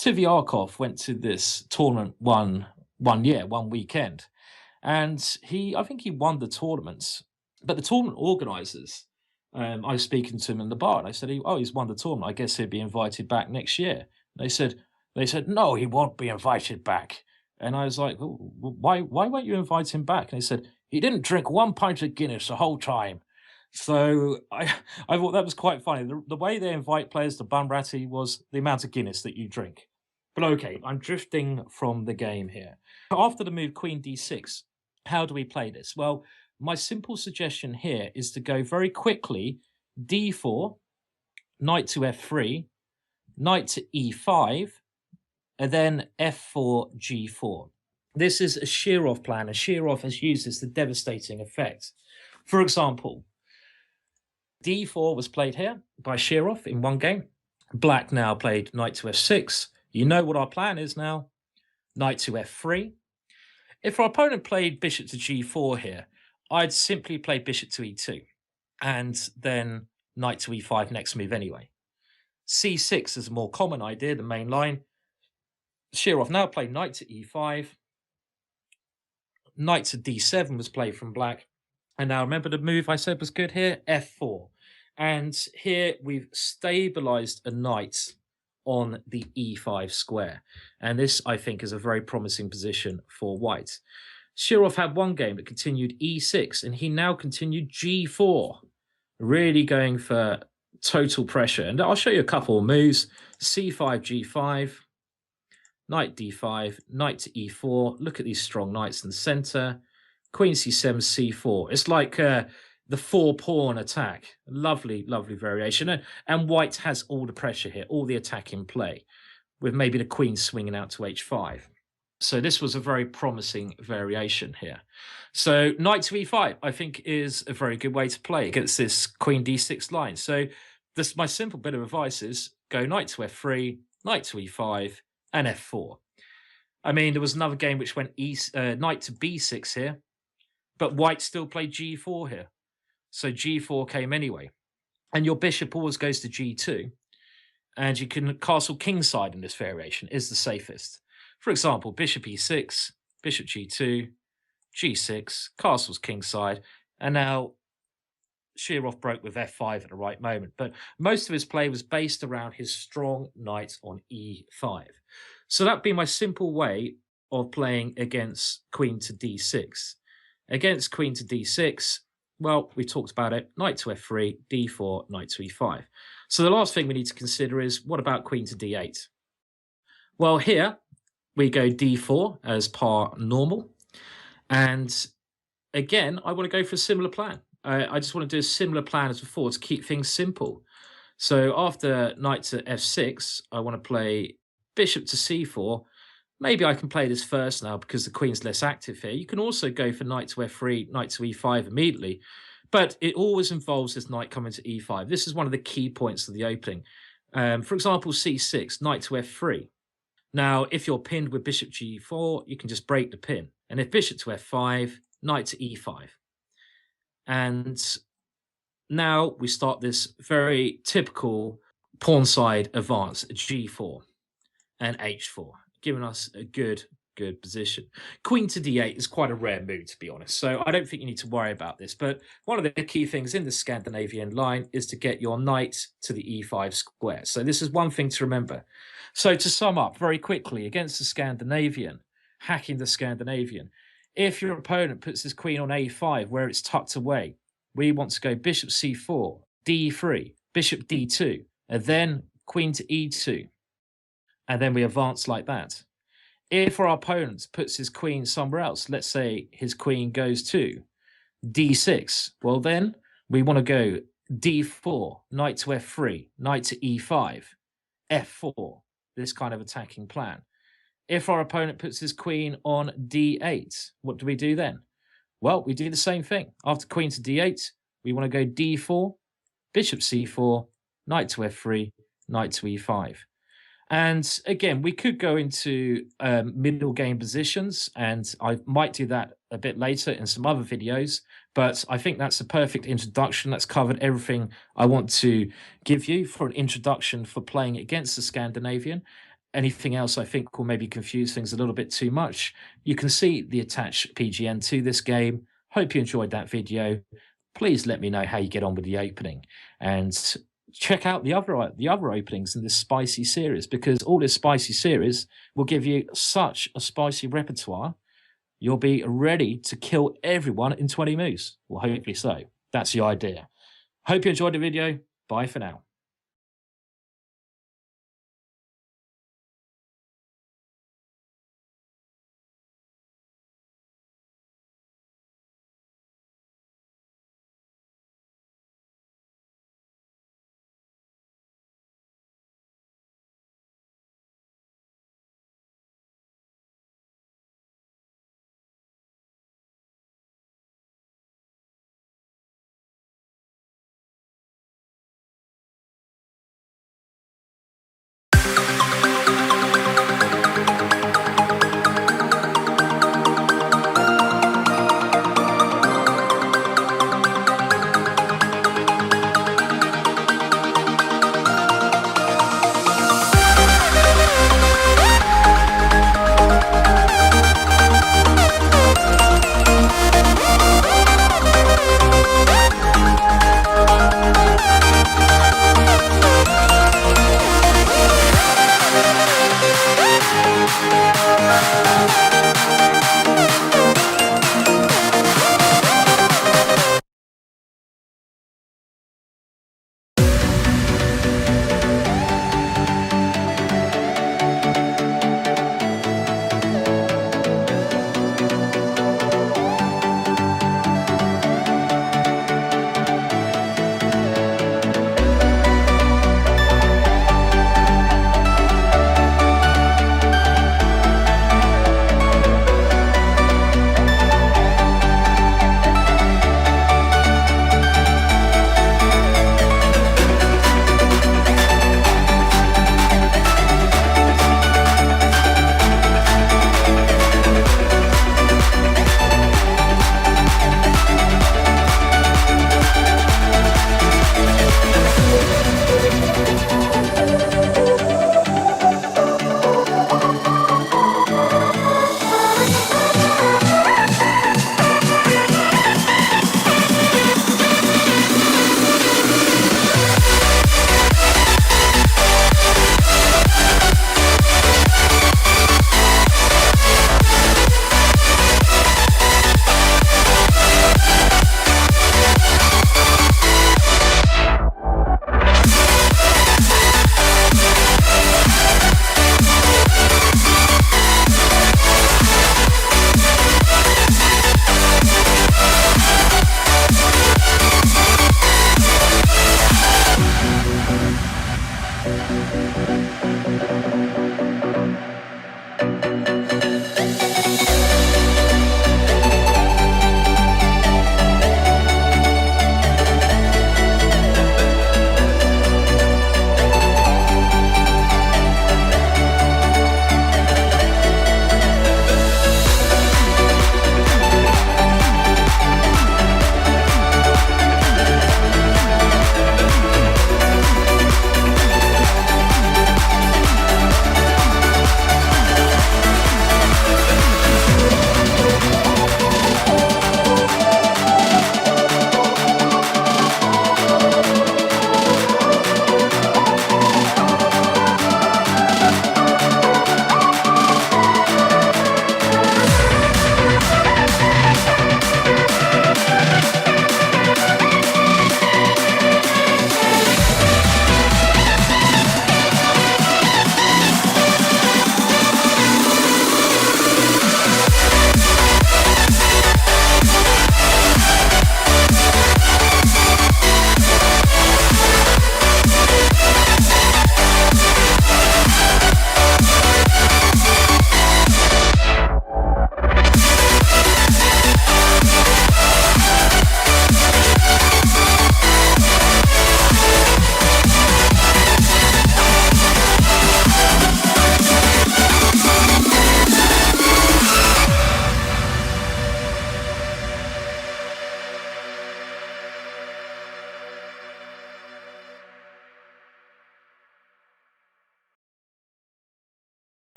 Tiviakov went to this tournament one weekend, and I think he won the tournament. But the tournament organisers, I was speaking to him in the bar, and I said, "Oh, he's won the tournament. I guess he'll be invited back next year." They said, "No, he won't be invited back." And I was like, oh, "Why won't you invite him back?" And they said, "He didn't drink 1 pint of Guinness the whole time." So I thought that was quite funny. The way they invite players to Bumrati was the amount of Guinness that you drink. But okay, I'm drifting from the game here. After the move queen d6, how do we play this? Well, my simple suggestion here is to go very quickly d4, knight to f3, knight to e5, and then f4, g4. This is a Shirov plan, and Shirov has used this to devastating effect. For example, d4 was played here by Shirov in one game. Black now played knight to f6. You know what our plan is now. Knight to f3. If our opponent played bishop to g4 here, I'd simply play bishop to e2 and then knight to e5 next move anyway. c6 is a more common idea, the main line. Shirov now played knight to e5. Knight to d7 was played from black. And now remember the move I said was good here? f4. And here we've stabilized a knight on the e5 square. And this, I think, is a very promising position for white. Shirov had one game that continued e6, and he now continued g4, really going for total pressure. And I'll show you a couple of moves. c5, g5, knight d5, knight to e4. Look at these strong knights in the center. Queen c7, c4. It's like the four-pawn attack. Lovely, lovely variation. And white has all the pressure here, all the attack in play, with maybe the queen swinging out to h5. So this was a very promising variation here. So knight to e5, I think, is a very good way to play against this queen d6 line. So this, my simple bit of advice is go knight to f3, knight to e5, and f4. I mean, there was another game which went knight to b6 here, but white still played g4 here. So g4 came anyway. And your bishop always goes to g2. And you can castle kingside in this variation, is the safest. For example, bishop e6, bishop g2, g6, castles kingside. And now Shirov broke with f5 at the right moment. But most of his play was based around his strong knight on e5. So that'd be my simple way of playing against queen to d6. Against queen to d6, well, we talked about it. Knight to f3, d4, knight to e5. So the last thing we need to consider is, what about queen to d8? Well, here we go d4 as par normal. And again, I want to go for a similar plan. I just want to do a similar plan as before to keep things simple. So after knight to f6, I want to play bishop to c4. Maybe I can play this first now because the queen's less active here. You can also go for knight to f3, knight to e5 immediately. But it always involves this knight coming to e5. This is one of the key points of the opening. For example, c6, knight to f3. Now, if you're pinned with bishop g4, you can just break the pin. And if bishop to f5, knight to e5. And now we start this very typical pawn side advance, g4 and h4, giving us a good good position. Queen to d8 is quite a rare move, to be honest. So I don't think you need to worry about this. But one of the key things in the Scandinavian line is to get your knight to the e5 square. So this is one thing to remember. So to sum up very quickly, against the Scandinavian, hacking the Scandinavian, if your opponent puts his queen on a5 where it's tucked away, we want to go bishop c4, d3, bishop d2, and then queen to e2. And then we advance like that. If our opponent puts his queen somewhere else, let's say his queen goes to d6, well, then we want to go d4, knight to f3, knight to e5, f4, this kind of attacking plan. If our opponent puts his queen on d8, what do we do then? Well, we do the same thing. After queen to d8, we want to go d4, bishop c4, knight to f3, knight to e5. And again, we could go into middle game positions, and I might do that a bit later in some other videos. But I think that's a perfect introduction. That's covered everything I want to give you for an introduction for playing against the Scandinavian. Anything else I think will maybe confuse things a little bit too much. You can see the attached PGN to this game. Hope you enjoyed that video. Please let me know how you get on with the opening. And check out the other openings in this spicy series, because all this spicy series will give you such a spicy repertoire. You'll be ready to kill everyone in 20 moves. Well, hopefully so. That's the idea. Hope you enjoyed the video. Bye for now.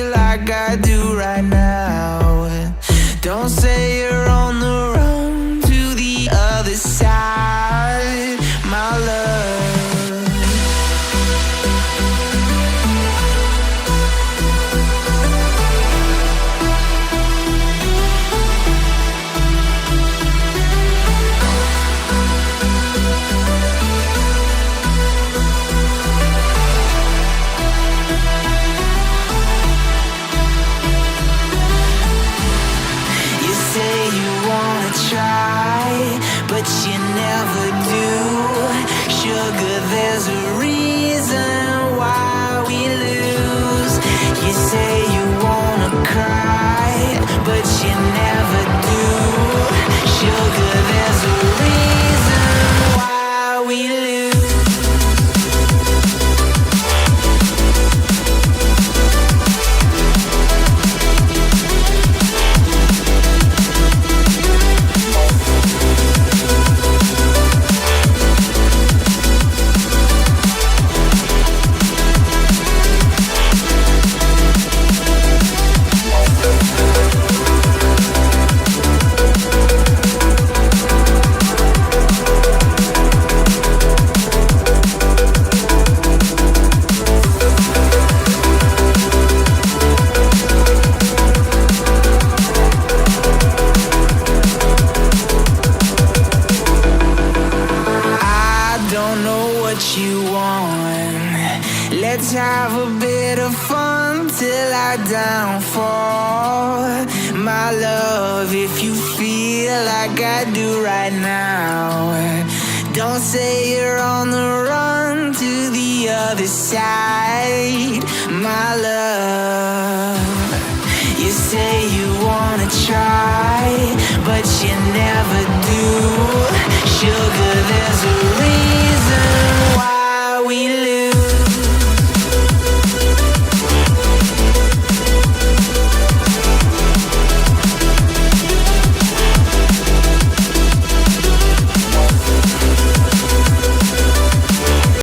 feel like I do right now. Don't say you're on the run to the other side, my love. But you never do. Sugar, there's a reason why we lose. You say you wanna cry, but you never do. Sugar, there's a reason why we lose. Let's have a bit of fun till I downfall. My love, if you feel like I do right now, don't say you're on the run to the other side, my love. You say you wanna try, but you never